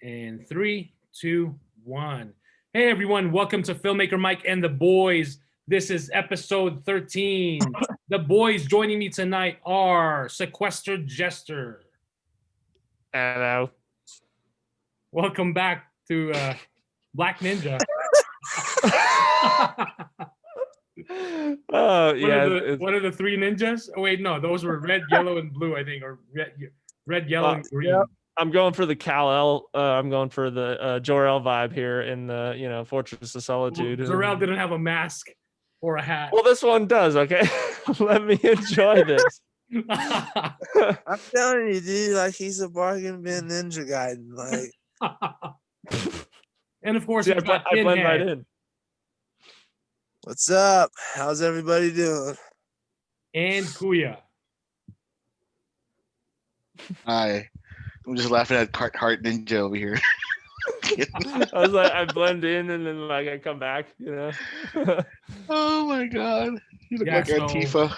And 3, 2, 1. Hey everyone, welcome to Filmmaker Mike and the Boys. This is episode 13. The boys joining me tonight are Sequestered Jester. Hello. Welcome back to Black Ninja. What are the three ninjas? Oh wait, no, those were red, yellow, and blue, I think, or red, yellow, and green. Yep. I'm going for the Kal-El. I'm going for the Jor-El vibe here in the Fortress of Solitude. Well, Jor-El didn't have a mask or a hat. Well, this one does. Okay, let me enjoy this. I'm telling you, dude. Like he's a bargain bin ninja guy. Like, and of course, I blend right in. What's up? How's everybody doing? And Kuya. Hi. I'm just laughing at Heart Ninja over here. I was like, I blend in and then like I come back, Oh my god. You look like Antifa.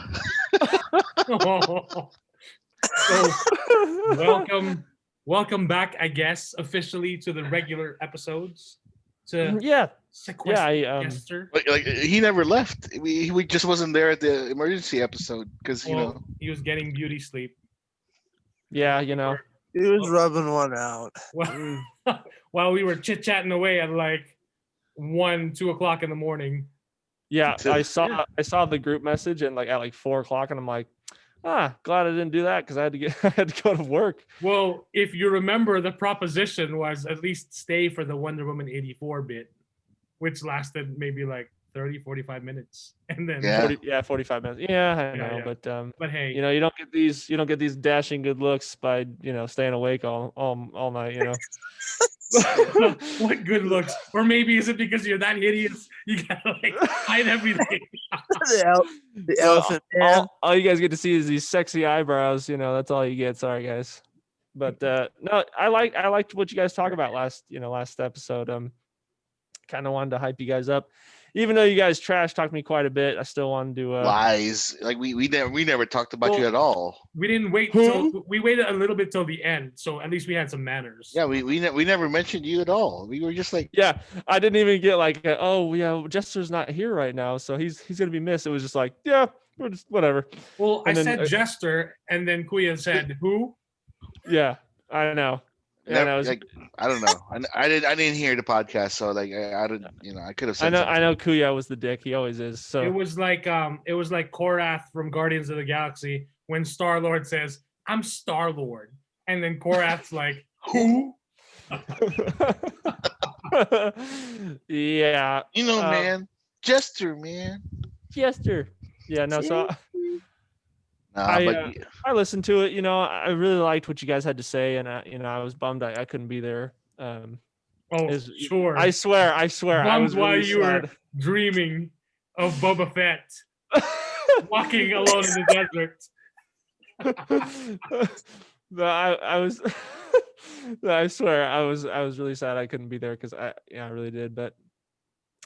So, welcome back, I guess, officially to the regular episodes. Sequester. Like he never left. He just wasn't there at the emergency episode because he was getting beauty sleep. Yeah, He was rubbing one out. While we were chit-chatting away at like 1-2 o'clock in the morning. Yeah, I saw the group message and like at 4 o'clock, and I'm like, glad I didn't do that because I had to go to work. Well, if you remember, the proposition was at least stay for the Wonder Woman 84 bit, which lasted maybe like 30-45 minutes, and then 45 minutes. Yeah, I know, but hey, you don't get these dashing good looks by staying awake all night. What good looks? Or maybe is it because you're that hideous you gotta hide everything? the elephant man. All you guys get to see is these sexy eyebrows. That's all you get. Sorry, guys. But no, I liked what you guys talked about last episode. Kind of wanted to hype you guys up. Even though you guys trash talked me quite a bit, I still wanted to lies. Like we never talked about you at all. We didn't wait we waited a little bit till the end, so at least we had some manners. Yeah, we never mentioned you at all. We were just like, yeah, I didn't even get like Jester's not here right now, so he's gonna be missed. It was just like, yeah, we're just whatever. Well, I said Jester, and then Kuya said who? Yeah, I know. Yeah, I don't know. I didn't hear the podcast, so like I didn't. I could have said. I know. Kuya was the dick. He always is. So it was like Korath from Guardians of the Galaxy when Star-Lord says, "I'm Star-Lord," and then Korath's like, "Who?" Yeah. Man, Jester, man. Jester. Yeah. No. So. I listened to it. I really liked what you guys had to say, and I was bummed I couldn't be there. Sure. I swear. Bummed I was while really you sad. were dreaming of Boba Fett walking alone in the desert. No, I was. No, I swear, I was really sad I couldn't be there because I really did. But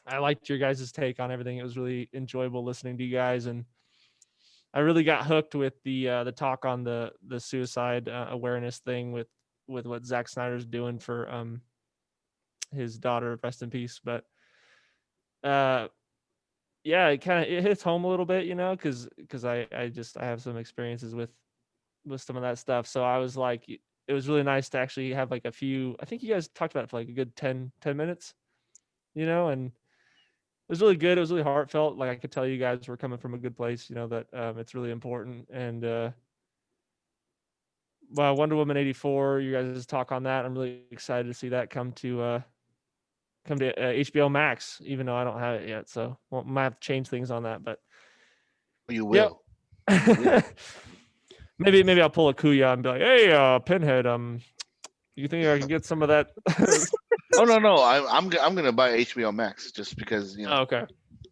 I liked your guys' take on everything. It was really enjoyable listening to you guys, and I really got hooked with the talk on the suicide awareness thing with what Zack Snyder's doing for his daughter, rest in peace. But it hits home a little bit, because I have some experiences with some of that stuff. So I was like, it was really nice to actually have like a few. I think you guys talked about it for like a good 10 minutes, and it was really good. It was really heartfelt. Like I could tell you guys were coming from a good place, that it's really important. And Wonder Woman 84, you guys talk on that. I'm really excited to see that come to HBO Max, even though I don't have it yet. So might have to change things on that, but you will. Yeah. maybe I'll pull a Kuya and be like, hey, Pinhead, you think I can get some of that? Oh no! I'm gonna buy HBO Max just because Oh, okay.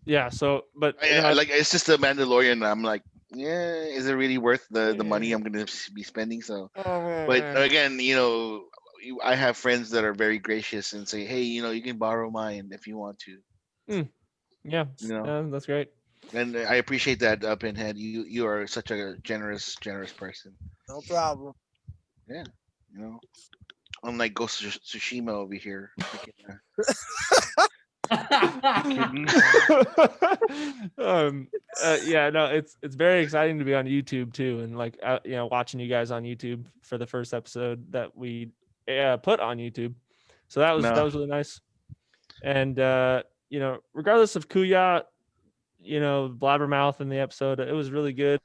Yeah. So, but it's just the Mandalorian. I'm like, yeah, is it really worth the money I'm gonna be spending? So, but again, I have friends that are very gracious and say, hey, you can borrow mine if you want to. Yeah. That's great. And I appreciate that, Pinhead. You are such a generous person. No problem. Yeah. unlike Ghost of Tsushima over here. Yeah, no, it's very exciting to be on YouTube too, and like watching you guys on YouTube for the first episode that we put on YouTube. So that was really nice. And regardless of Kuya, blabbermouth in the episode, it was really good.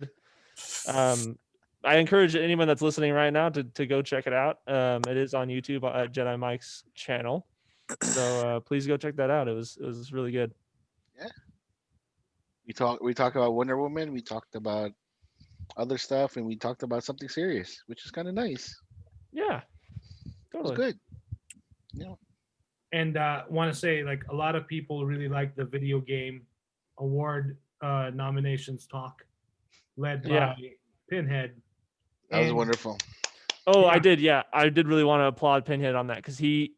I encourage anyone that's listening right now to go check it out. It is on YouTube at Jedi Mike's channel. So please go check that out. It was really good. Yeah. We talked about Wonder Woman, we talked about other stuff, and we talked about something serious, which is kind of nice. Yeah. Totally. It was good. Yeah. And want to say, like, a lot of people really like the video game award nominations talk led by Pinhead. That was wonderful. Oh, yeah. I did really want to applaud Pinhead on that, because he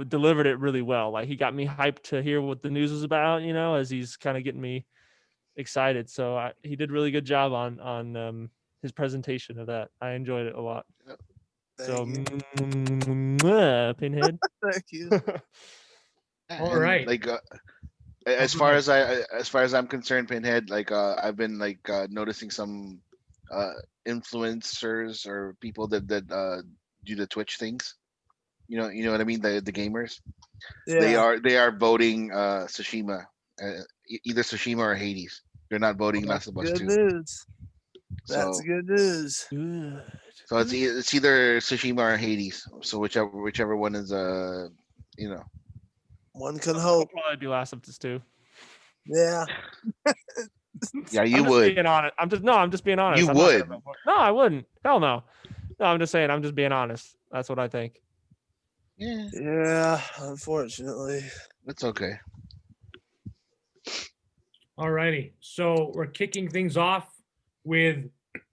delivered it really well. Like, he got me hyped to hear what the news was about, as he's kind of getting me excited. So he did a really good job on his presentation of that. I enjoyed it a lot. Yep. So Pinhead. Thank you. All right. Like as far as I'm concerned, Pinhead, like I've been like noticing some influencers or people that do the Twitch things. You know what I mean? The gamers. Yeah. They are voting Tsushima, either Tsushima or Hades. They're not voting Last of Us 2. Good news. That's good news. Good. So it's either Tsushima or Hades. So whichever one is One can hope. It'll probably be Last of Us 2. Yeah. Yeah, you would. I'm just being honest. You would. No, I wouldn't. Hell no. No, I'm just saying. I'm just being honest. That's what I think. Yeah. Yeah. Unfortunately. It's okay. All righty. So we're kicking things off with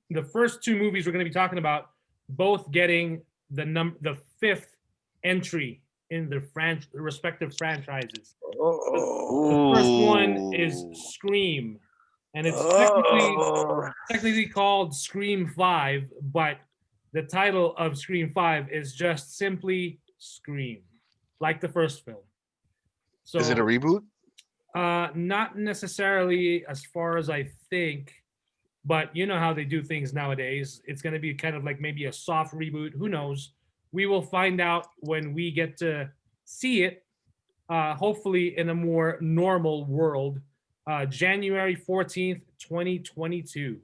the first two movies we're going to be talking about, both getting the fifth entry in the respective franchises. The first one is Scream, and it's technically called Scream 5, but the title of Scream 5 is just simply Scream, like the first film. So is it a reboot? Not necessarily, as far as I think, but you know how they do things nowadays. It's going to be kind of like maybe a soft reboot. Who knows? We will find out when we get to see it, hopefully in a more normal world, January 14th, 2022.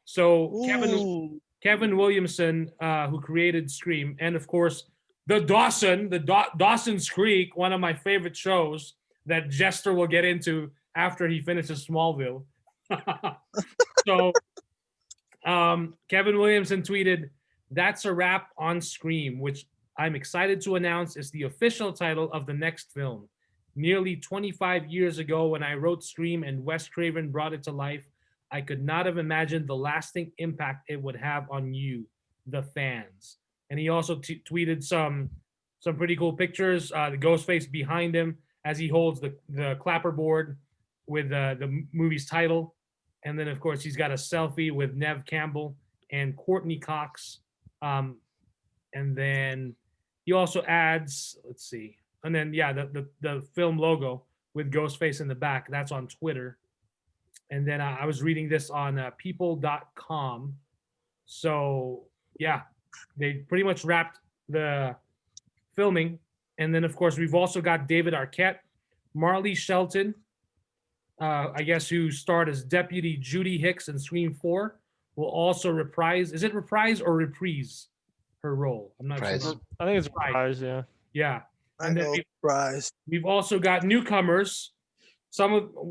So Kevin Williamson, who created Scream, and of course, Dawson's Creek, one of my favorite shows that Jester will get into after he finishes Smallville. So Kevin Williamson tweeted, "That's a wrap on Scream, which I'm excited to announce is the official title of the next film. Nearly 25 years ago, when I wrote Scream and Wes Craven brought it to life, I could not have imagined the lasting impact it would have on you, the fans." And he also tweeted some pretty cool pictures. The Ghostface behind him as he holds the clapperboard with the movie's title. And then, of course, he's got a selfie with Nev Campbell and Courtney Cox. And then he also adds, let's see. And then, yeah, the film logo with Ghostface in the back. That's on Twitter. And then I was reading this on people.com. So, yeah, they pretty much wrapped the filming. And then, of course, we've also got David Arquette, Marley Shelton, I guess, who starred as Deputy Judy Hicks in Scream 4, will also reprise. Is it reprise or reprise her role? I'm not sure. I think it's reprise, yeah. Yeah. And then we've also got newcomers.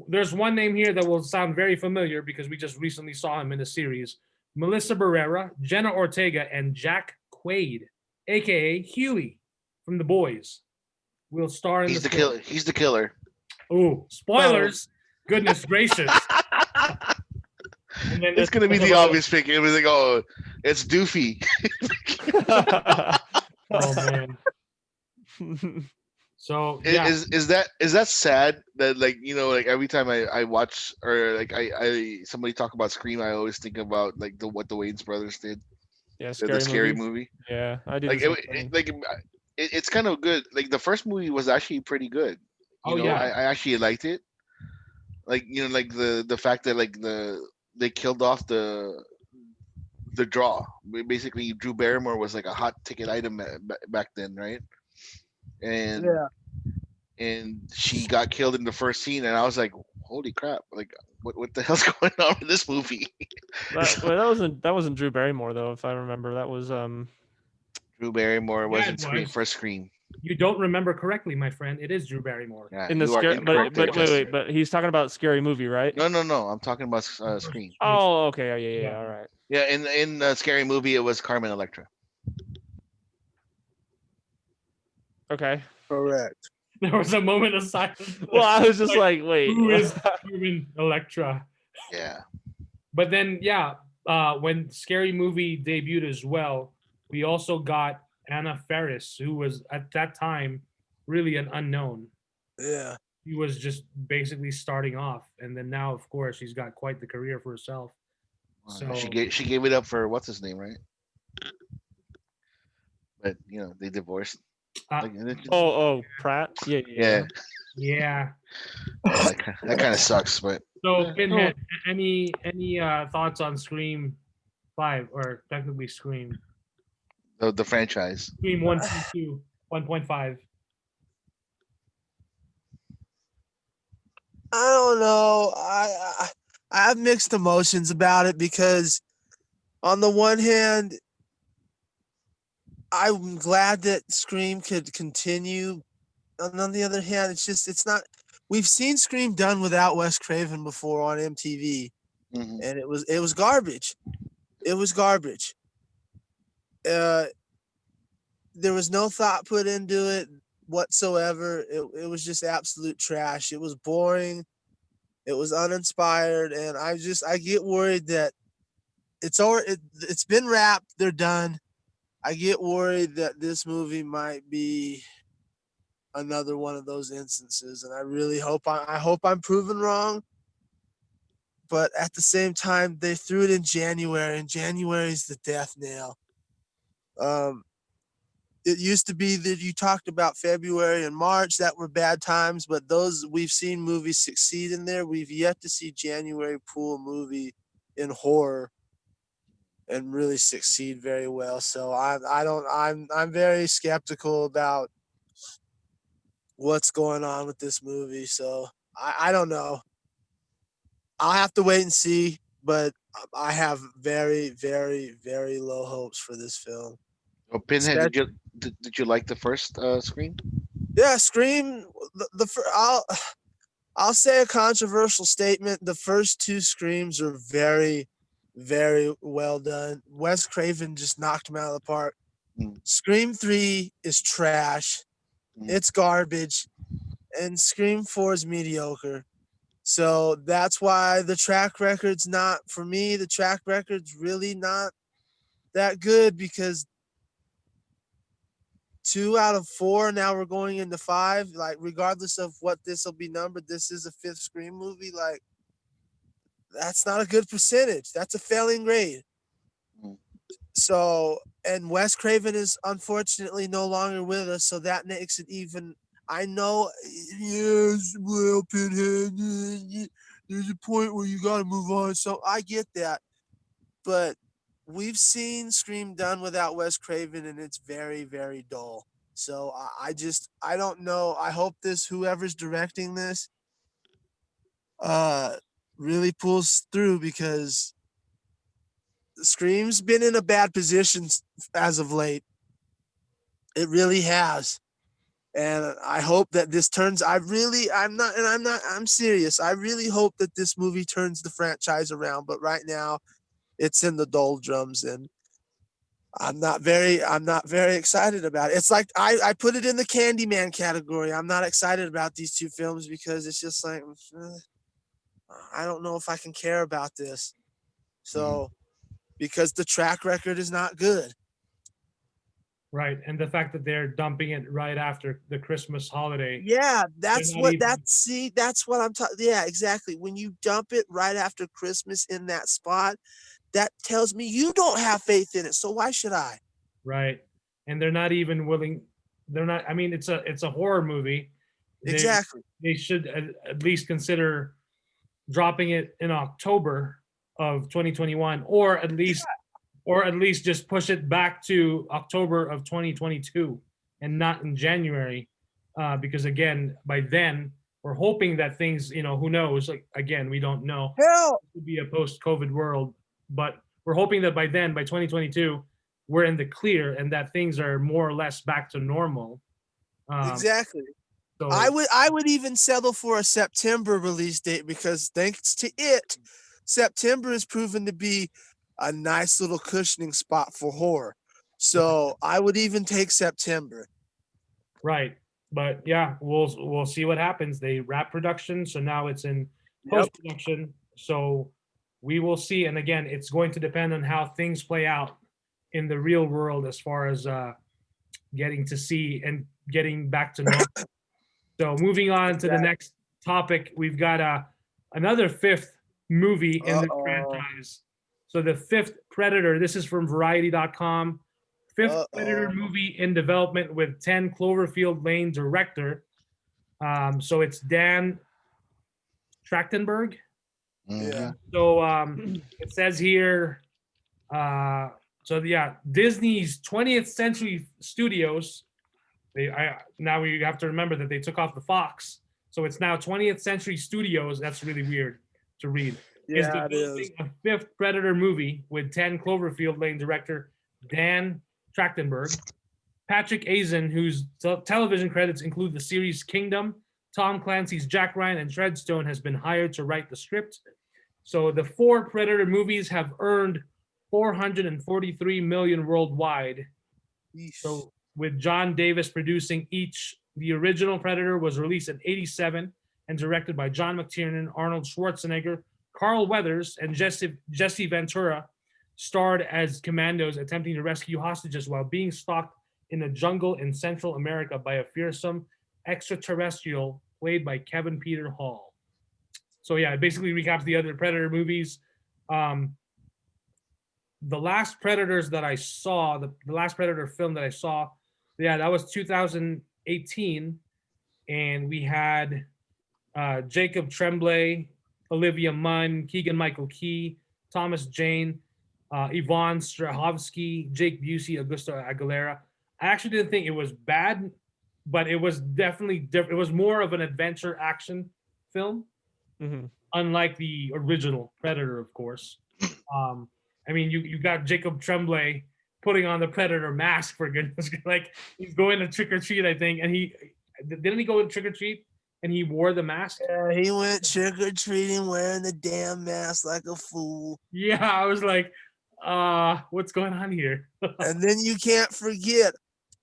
There's one name here that will sound very familiar because we just recently saw him in the series. Melissa Barrera, Jenna Ortega, and Jack Quaid, aka Huey from The Boys, will star in He's the killer. He's the killer. Ooh, spoilers! Goodness gracious! And then it's gonna be the obvious pick. It was like, oh, it's Doofy. Oh man. So yeah. Is that sad that, like, like every time I watch or like I somebody talk about Scream, I always think about like what the Wayans brothers did. Yeah, the scary movie. Yeah, I did. Like it's kind of good. Like the first movie was actually pretty good. Oh, yeah. I actually liked it. Like like the fact that like they killed off the draw. Basically, Drew Barrymore was like a hot ticket item back then, right? And and she got killed in the first scene, and I was like, holy crap! Like what the hell's going on with this movie? That wasn't Drew Barrymore though, if I remember. That was Drew Barrymore was Yeah, in it Scream was. for Scream. You don't remember correctly, my friend. It is Drew Barrymore. Yeah, in the you are scary. incorrect But there, Justin. wait, but he's talking about Scary Movie, right? No. I'm talking about Scream. Oh, okay. Yeah. Yeah. All right. Yeah, in the Scary Movie, it was Carmen Electra. Okay. Correct. There was a moment of silence. Well, I was just like wait. Who is Carmen Electra? Yeah. But then, when Scary Movie debuted as well, we also got Anna Faris, who was at that time really an unknown. Yeah. He was just basically starting off, and then now, of course, she's got quite the career for herself. So She gave it up for what's his name, right? But they divorced. Pratt. Yeah. yeah. That kind of sucks, but So Pinhead, any thoughts on Scream 5 or technically Scream? the franchise. Scream 1.2, 1.5. I don't know. I have mixed emotions about it because, on the one hand, I'm glad that Scream could continue. And on the other hand, it's not. We've seen Scream done without Wes Craven before on MTV, Mhm. and it was garbage. It was garbage. There was no thought put into it whatsoever. It was just absolute trash. It was boring. It was uninspired, and I get worried that it's been wrapped. They're done. I get worried that this movie might be another one of those instances, and I really hope I'm proven wrong. But at the same time, they threw it in January, and January is the death nail. It used to be that you talked about February and March that were bad times, but those we've seen movies succeed in there. We've yet to see January pull a movie in horror and really succeed very well. So I'm very skeptical about what's going on with this movie. So I don't know. I'll have to wait and see, but I have very, very, very low hopes for this film. Oh, Pinhead, did you like the first Scream? Yeah, Scream. I'll say a controversial statement. The first two Screams are very, very well done. Wes Craven just knocked them out of the park. Scream 3 is trash. It's garbage. And Scream 4 is mediocre. So that's why the track record's not, for me, the track record's really not that good, because 2 out of 4, now we're going into 5. Like, regardless of what this will be numbered, this is a 5th Scream movie. Like, that's not a good percentage. That's a failing grade. So, and Wes Craven is unfortunately no longer with us, so that makes it even. I know, yes, well, Pinhead, there's a point where you got to move on. So I get that, but we've seen Scream done without Wes Craven, and it's very, very dull. So I don't know. I hope whoever's directing this, really pulls through, because Scream's been in a bad position as of late. It really has. And I hope that this turns, I'm serious. I really hope that this movie turns the franchise around. But right now it's in the doldrums, and I'm not very excited about it. It's like, I put it in the Candyman category. I'm not excited about these two films because it's just like, I don't know if I can care about this. So, because the track record is not good. Right, and the fact that they're dumping it right after the Christmas holiday. Yeah, that's what I'm talking. Yeah, exactly. When you dump it right after Christmas in that spot, that tells me you don't have faith in it. So why should I? Right. And they're not even willing. They're not. I mean, it's a horror movie. Exactly. They should at least consider dropping it in October of 2021, or at least just push it back to October of 2022 and not in January, because again, by then we're hoping that things, who knows? Like again, we don't know. Hell, It could be a post-COVID world, but we're hoping that by then, by 2022, we're in the clear and that things are more or less back to normal. exactly. So I would even settle for a September release date, because thanks to it, September has proven to be a nice little cushioning spot for horror. So I would even take September. right, but yeah, we'll see what happens. They wrap production, so now it's in Yep. post-production. So we will see. And again, it's going to depend on how things play out in the real world as far as getting to see and getting back to normal. So moving on to the next topic, we've got another fifth movie in the franchise. So the fifth Predator, this is from Variety.com. Fifth Predator movie in development with 10 Cloverfield Lane director. So it's Dan Trachtenberg. Yeah. So it says here, Disney's 20th Century Studios. Now we have to remember that they took off the Fox, so it's now 20th Century Studios. That's really weird to read. Yeah, it is. Developing a fifth Predator movie with 10 Cloverfield Lane director Dan Trachtenberg. Patrick Azin, whose television credits include the series Kingdom, Tom Clancy's Jack Ryan, and Treadstone, has been hired to write the script. So the 4 Predator movies have earned $443 million worldwide. So with John Davis producing each, the original Predator was released in '87 and directed by John McTiernan, Arnold Schwarzenegger, Carl Weathers, and Jesse Ventura starred as commandos attempting to rescue hostages while being stalked in a jungle in Central America by a fearsome extraterrestrial played by Kevin Peter Hall. So yeah, it basically recaps the other Predator movies. The last Predators that I saw, the last Predator film that I saw, that was 2018, and we had Jacob Tremblay, Olivia Munn, Keegan-Michael Key, Thomas Jane, Yvonne Strahovski, Jake Busey, Augusto Aguilera. I actually didn't think it was bad, but it was definitely different. It was more of an adventure action film, unlike the original Predator, of course. I mean, you got Jacob Tremblay putting on the Predator mask, for goodness. Like, he's going to trick or treat, I think, and didn't he go to trick or treat and he wore the mask? Yeah, he went trick or treating wearing the damn mask like a fool. Yeah, I was like, what's going on here? And then you can't forget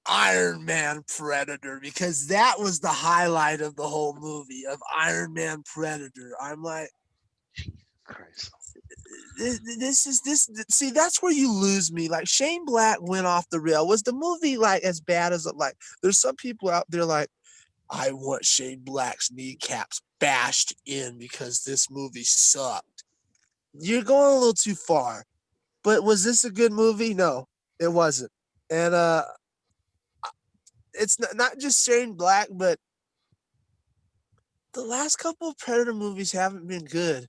Iron Man Predator, because that was the highlight of the whole movie, of Iron Man Predator. I'm like, Jesus Christ. See, that's where you lose me. Like, Shane Black went off the rail. Was the movie like as bad as it? Like, there's some people out there like, I want Shane Black's kneecaps bashed in because this movie sucked. You're going a little too far. But was this a good movie? No, it wasn't. And it's not just Shane Black, but the last couple of Predator movies haven't been good.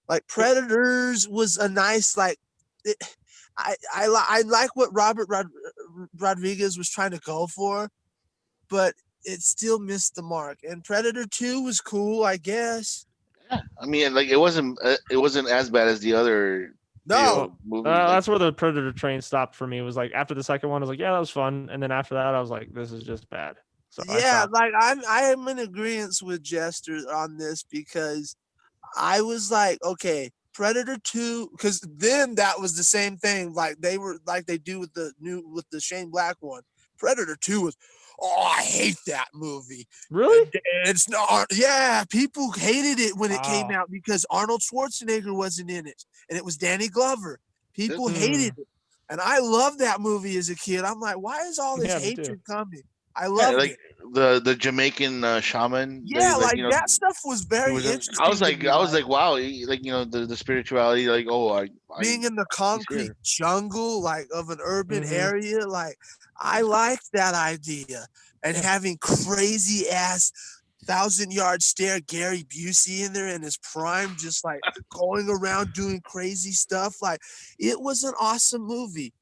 Like, Predators was a nice, like, I like what Robert Rodriguez was trying to go for, but it still missed the mark. And Predator 2 was cool, I guess. Yeah, I mean, like, it wasn't as bad as the other. No, movie. That's where the Predator train stopped for me. It was like after the second one, I was like, yeah, that was fun, and then after that, I was like, this is just bad. So yeah, like I am in agreement with Jester on this, because I was like, okay, Predator 2, because then that was the same thing, like they do with the Shane Black one. Predator 2 was, oh, I hate that movie. Really? It's not. Yeah, people hated it when it came out because Arnold Schwarzenegger wasn't in it, and it was Danny Glover. People hated it, and I loved that movie as a kid. I'm like, why is all this hatred coming? I Yeah, loved like it. the Jamaican shaman. Yeah, Like like that stuff was he very was interesting to me. I was like, wow, like the spirituality. Like, oh, Being in the he's concrete here. jungle, like of an urban Mhm. area, like I liked that idea. And having crazy ass 1,000-yard stare Gary Busey in there in his prime, just like going around doing crazy stuff. Like it was an awesome movie.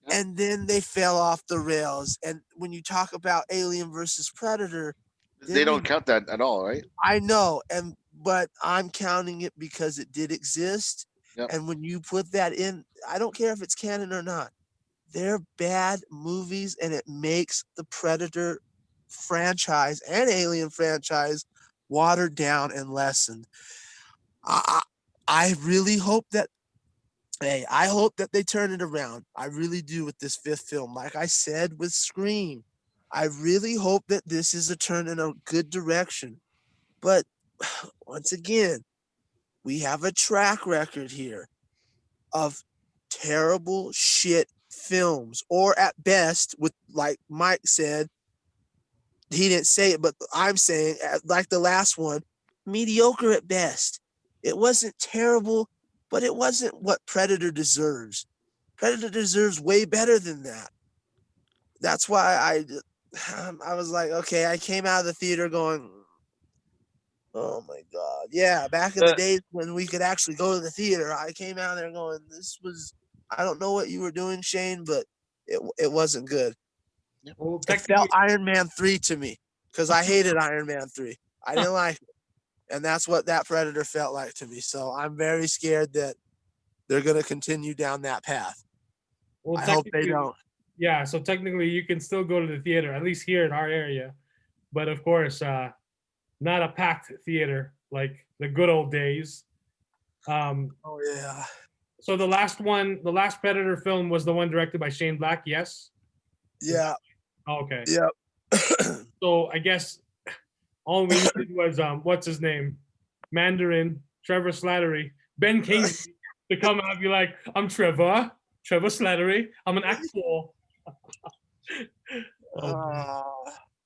Yep. And then they fell off the rails. And when you talk about Alien versus Predator, They then don't you count that at all, right? I know, but I'm counting it because it did exist. Yep. And when you put that in, I don't care if it's canon or not. They're bad movies, and it makes the Predator franchise and Alien franchise watered down and lessened. I I really hope that I hope that they turn it around. I really do with this fifth film. Like I said with Scream, I really hope that this is a turn in a good direction. But once again, we have a track record here of terrible shit films, or at best, with like Mike said, he didn't say it, but I'm saying, like the last one, mediocre at best. It wasn't terrible, but it wasn't what Predator deserves. Predator deserves way better than that. That's why I was like, okay, I came out of the theater going, oh my God. Yeah, back in the days when we could actually go to the theater, I came out there going, I don't know what you were doing, Shane, but it wasn't good. Well, It felt Iron Man 3 to me because I hated Iron Man 3. I didn't like it. And that's what that Predator felt like to me. So I'm very scared that they're going to continue down that path. well, I hope they technically, don't. yeah. So technically, you can still go to the theater, at least here in our area. But of course, not a packed theater like the good old days. Oh, yeah. So the last Predator film was the one directed by Shane Black. Yes. Yeah. Oh, okay. Yeah. So I guess all we needed was what's his name, Mandarin, Trevor Slattery, Ben Kingsley to come out and be like, I'm Trevor Slattery. I'm an actor.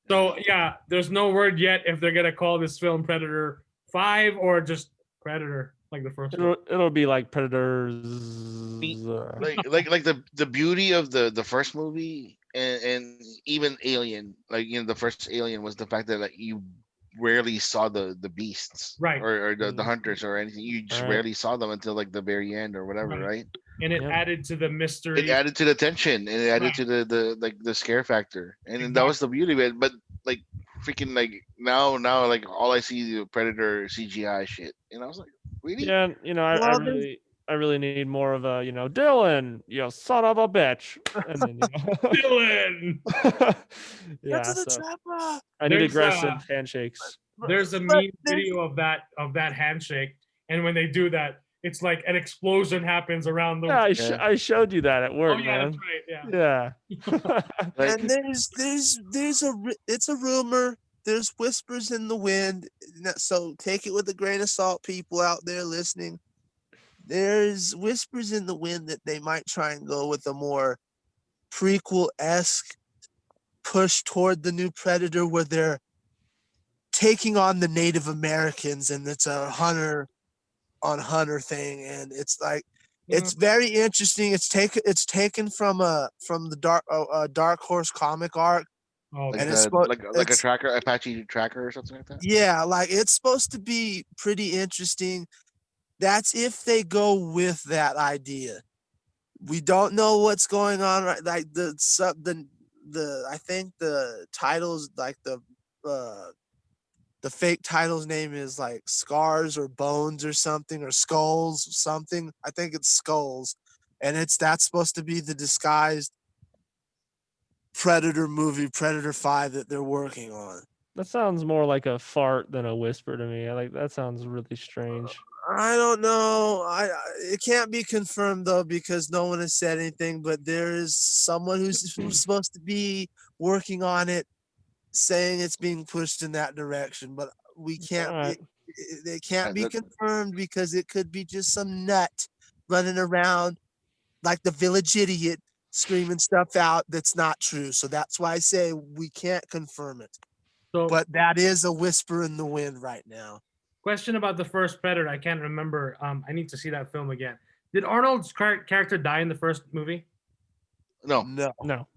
So yeah, there's no word yet if they're gonna call this film Predator 5 or just Predator, like the first one. It'll be like Predators. Like the beauty of the first movie and even Alien, like the first Alien was the fact that like you rarely saw the beasts, Right. or the hunters or anything. You just Right. rarely saw them until like the very end or whatever, right? And it Yep. added to the mystery. It added to the tension and it added Right. to the like the scare factor, and then that Exactly. was the beauty of it. But like freaking like now like all I see is the Predator CGI shit, and I was like, really? Yeah, I really need more of a, Dylan, you son of a bitch. And then, Dylan. yeah, Get to the so trapper. I need There's, aggressive handshakes. There's a meme video of that handshake, and when they do that, it's like an explosion happens around the. Yeah, I showed you that at work, Oh yeah, man. that's right. Yeah. Yeah. Like, And it's a rumor. There's whispers in the wind. So take it with a grain of salt, people out there listening. There's whispers in the wind that they might try and go with a more prequel-esque push toward the new Predator, where they're taking on the Native Americans, and it's a hunter on hunter thing, and it's like it's very interesting. It's taken from the Dark Horse comic arc, Oh, like and like a tracker, Apache tracker or something like that. yeah, like it's supposed to be pretty interesting. That's if they go with that idea. We don't know what's going on, right? Like the I think the titles, like the fake title's name is like Scars or Bones or something, or Skulls something. I think it's Skulls, and that's supposed to be the disguised Predator movie, Predator 5, that they're working on. That sounds more like a fart than a whisper to me. That sounds really strange. I don't know. It can't be confirmed though, because no one has said anything. But there is someone who's supposed to be working on it, saying it's being pushed in that direction. But we can't. Alright. It can't be confirmed because it could be just some nut running around like the village idiot, screaming stuff out that's not true. So that's why I say we can't confirm it. So, But that is a whisper in the wind right now. question about the first Predator. I can't remember. I need to see that film again. Did Arnold's character die in the first movie? No, No.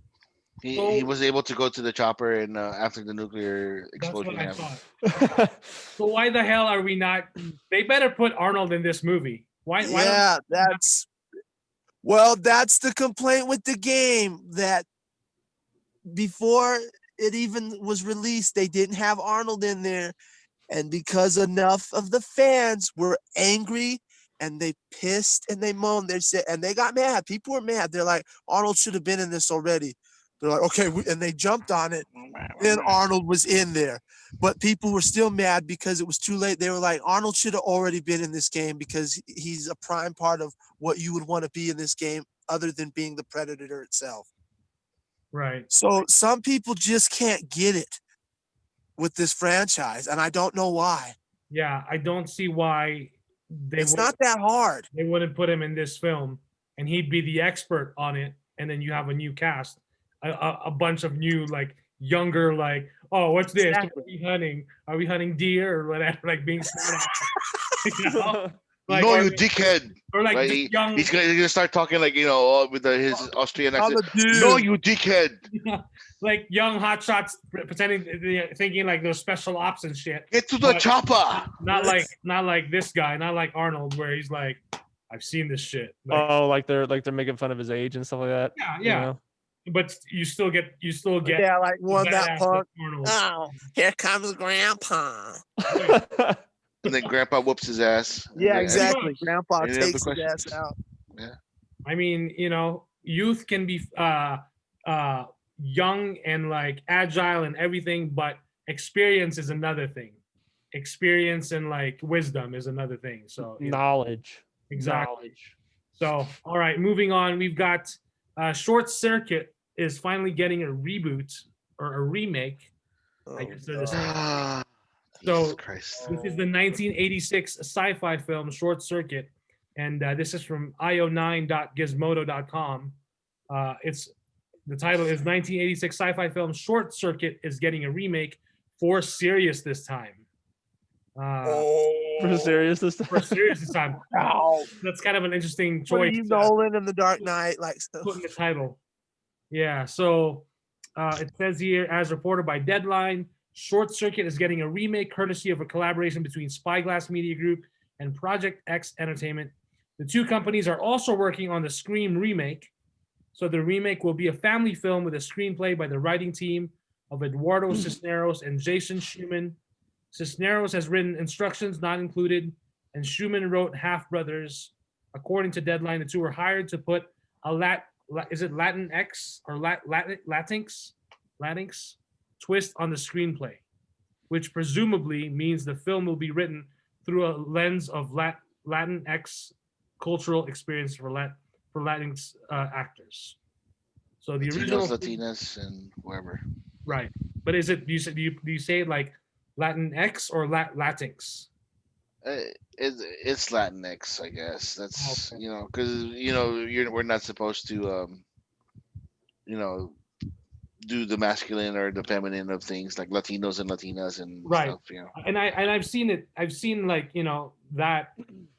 he was able to go to the chopper and after the nuclear That's what explosion I happened. thought. So why the hell are we not? They better put Arnold in this movie. Why Yeah, that's the complaint with the game, that before it even was released, they didn't have Arnold in there. And because enough of the fans were angry and they pissed and they moaned, and they got mad. People were mad. They're like, Arnold should have been in this already. They're like, okay, and they jumped on it. Then Arnold was in there. But people were still mad because it was too late. They were like, Arnold should have already been in this game because he's a prime part of what you would want to be in this game other than being the Predator itself. Right. So some people just can't get it with this franchise, and I don't know why. Yeah, I don't see why It's not that hard. They wouldn't put him in this film, and he'd be the expert on it. And then you have a new cast, a bunch of new, like, younger, like, oh, what's this? Exactly. What are we hunting? Are we hunting deer or whatever? Like being smart. You know? Like, No, or you like- dickhead. Or like Right? just young. He's gonna start talking like, with his Austrian I'm accent. a dude. No, you dickhead. Like young hotshots pretending, thinking like they're special ops and shit. Get to the But- chopper. Not like this guy, not like Arnold, where he's like, I've seen this shit. Like, Oh, like they're making fun of his age and stuff like that. yeah, you yeah. know? But you still get Yeah, like one that badass punk. like Arnold. Oh, here comes Grandpa. And then Grandpa whoops his ass. Yeah, And- exactly. Grandpa Any other takes his questions? ass out. I mean, youth can be young and like agile and everything, but experience is another thing. Experience and like wisdom is another thing. So Knowledge. exactly. Knowledge. So all right, moving on. We've got Short Circuit is finally getting a reboot or a remake. I guess they're the same. Ah, So- Jesus Christ. This is the 1986 sci-fi film Short Circuit, and this is from io9.gizmodo.com. The title is 1986 sci-fi film Short Circuit is getting a remake for serious this time. For serious this time. For serious this time. Ow. That's kind of an interesting What are choice you, to Nolan and the Dark Knight? Like, put in the title. Yeah, so it says here, as reported by Deadline, Short Circuit is getting a remake courtesy of a collaboration between Spyglass Media Group and Project X Entertainment. The two companies are also working on the Scream remake. So the remake will be a family film with a screenplay by the writing team of Eduardo Cisneros and Jason Schumann. Cisneros has written Instructions Not Included, and Schumann wrote Half Brothers. According to Deadline, the two were hired to put a is it Latinx or Latinx twist on the screenplay, which presumably means the film will be written through a lens of Latinx cultural experience for Latinx actors. So the original, Latinas, and whoever. right? But is it? Do you say it like Latinx or Latinx? It's Latinx, I guess. That's Okay. because we're not supposed to do the masculine or the feminine of things like Latinos and Latinas and Right. stuff. And I've seen it. I've seen like that,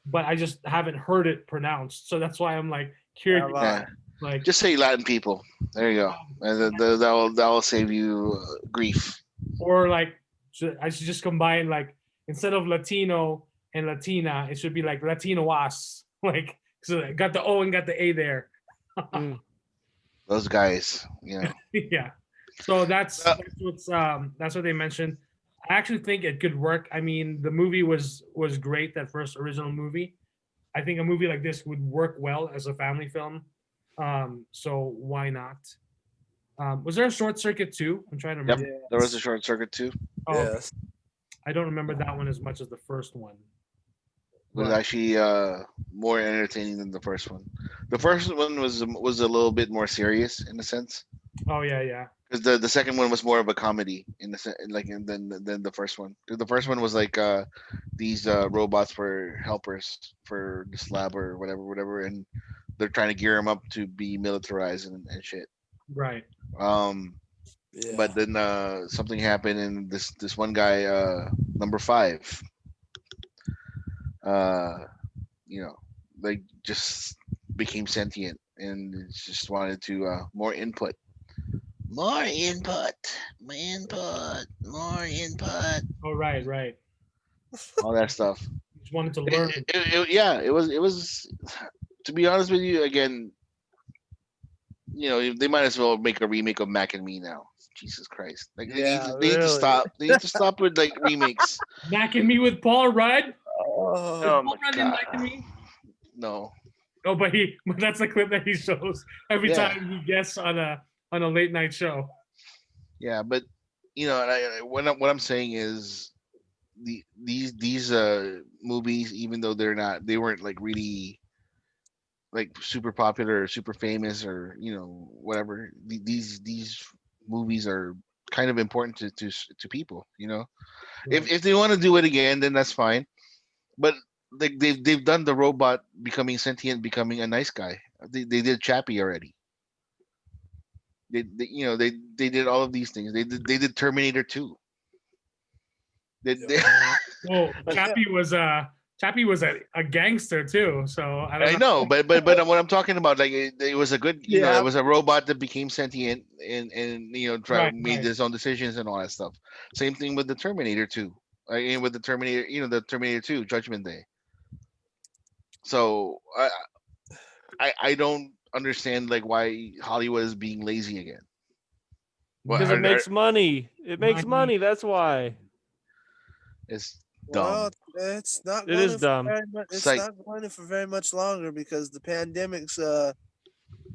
but I just haven't heard it pronounced. So that's why I'm like curious. Yeah, Like Just say Latin people. There you go, and that will save you grief. or like I should just combine like instead of Latino and Latina, it should be like Latinoas. Like so I got the O and got the A there. Those guys, Yeah. So that's what they mentioned. I actually think it could work. I mean, the movie was great, that first original movie. I think a movie like this would work well as a family film. So why not? Was there a Short Circuit 2? I'm trying to Yep. remember. There was a Short Circuit too. Oh, yes. I don't remember that one as much as the first one. It was actually more entertaining than the first one. The first one was a little bit more serious in a sense, Oh yeah. because the second one was more of a comedy in the than the first one. 'Cause the first one was like these robots were helpers for this lab or whatever, and they're trying to gear him up to be militarized and shit. Right. Yeah. But then something happened, and this one guy, number 5, like just became sentient and just wanted to more input. More input. Oh, right. All that stuff. Just wanted to learn. It was. To be honest with you, again, they might as well make a remake of Mac and Me now. Jesus Christ! Like they need to stop. They need to stop with like remakes. Mac and Me with Paul Rudd. Oh, Oh Paul Rudd in Mac and Me. No. Oh, but that's the clip that he shows every Yeah. time he guests on a late night show. Yeah, but what I'm saying is these movies, even though they weren't like really like super popular or super famous or whatever, these movies are kind of important to people. If they want to do it again, then that's fine. But like they've done the robot becoming sentient, becoming a nice guy. They did Chappie already. They did all of these things. They did Terminator 2. Well, Chappie was a gangster too. So I know, but what I'm talking about, like it was a good, it was a robot that became sentient and made his own decisions and all that stuff. Same thing with the Terminator 2. With the Terminator, the Terminator 2 Judgment Day. So I don't understand like why Hollywood is being lazy again. Because it makes money. It makes money. That's why. It's dumb. Well, it's not. It is dumb. It's not going for very much longer because the pandemic's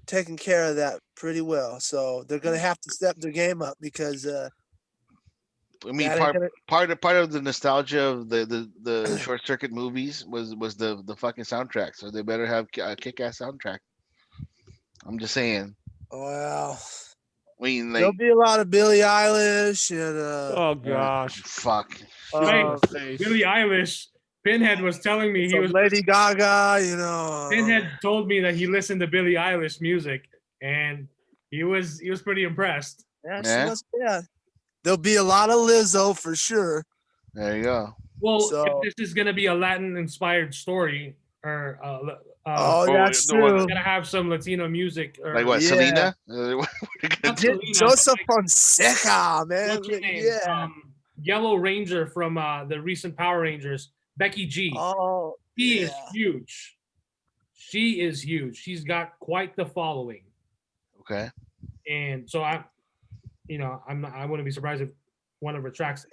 taking care of that pretty well. So they're gonna have to step their game up because. I mean, part of the nostalgia of the short circuit movies was the fucking soundtrack. So they better have a kick-ass soundtrack. I'm just saying. Well, I mean, like, there'll be a lot of Billie Eilish and. Oh gosh. Fuck. Billie Eilish. Pinhead was telling me he was Lady Gaga. Pinhead told me that he listened to Billie Eilish music and he was pretty impressed. Yeah, she was. Yeah. There'll be a lot of Lizzo for sure. There you go. Well, if this is gonna be a Latin-inspired story, or that's true. We're gonna have some Latino music. Like what, Selena? Joseph Fonseca, man. What's her name? Yellow Ranger from the recent Power Rangers, Becky G. Oh, she is huge. She is huge. She's got quite the following. Okay. And so I wouldn't be surprised if one of her tracks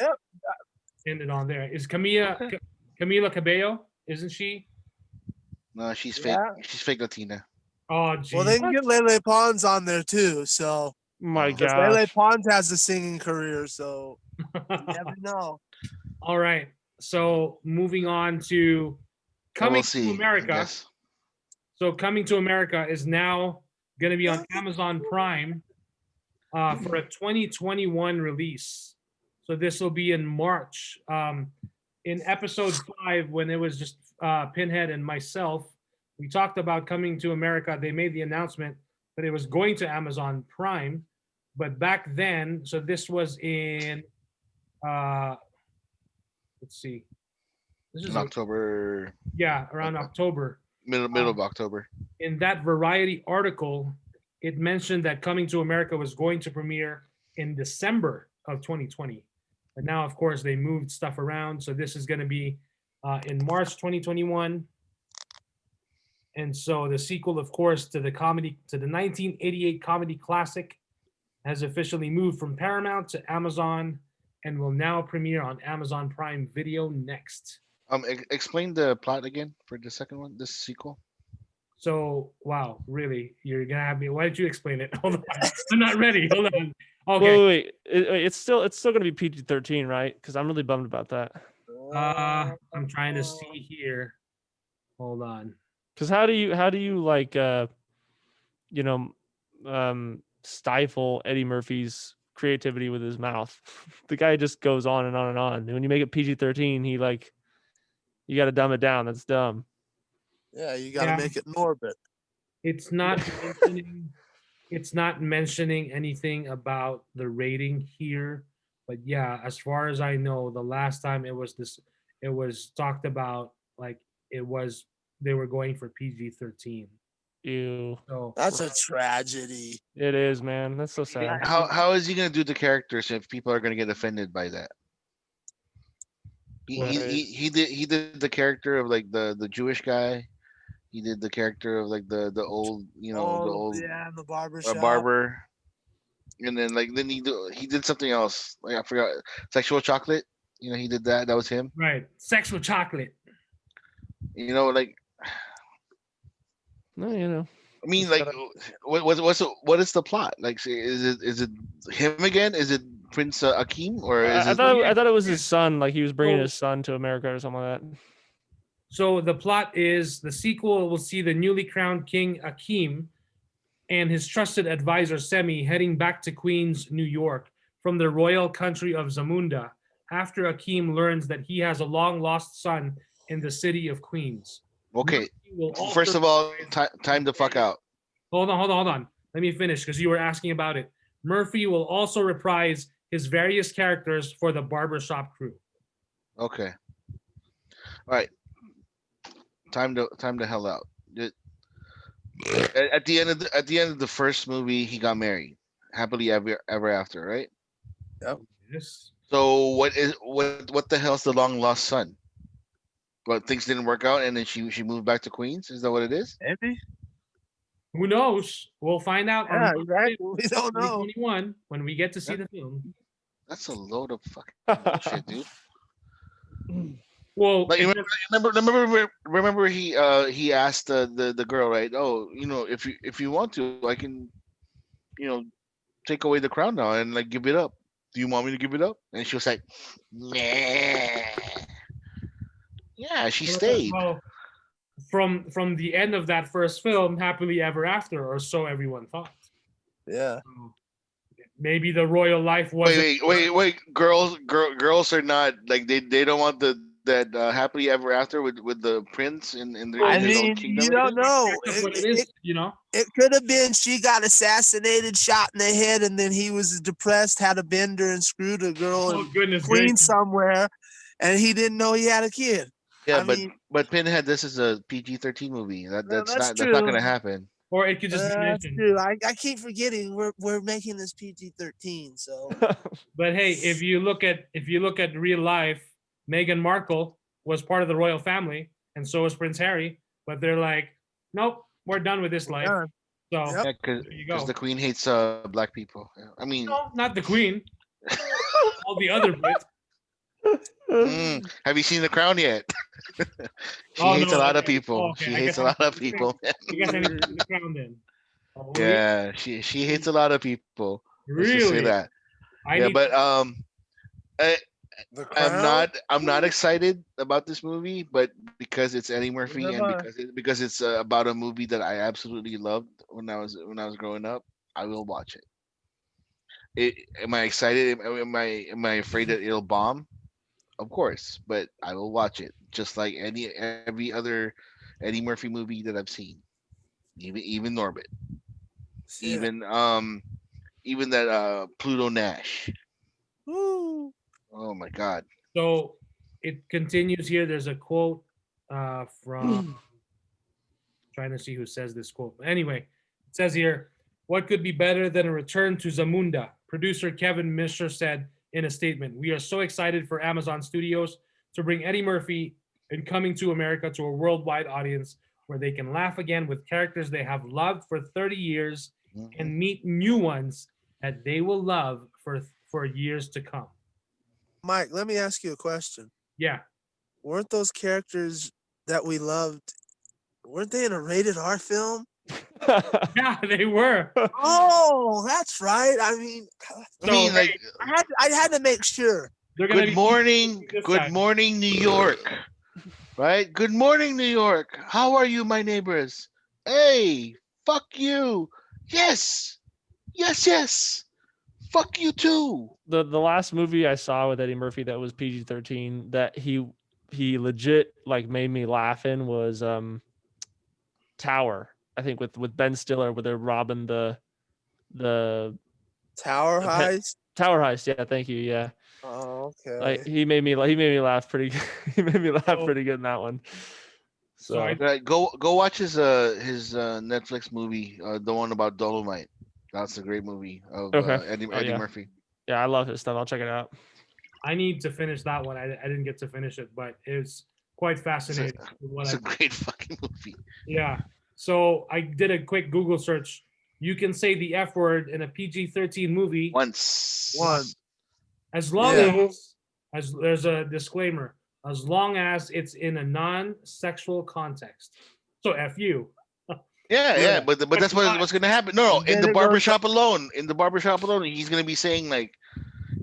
ended on there. Is Camila Cabello? Isn't she? No, she's fake. She's fake Latina. Oh, geez. Well, they can get Lele Pons on there too. So my God, Lele Pons has a singing career, so you never know. All right. So moving on to Coming to America. So Coming to America is now going to be on Amazon Prime for a 2021 release. So this will be in March. In episode 5, when it was just Pinhead and myself, we talked about Coming to America. They made the announcement that it was going to Amazon Prime. But back then, so this was in, let's see. This is in October. Yeah, around October. Middle of October. In that Variety article, it mentioned that Coming to America was going to premiere in December of 2020. But now, of course, they moved stuff around. So this is going to be in March 2021. And so the sequel, of course, to the 1988 comedy classic has officially moved from Paramount to Amazon and will now premiere on Amazon Prime Video next. Explain the plot again for the second one, this sequel. So, wow, really? You're going to have me. Why don't you explain it? Hold on. I'm not ready. Hold on. Okay. Wait. It's still going to be PG-13, right? Because I'm really bummed about that. I'm trying to see here. Hold on. Because how do you like stifle Eddie Murphy's creativity with his mouth? The guy just goes on and on and on. And when you make it PG-13, you got to dumb it down. That's dumb. Yeah, you got to make it in orbit. It's not mentioning. It's not mentioning anything about the rating here, but yeah, as far as I know, the last time it was talked about like they were going for PG-13. Ew. So That's a tragedy. It is, man. That's so sad. How is he gonna do the characters if people are gonna get offended by that? He did the character of like the Jewish guy. He did the character of like the old the old yeah, in the barber shop. barber, and then he did something else. Like I forgot, Sexual Chocolate. He did that. That was him. right, Sexual Chocolate. Like No, I mean, Just like what is the plot? Like, is it him again? Is it Prince Akeem or is I it? thought it was his son. Like he was bringing his son to America or something like that. So the plot is the sequel will see the newly crowned King Akeem and his trusted advisor Semi heading back to Queens, New York, from the royal country of Zamunda after Akeem learns that he has a long lost son in the city of Queens. Okay. First of all, time to fuck out. Hold on. Let me finish because you were asking about it. Murphy will also reprise his various characters for the barbershop crew. Okay. All right. Time to hell out. At the end of the first movie, he got married, happily ever after, right? Yep. Yes. So what the hell's the long lost son? But things didn't work out, and then she moved back to Queens. Is that what it is? Maybe. Who knows? We'll find out. Yeah, on right. We don't know. 2021 when we get to see the film. That's a load of fucking bullshit, dude. Well, Like remember he asked the girl, right? Oh, if you want to, I can, take away the crown now and like give it up. Do you want me to give it up? And she was like, nah. Yeah, she stayed. Well, from the end of that first film, Happily Ever After, or so everyone thought. Yeah. Maybe the royal life wasn't. Wait. Girls are not like they don't want that happily ever after with the prince in their own kingdom. You don't know. That's what it is, It could have been she got assassinated, shot in the head, and then he was depressed, had a bender, and screwed a girl in Queens somewhere, and he didn't know he had a kid. Yeah, but Pinhead, this is a PG-13 movie. That's not gonna happen. Or it could just be mentioned. True. I keep forgetting we're making this PG-13. So, but hey, if you look at real life, Meghan Markle was part of the royal family, and so was Prince Harry. But they're like, nope, we're done with this life. So because the Queen hates black people. I mean, no, not the Queen. All the other bits. Have you seen The Crown yet? She hates a lot of people. She hates a lot of people. You guys haven't seen The Crown then? Oh, yeah, she hates a lot of people. Really? Let's just say that. I'm not excited about this movie, but because it's Eddie Murphy and because it's about a movie that I absolutely loved when I was growing up, I will watch it. Am I excited? Am I afraid that it'll bomb? Of course, but I will watch it just like every other Eddie Murphy movie that I've seen, even Norbit, even that Pluto Nash. Woo. Oh my God! So it continues here. There's a quote from trying to see who says this quote. Anyway, it says here, "What could be better than a return to Zamunda?" Producer Kevin Misher said in a statement, "We are so excited for Amazon Studios to bring Eddie Murphy and Coming to America to a worldwide audience where they can laugh again with characters they have loved for 30 years and meet new ones that they will love for years to come." Mike, let me ask you a question. Yeah. Weren't those characters that we loved, weren't they in a rated R film? Yeah, they were. Oh, that's right. I mean, like I had to make sure. Good morning, New York. Right? Good morning, New York. How are you, my neighbors? Hey, fuck you. Yes. Fuck you too. The last movie I saw with Eddie Murphy that was PG-13 that he legit like made me laugh in was Tower. I think with Ben Stiller, where they're robbing the Tower the pet- Heist. Tower Heist. Yeah, thank you. Yeah, Oh, okay. like he made me laugh pretty. He made me laugh Oh. pretty good in that one. So I- Right, go watch his Netflix movie, the one about Dolomite. That's a great movie of Okay. Eddie Yeah. Murphy. Yeah, I love his stuff. I'll check it out. I need to finish that one. I didn't get to finish it, but it's quite fascinating. It's a great fucking movie. Yeah. So I did a quick Google search. You can say the F word in a PG-13 movie Once. as long Yeah. as there's a disclaimer, as long as it's in a non-sexual context. So F you. Yeah, but that's what's gonna happen. No, And in then the it goes- barbershop alone, he's gonna be saying like,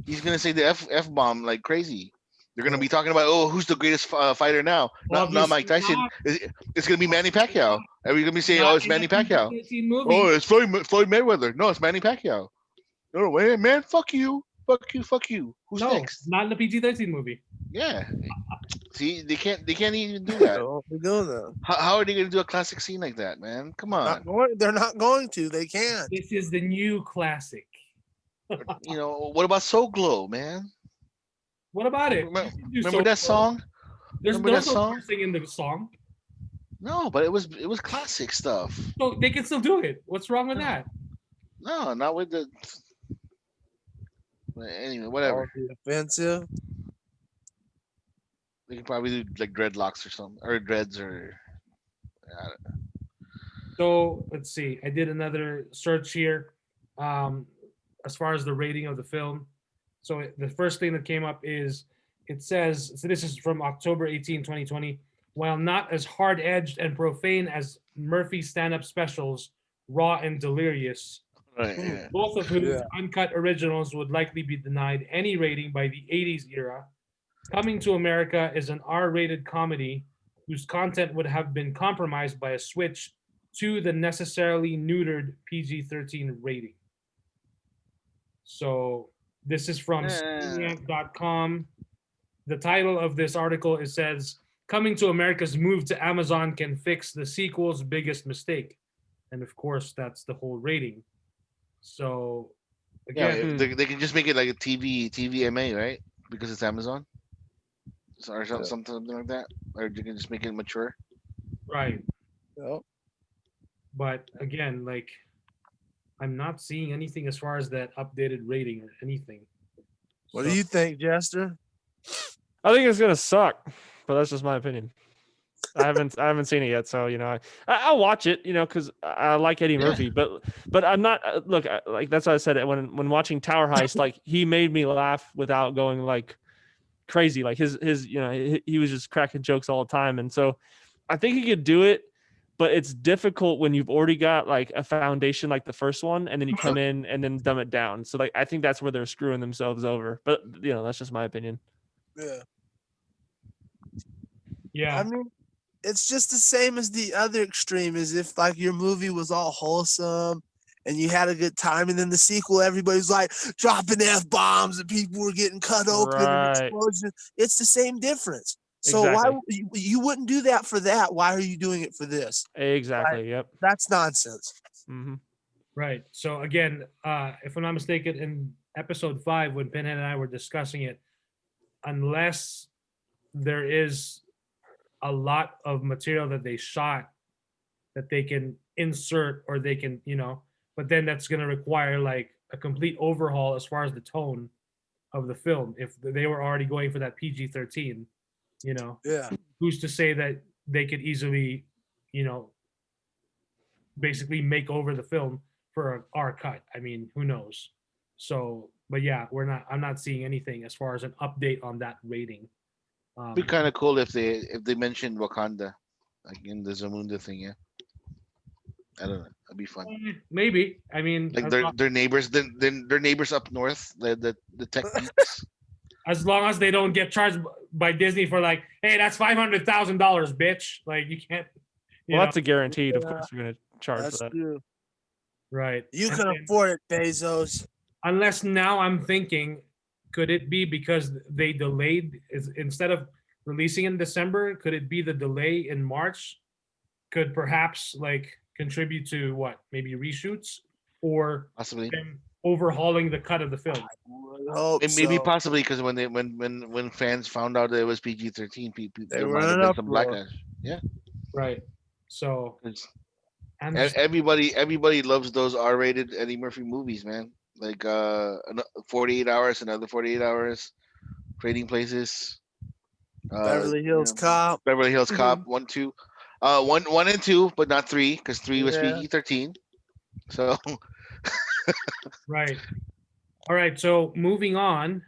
he's gonna say the F bomb like crazy. They're gonna be talking about, oh, who's the greatest fighter now? Not Mike Obviously Tyson. not. It's gonna be Manny Pacquiao. Are we gonna be saying, Not oh, it's in a Manny Pacquiao? PG-13 movie. Oh, it's Floyd Mayweather. No, it's Manny Pacquiao. No, wait, man, fuck you. Who's No, next? not in a PG-13 movie. Yeah. See, they can't even do that. So we're doing that. How are they gonna do a classic scene like that, man? Come on. They're not going to. They can't. This is the new classic. You know, what about Soul Glow, man? What about it? Remember, You can do remember so- that song? There's remember no that song? cursing in the song, No, but it was classic stuff. so they can still do it. What's wrong with that? No, not with the. But anyway, whatever. All the offensive. They can probably do like dreadlocks or something, or dreads, or. So let's see. I did another search here, as far as the rating of the film. So the first thing that came up is it says, so this is from October 18, 2020. While not as hard-edged and profane as Murphy's stand-up specials, Raw and Delirious, Right. Yeah. both of whose Yeah. uncut originals would likely be denied any rating by the 80s era, Coming to America is an R-rated comedy whose content would have been compromised by a switch to the necessarily neutered PG-13 rating. So this is from Screenrant.com. The title of this article, it says, Coming to America's move to Amazon can fix the sequel's biggest mistake. And of course, that's the whole rating. So Yeah, again, they can just make it like a TVMA, right? Because it's Amazon. Or something like that. Or you can just make it mature. right. Yep. But again, like, I'm not seeing anything as far as that updated rating or anything. What So- do you think, Jester? I think it's gonna suck, but that's just my opinion. I haven't seen it yet, so you know I'll watch it, you know, because I like Eddie Murphy, but I'm not look like that's why I said it when watching Tower Heist, like he made me laugh without going like crazy, like his you know he was just cracking jokes all the time, and so I think he could do it, but it's difficult when you've already got like a foundation like the first one, and then you come in and then dumb it down. So like I think that's where they're screwing themselves over, but you know that's just my opinion. Yeah. Yeah. I mean, it's just the same as the other extreme, as if like your movie was all wholesome and you had a good time, and then the sequel, everybody's like dropping F-bombs and people were getting cut open and Right. explosions. It's the same difference. So Exactly. why you wouldn't do that for that? Why are you doing it for this? Exactly. Yep. That's nonsense. Hmm. Right. So again, if I'm not mistaken, in episode 5, when Pinhead and I were discussing it, unless there is a lot of material that they shot that they can insert, or they can, you know, but then that's going to require like a complete overhaul as far as the tone of the film. If they were already going for that PG-13, you know, Yeah. who's to say that they could easily, you know, basically make over the film for an R cut? I mean, who knows? So, but yeah, I'm not seeing anything as far as an update on that rating. It'd be kind of cool if they mentioned Wakanda, like in the Zamunda thing. Yeah, I don't know. That'd be fun. Maybe. I mean, Like as, long, their neighbors, then their neighbors up north, the tech geeks. as long as they don't get charged by Disney for like, hey, that's $500,000, bitch. Like you can't. You Well, know, that's a guaranteed. Of Yeah. course, you're gonna charge That's for that. true. right. You And can then- afford it, Bezos. Unless now I'm thinking, could it be because they delayed, instead of releasing in December, could it be the delay in March could perhaps like contribute to what? Maybe reshoots or Possibly. them overhauling the cut of the film. Hope And maybe so. possibly because when fans found out that it was PG-13, people They there were might have in been some uproar. backlash. Yeah, Right. So, 'cause and just, everybody loves those R-rated Eddie Murphy movies, man. Like 48 Hours, another 48 Hours, Trading Places, Beverly Hills Cop. Beverly Hills Cop 1, 2, 1 and 2, but not 3 because 3 was Yeah. PG-13. So right. All right. So moving on,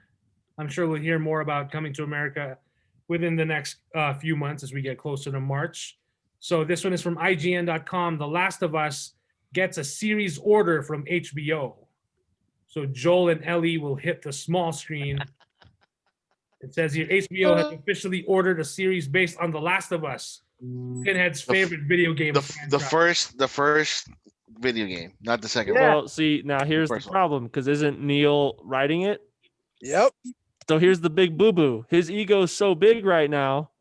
I'm sure we'll hear more about Coming to America within the next few months as we get closer to March. So this one is from IGN.com. The Last of Us gets a series order from HBO. So Joel and Ellie will hit the small screen. It says here HBO has officially ordered a series based on The Last of Us, Pinhead's favorite video game. the franchise. first video game, not the second one. Well, see, now here's the First one. problem because isn't Neil writing it? Yep. So here's the big boo boo. His ego is so big right now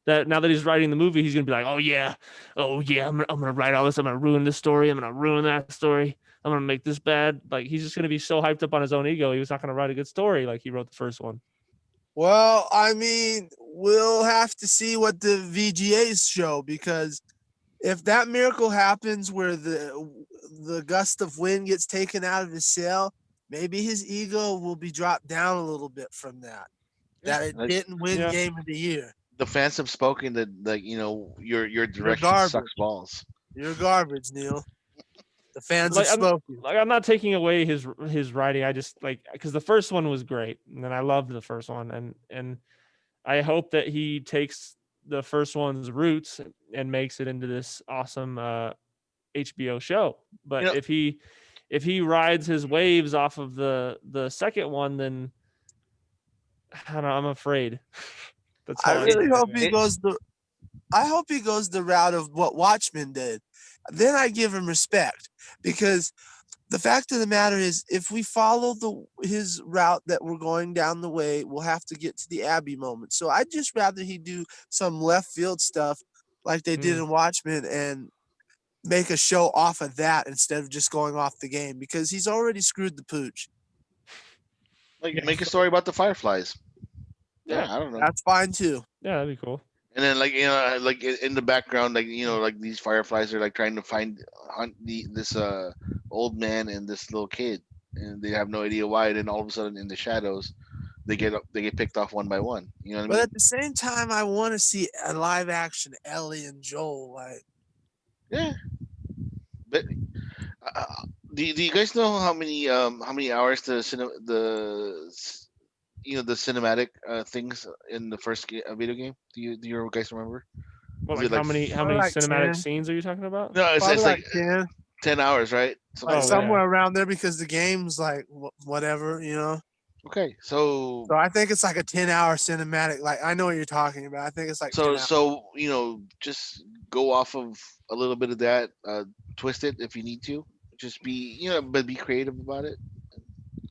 that now that he's writing the movie, he's gonna be like, oh yeah, I'm gonna write all this. I'm gonna ruin this story. I'm gonna ruin that story. I'm gonna make this bad. Like he's just gonna be so hyped up on his own ego. He was not gonna write a good story like he wrote the first one. Well, I mean, we'll have to see what the VGAs show, because if that miracle happens where the gust of wind gets taken out of his sail, maybe his ego will be dropped down a little bit from that. That it didn't win Game of the Year. The fans have spoken that, like, your direction garbage. sucks balls. You're garbage, Neil. The fans Like, have spoken. I'm not taking away his writing. I just because the first one was great, and I loved the first one, and I hope that he takes the first one's roots and makes it into this awesome HBO show. But if he rides his waves off of the second one, then I don't know, I'm afraid. That's I really hope he goes I hope he goes the route of what Watchmen did. Then I give him respect, because the fact of the matter is, if we follow his route that we're going down the way, we'll have to get to the Abby moment. So I'd just rather he do some left field stuff like they did in Watchmen and make a show off of that instead of just going off the game, because he's already screwed the pooch. Like, make a story about the Fireflies. Yeah, I don't know. That's fine too. Yeah, that'd be cool. And then, like, like in the background, like, like these Fireflies are like trying to hunt this old man and this little kid, and they have no idea why. Then all of a sudden, in the shadows, they get picked off one by one. You know what I mean? But at the same time, I want to see a live action Ellie and Joel. Like, yeah. But do you guys know how many hours the cinematic things in the first video game? Do you guys remember? Well, like how many like cinematic 10. scenes are you talking about? No, it's like like 10 hours, right? somewhere around there, because the game's like whatever, Okay, so I think it's like a 10-hour cinematic. Like, I know what you're talking about. I think it's like 10 hours. so just go off of a little bit of that, twist it if you need to. Just be but be creative about it. You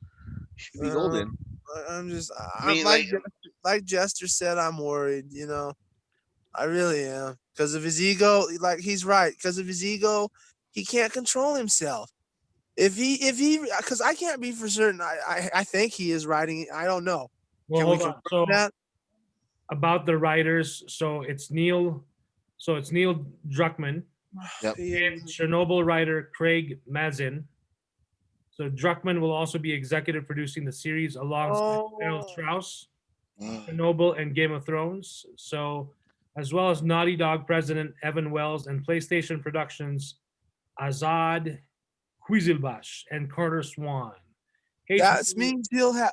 should be golden. Like Jester said, I'm worried. I really am, because of his ego. Like, he's right. Because of his ego, he can't control himself. If he, because I can't be for certain. I think he is writing. I don't know. Well, hold on. So about the writers, so it's Neil Druckmann. Yep. And Chernobyl writer Craig Mazin. So Druckmann will also be executive producing the series alongside Errol Strauss, Chernobyl, and Game of Thrones. So, as well as Naughty Dog president Evan Wells and PlayStation Productions Azad Quizilbash and Carter Swan. That means he'll have.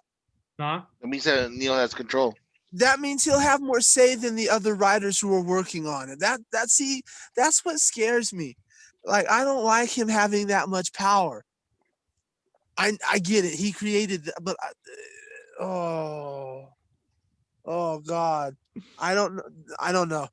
That means that Neil has control. That means he'll have more say than the other writers who are working on it. That's what scares me. Like, I don't like him having that much power. I get it. He created that, but oh God, I don't know.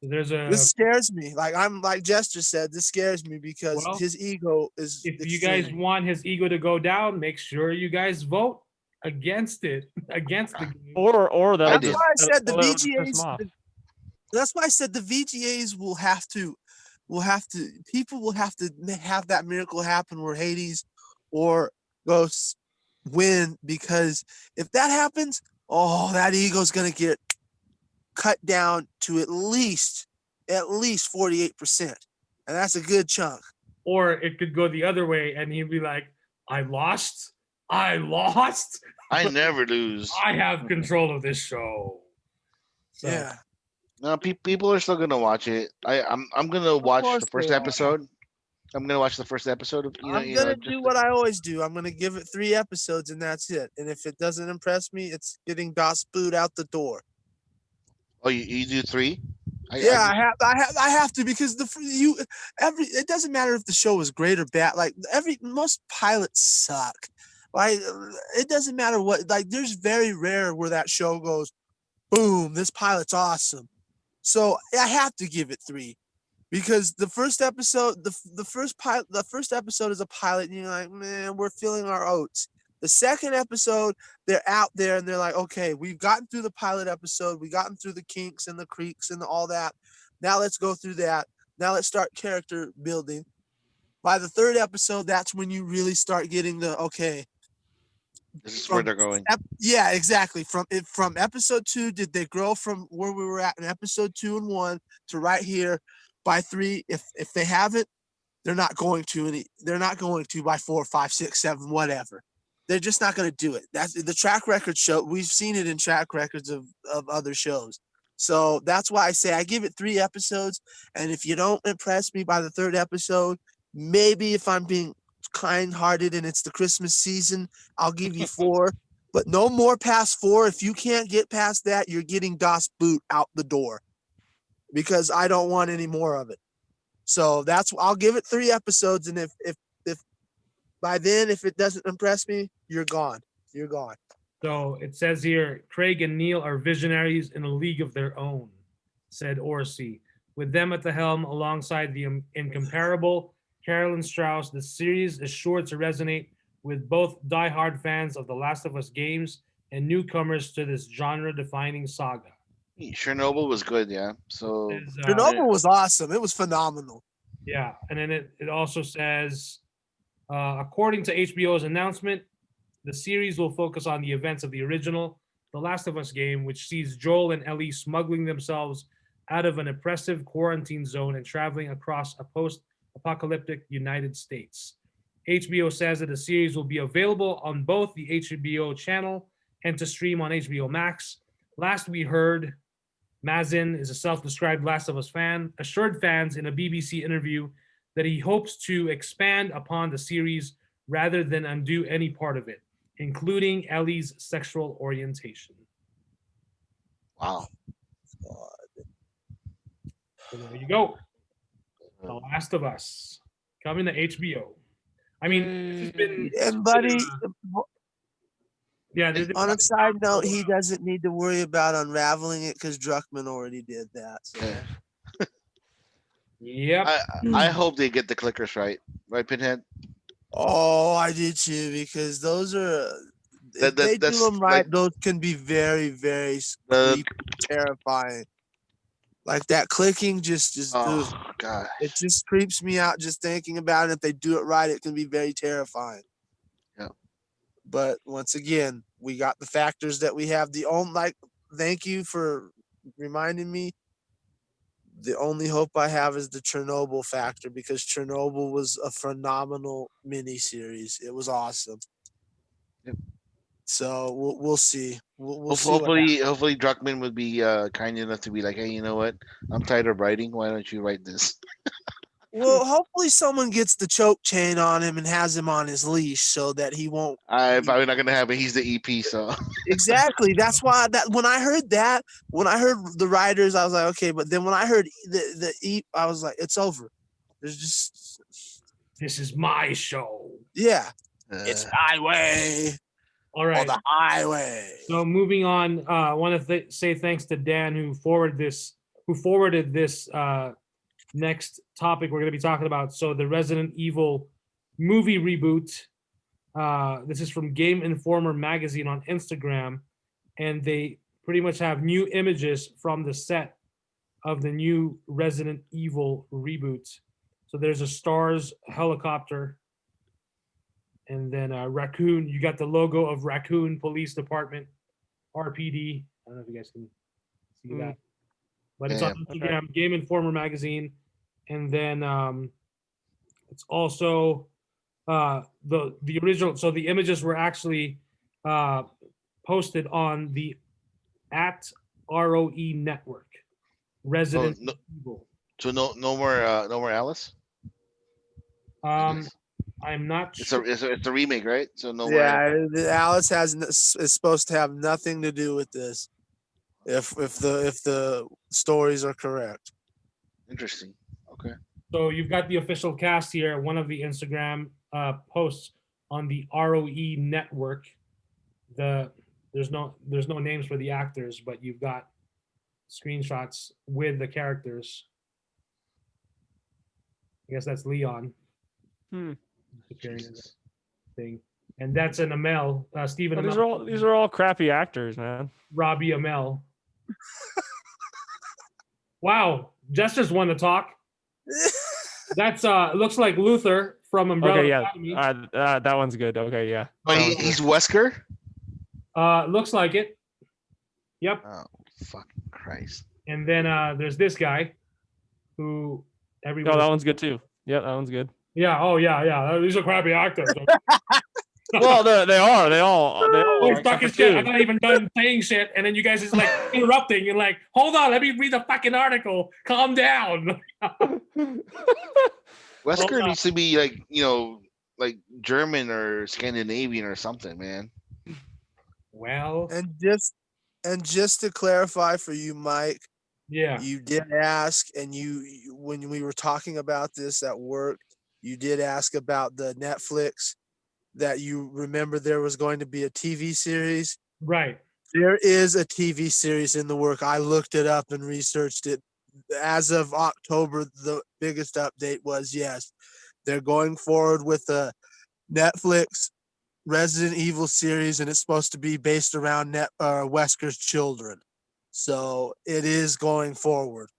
This scares me. Like Jester said, this scares me because his ego is. If you guys want his ego to go down, make sure you guys vote against the game. Or that. That's why I said the VGAs. That's why I said the VGAs will have to people will have to have that miracle happen where Hades or ghosts win, because if that happens, that ego's gonna get cut down to at least 48%, and that's a good chunk. Or it could go the other way, and he'd be like, I lost. I never lose. I have control of this show. So, Yeah. No, people are still gonna watch it. I'm gonna watch course the first they are. episode. I'm gonna watch the first episode of I'm gonna do what I always do. I'm gonna give it 3 episodes, and that's it. And if it doesn't impress me, it's getting Das Boot out the door. Oh, you do 3? I have to, because it doesn't matter if the show is great or bad. Like most pilots suck. Like it doesn't matter what. Like there's very rare where that show goes, boom, this pilot's awesome. So I have to give it 3. Because the first episode, the first episode is a pilot, and you're like, man, we're feeling our oats. The second episode, they're out there and they're like, okay, we've gotten through the pilot episode, we've gotten through the kinks and the creeks and all that. Now let's go through that. Now let's start character building. By the third episode, that's when you really start getting this is where they're going. Yeah, exactly. From episode 2, did they grow from where we were at in episode 2 and 1 to right here? By 3, if they haven't, they're not going to. They're not going to by 4, 5, 6, 7, whatever. They're just not going to do it. That's the track record show. We've seen it in track records of other shows. So that's why I say I give it 3 episodes. And if you don't impress me by the 3rd episode, maybe if I'm being kind-hearted and it's the Christmas season, I'll give you 4. But no more past 4. If you can't get past that, you're getting Das Boot out the door, because I don't want any more of it. So I'll give it 3 episodes, and if by then, if it doesn't impress me, you're gone. You're gone. So it says here, Craig and Neil are visionaries in a league of their own, said Orsi. With them at the helm alongside the incomparable Carolyn Strauss, the series is sure to resonate with both diehard fans of The Last of Us games and newcomers to this genre-defining saga. Chernobyl was good, yeah. So Chernobyl was awesome. It was phenomenal. Yeah, and then it also says, according to HBO's announcement, the series will focus on the events of the original The Last of Us game, which sees Joel and Ellie smuggling themselves out of an oppressive quarantine zone and traveling across a post-apocalyptic United States. HBO says that the series will be available on both the HBO channel and to stream on HBO Max. Last we heard, Mazin is a self-described Last of Us fan, assured fans in a BBC interview that he hopes to expand upon the series rather than undo any part of it, including Ellie's sexual orientation. Wow. So there you go. The Last of Us coming to HBO. I mean, this has been... And buddy, yeah. On a side note, he doesn't need to worry about unraveling it because Druckmann already did that. So. Yep. I hope they get the clickers right. Right, Pinhead? Oh, I did too, because those are... If they do them right, like, those can be very, very creepy, terrifying. Like that clicking God. It just creeps me out just thinking about it. If they do it right, it can be very terrifying. Yeah. But once again, we got the factors that we have. Thank you for reminding me. The only hope I have is the Chernobyl factor, because Chernobyl was a phenomenal miniseries. It was awesome. Yep. So we'll see. We'll hopefully Druckmann would be kind enough to be like, hey, you know what? I'm tired of writing. Why don't you write this? Well, hopefully someone gets the choke chain on him and has him on his leash so that he won't. Probably not gonna happen. He's the EP, so exactly. That's why when I heard the writers, I was like, okay. But then when I heard the EP, I was like, it's over. There's just this is my show. Yeah, it's my way. All right. On the highway. So moving on, I want to say thanks to Dan who forwarded this next topic we're going to be talking about. So the Resident Evil movie reboot. This is from Game Informer magazine on Instagram, and they pretty much have new images from the set of the new Resident Evil reboot. So there's a Stars helicopter, and then a raccoon. You got the logo of Raccoon Police Department, RPD. I don't know if you guys can see that, but it's on Instagram, Game Informer magazine, and then it's also the original. So the images were actually posted on the @ROE network. Resident Evil. So no more Alice. I'm not sure. It's a remake, right? So no. Yeah, Alice is supposed to have nothing to do with this, if the stories are correct. Interesting. Okay. So you've got the official cast here. One of the Instagram posts on the ROE network. There's no names for the actors, but you've got screenshots with the characters. I guess that's Leon. Thing, and that's an Amel, Stephen. Well, these are all crappy actors, man. Robbie Amell. Wow, Jess just want to talk. That's looks like Luther from Umbrella Academy. That one's good. Okay, yeah. Oh, he's Wesker. Looks like it. Yep. Oh, fucking Christ. And then there's this guy, who everyone. Oh, that one's good too. Yeah, that one's good. Yeah. Oh, yeah. These are crappy actors. Well, they all. Oh, fucking shit! I'm not even done saying shit, and then you guys is like interrupting and like, hold on, let me read the fucking article. Calm down. Wesker needs to be like German or Scandinavian or something, man. Well, and just to clarify for you, Mike. Yeah, you did ask, and you when we were talking about this at work, you did ask about the Netflix. That you remember there was going to be a TV series. Right. There is a TV series in the work. I looked it up and researched it. As of October, the biggest update was, yes, they're going forward with a Netflix Resident Evil series, and it's supposed to be based around Wesker's children. So it is going forward.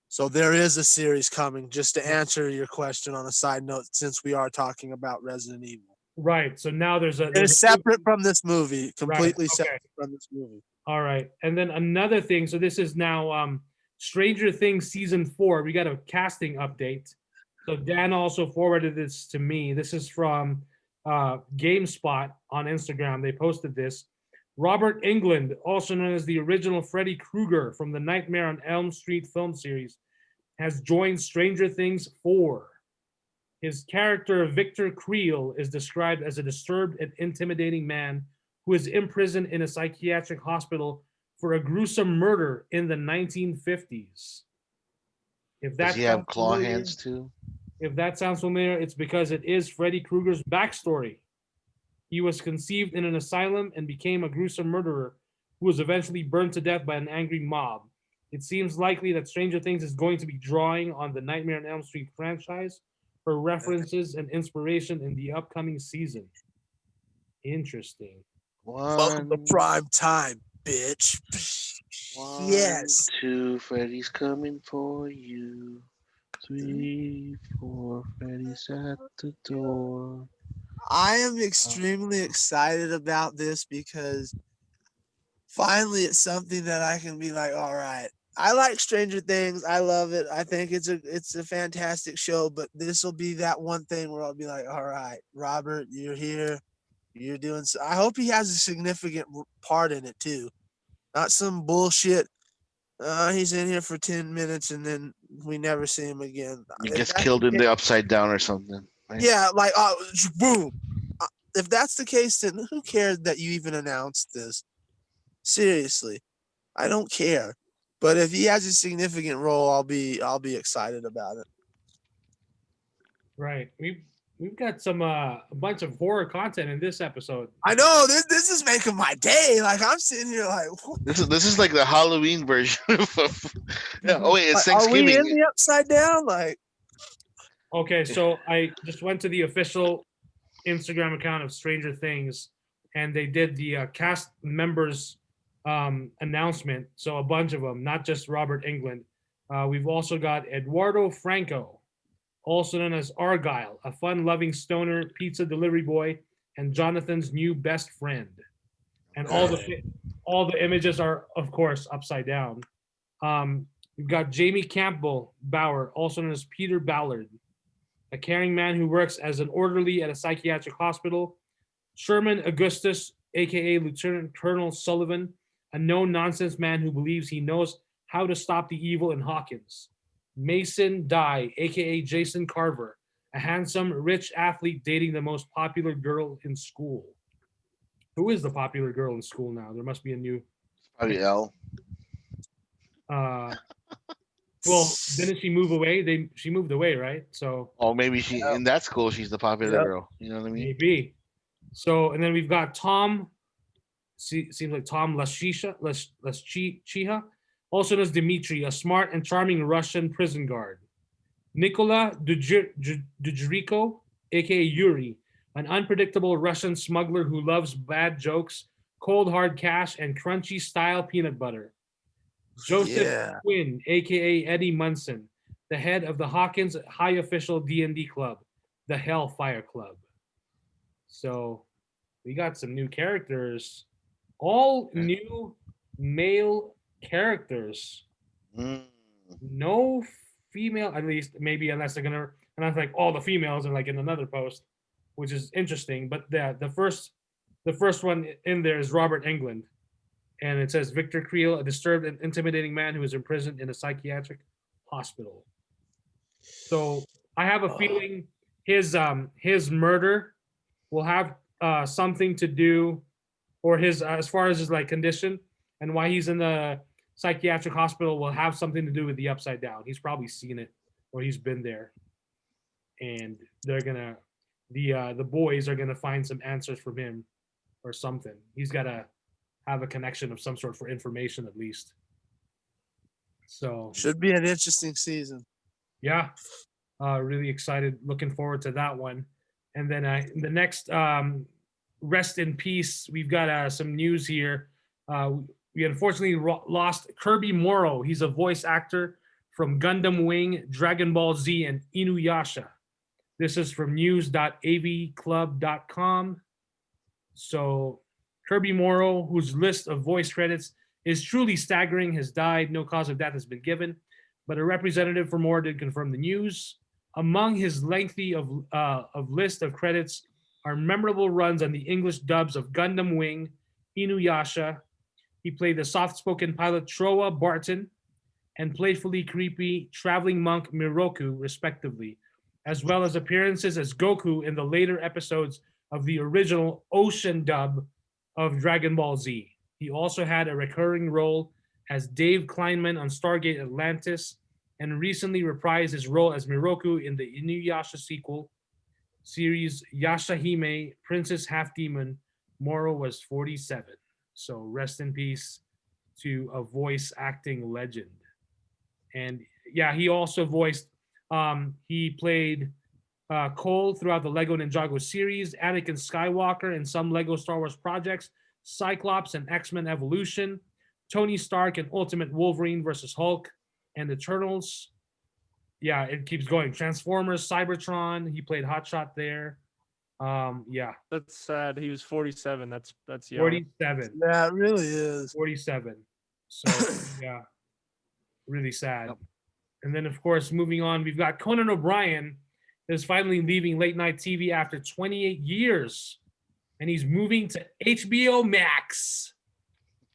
So there is a series coming, just to answer your question on a side note, since we are talking about Resident Evil. Right. So now there's separate from this movie, completely separate from this movie. All right. And then another thing. So this is now Stranger Things season 4. We got a casting update. So Dan also forwarded this to me. This is from GameSpot on Instagram. They posted this. Robert Englund, also known as the original Freddy Krueger from the Nightmare on Elm Street film series, has joined Stranger Things 4. His character, Victor Creel, is described as a disturbed and intimidating man who is imprisoned in a psychiatric hospital for a gruesome murder in the 1950s. Does he have claw hands too? If that sounds familiar, it's because it is Freddy Krueger's backstory. He was conceived in an asylum and became a gruesome murderer who was eventually burned to death by an angry mob. It seems likely that Stranger Things is going to be drawing on the Nightmare on Elm Street franchise for references and inspiration in the upcoming season. Interesting. Welcome to prime time, bitch. Yes. 2, Freddy's coming for you. 3, 4, Freddy's at the door. I am extremely excited about this because finally it's something that I can be like, all right. I like Stranger Things. I love it. I think it's a fantastic show, but this will be that one thing where I'll be like, all right, Robert, you're here. You're doing so. I hope he has a significant part in it too. Not some bullshit. He's in here for 10 minutes and then we never see him again. He gets killed in the Upside Down or something. Right? Yeah, like boom. If that's the case, then who cares that you even announced this? Seriously, I don't care. But if he has a significant role, I'll be excited about it. Right. We've got some a bunch of horror content in this episode. I know this is making my day. Like I'm sitting here like this is like the Halloween version of oh wait, it's Thanksgiving. Are we in the Upside Down? Like okay, so I just went to the official Instagram account of Stranger Things, and they did the cast members announcement. So a bunch of them, not just Robert Englund. We've also got Eduardo Franco, also known as Argyle, a fun-loving stoner pizza delivery boy and Jonathan's new best friend. And all the images are, of course, upside down. We've got Jamie Campbell Bauer, also known as Peter Ballard, a caring man who works as an orderly at a psychiatric hospital. Sherman Augustus, aka Lieutenant Colonel Sullivan, a no-nonsense man who believes he knows how to stop the evil in Hawkins. Mason Dye, aka Jason Carver, a handsome, rich athlete dating the most popular girl in school. Who is the popular girl in school now? There must be a new. Probably L. Well, didn't she move away? She moved away, right? So. Oh, maybe she in that school. She's the popular girl. You know what I mean? Maybe. So, and then we've got Tom. Seems like Tom Laschiha, also known as Dmitry, a smart and charming Russian prison guard. Nikola Dujriko, aka Yuri, an unpredictable Russian smuggler who loves bad jokes, cold hard cash, and crunchy style peanut butter. Joseph Quinn, aka Eddie Munson, the head of the Hawkins High Official D&D Club, the Hellfire Club. So we got some new characters, all new male characters. No female, at least maybe, unless they're gonna, and I was like all the females are like in another post, which is interesting. But the first one in there is Robert Englund. And it says Victor Creel, a disturbed and intimidating man who is imprisoned in a psychiatric hospital. So I have a feeling his murder will have something to do, or his as far as his like condition and why he's in the psychiatric hospital will have something to do with the Upside Down. He's probably seen it or he's been there, and they're gonna the boys are gonna find some answers from him or something. He's gotta have a connection of some sort for information at least. So should be an interesting season. Yeah, really excited, looking forward to that one. And then the next rest in peace, we've got some news here. We unfortunately lost Kirby Morrow. He's a voice actor from Gundam Wing, Dragon Ball Z, and Inuyasha. This is from news.avclub.com. So Kirby Morrow, whose list of voice credits is truly staggering, has died. No cause of death has been given, but a representative for Morrow did confirm the news. Among his lengthy of list of credits are memorable runs on the English dubs of Gundam Wing, Inuyasha. He played the soft-spoken pilot Troa Barton and playfully creepy traveling monk Miroku, respectively, as well as appearances as Goku in the later episodes of the original Ocean dub of Dragon Ball Z. He also had a recurring role as Dave Kleinman on Stargate Atlantis and recently reprised his role as Miroku in the Inuyasha sequel series Yashahime, Princess Half Demon. Morrow was 47. So rest in peace to a voice acting legend. And yeah, he also voiced, he played Cole throughout the Lego Ninjago series, Anakin Skywalker in some Lego Star Wars projects, Cyclops and X-Men Evolution, Tony Stark and Ultimate Wolverine versus Hulk, and Eternals. Yeah, it keeps going. Transformers, Cybertron, he played Hotshot there. Yeah. That's sad. He was 47. That's young. 47. Yeah, it really is. 47. So yeah, really sad. And then of course, moving on, we've got Conan O'Brien is finally leaving late night TV after 28 years. And he's moving to HBO Max.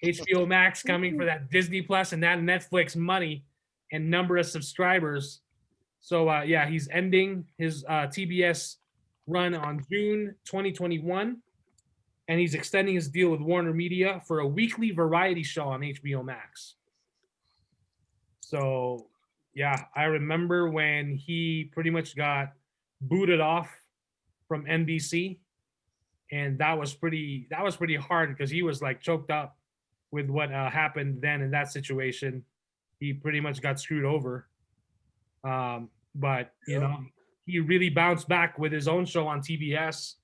HBO Max coming for that Disney Plus and that Netflix money and number of subscribers. So yeah, he's ending his TBS run on June 2021, and he's extending his deal with Warner Media for a weekly variety show on HBO Max. So yeah, I remember when he pretty much got booted off from NBC, and that was pretty hard because he was like choked up with what happened then in that situation. He pretty much got screwed over. But you know, he really bounced back with his own show on TBS,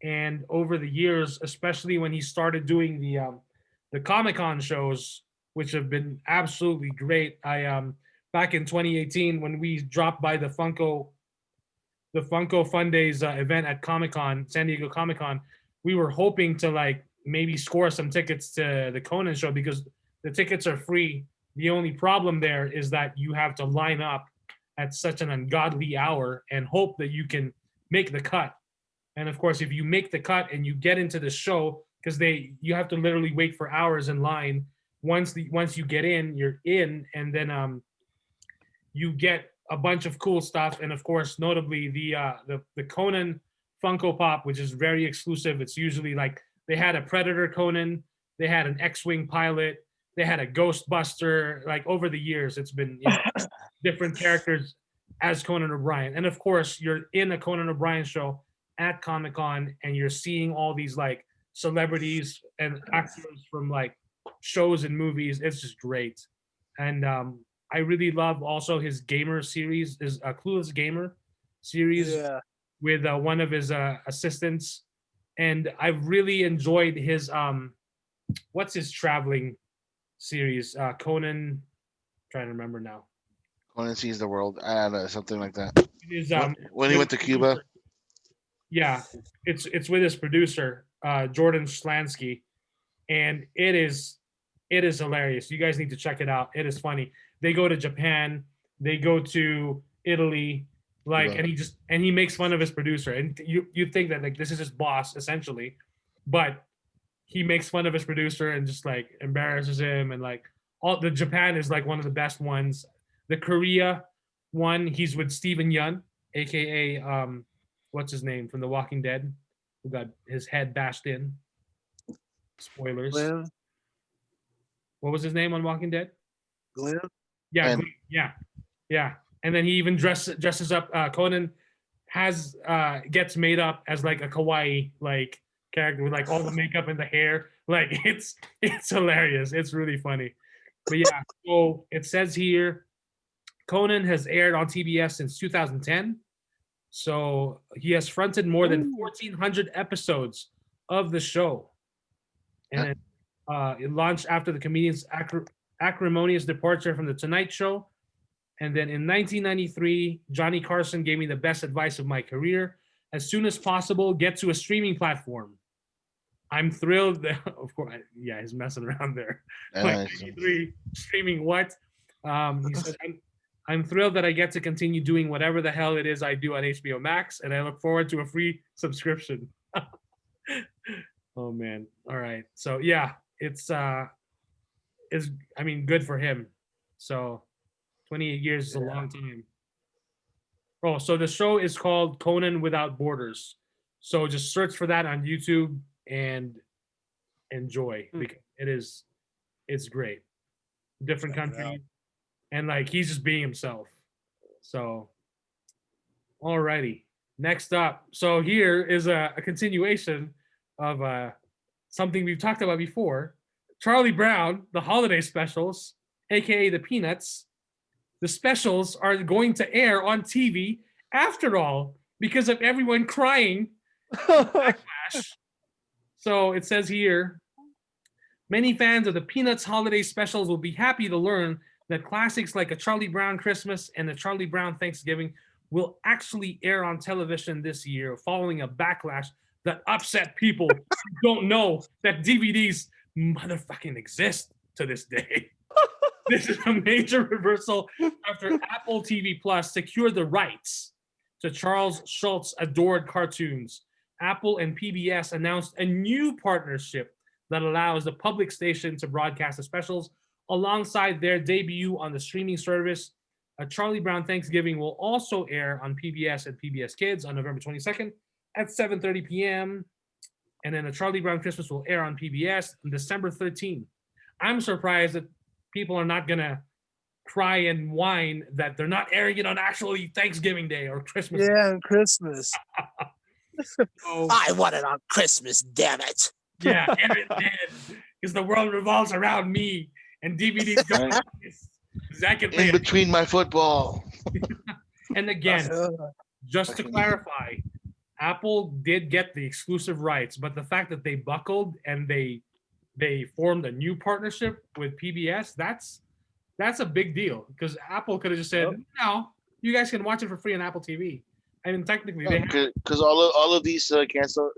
and over the years, especially when he started doing the Comic-Con shows, which have been absolutely great. I back in 2018 when we dropped by the Funko Fun Days event at Comic-Con, San Diego Comic-Con. We were hoping to like maybe score some tickets to the Conan show because the tickets are free. The only problem there is that you have to line up at such an ungodly hour and hope that you can make the cut. And of course, if you make the cut and you get into the show, because you have to literally wait for hours in line. Once you get in, you're in, and then you get a bunch of cool stuff. And of course, notably the Conan Funko Pop, which is very exclusive. It's usually like they had a Predator Conan, they had an X-Wing pilot, they had a Ghostbuster. Like over the years, it's been different characters as Conan O'Brien. And of course, you're in a Conan O'Brien show at Comic-Con, and you're seeing all these like celebrities and actors from like shows and movies. It's just great. And I really love also his gamer series, his Clueless Gamer series with one of his assistants. And I've really enjoyed his what's his traveling series? Conan, trying to remember now. Conan Sees the World, something like that. It is, when he went to Cuba. Yeah, it's with his producer, Jordan Schlansky, and it is hilarious. You guys need to check it out. It is funny. They go to Japan, they go to Italy, like, and he makes fun of his producer, and you think that like this is his boss essentially, but he makes fun of his producer and just like embarrasses him, and like all the Japan is like one of the best ones. The Korea one, he's with Steven Yeun, aka what's his name from The Walking Dead, who got his head bashed in. Spoilers. Glenn? What was his name on Walking Dead? Glenn? Yeah, yeah. And then he even dresses up. Conan gets made up as like a kawaii like character with like all the makeup and the hair. Like it's hilarious. It's really funny. But yeah, so it says here, Conan has aired on TBS since 2010. So he has fronted more than 1,400 episodes of the show. And it launched after the comedian's acrimonious departure from The Tonight Show. And then in 1993, Johnny Carson gave me the best advice of my career. As soon as possible, get to a streaming platform. I'm thrilled that, of course, yeah, he's messing around there. Like 93, streaming what? He says, I'm thrilled that I get to continue doing whatever the hell it is I do on HBO Max, and I look forward to a free subscription. Oh man. All right. So yeah, it's good for him. So 28 years is a long time. Oh, so the show is called Conan Without Borders. So just search for that on YouTube and enjoy, because it's great. Different country. And like he's just being himself. So alrighty. Next up. So here is a continuation of something we've talked about before. Charlie Brown, the holiday specials, aka the Peanuts. The specials are going to air on TV after all, because of everyone crying. Backlash. So it says here, many fans of the Peanuts holiday specials will be happy to learn that classics like A Charlie Brown Christmas and A Charlie Brown Thanksgiving will actually air on television this year, following a backlash that upset people who don't know that DVDs motherfucking exist to this day. This is a major reversal after Apple TV Plus secured the rights to Charles Schultz's adored cartoons. Apple and PBS announced a new partnership that allows the public station to broadcast the specials alongside their debut on the streaming service. A Charlie Brown Thanksgiving will also air on PBS and PBS Kids on November 22nd at 7:30 p.m. And then A Charlie Brown Christmas will air on PBS on December 13th. I'm surprised that people are not going to cry and whine that they're not airing it on actually Thanksgiving Day or Christmas. Yeah, and Christmas. So, I want it on Christmas, damn it. yeah, air it then, because the world revolves around me and DVDs go. Zack and in between my football. And again, just to clarify, Apple did get the exclusive rights, but the fact that they buckled and they formed a new partnership with PBS, that's That's a big deal because Apple could have just said, no, you guys can watch it for free on Apple TV. I mean, technically, they have. Because all of these cancel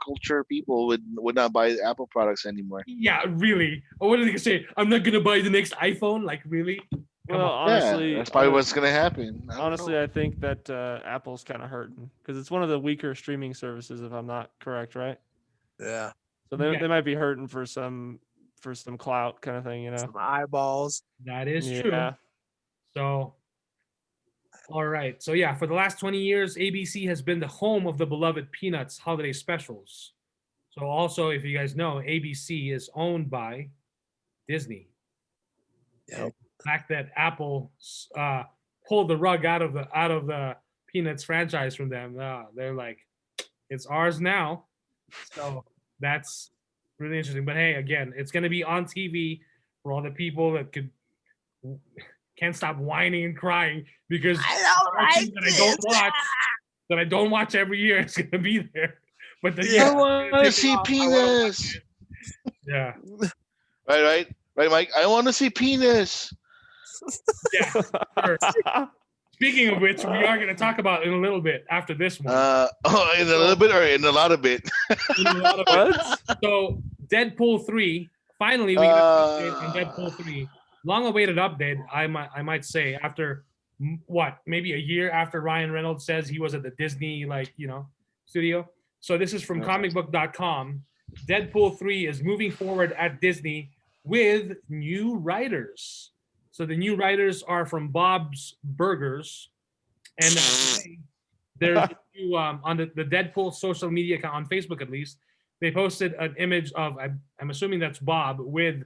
culture people would not buy Apple products anymore. Yeah, really. Or what are they gonna say? I'm not gonna buy the next iPhone. Like, really? Come Well, on. honestly, that's probably what's gonna happen. Honestly, I think that Apple's kind of hurting because it's one of the weaker streaming services, if I'm not correct, right? Yeah. So they might be hurting for some clout kind of thing, you know. Some eyeballs. That is true. So, all right. So yeah, for the last 20 years, ABC has been the home of the beloved Peanuts holiday specials. So also, if you guys know, ABC is owned by Disney. Yep. The fact that Apple pulled the rug out of the Peanuts franchise from them, they're like, it's ours now. So that's really interesting. But hey, again, it's going to be on TV for all the people that can't stop whining and crying because that I don't watch every year. It's going to be there. But I want to see penis. Yeah. Right, Mike. I want to see penis. Yeah. Sure. Speaking of which, we are going to talk about in a little bit after this one. In a little bit or in a lot of bit? In a lot of bit. So, Deadpool 3. Finally, we got an update on Deadpool 3. Long-awaited update, I might say, after maybe a year after Ryan Reynolds says he was at the Disney, studio. So this is from comicbook.com. Deadpool 3 is moving forward at Disney with new writers. So the new writers are from Bob's Burgers, and there's on the Deadpool social media account on Facebook, at least, they posted an image of I'm assuming that's Bob with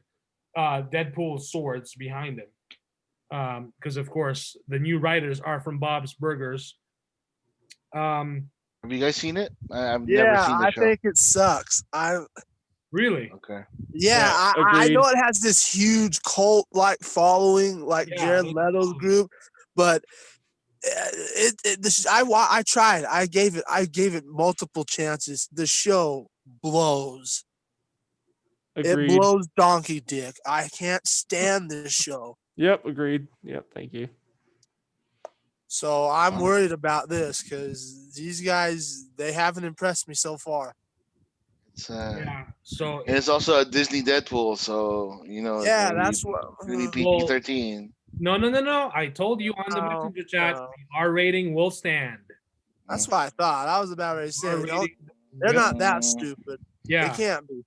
Deadpool swords behind him, because of course the new writers are from Bob's Burgers. Have you guys seen it? I've never seen the show. I think it sucks. Really? Okay. Yeah, I know it has this huge cult-like following, like Jared Leto's group, but I tried. I gave it multiple chances. The show blows. Agreed. It blows donkey dick. I can't stand this show. Yep, agreed. Yep, thank you. So I'm worried about this because these guys, they haven't impressed me so far. So and it's also a Disney Deadpool, so Yeah, that's what. Really PG-13. No. I told you on the messenger chat, the R rating will stand. That's what I thought. I was about to say, they're not that stupid. Yeah, they can't be.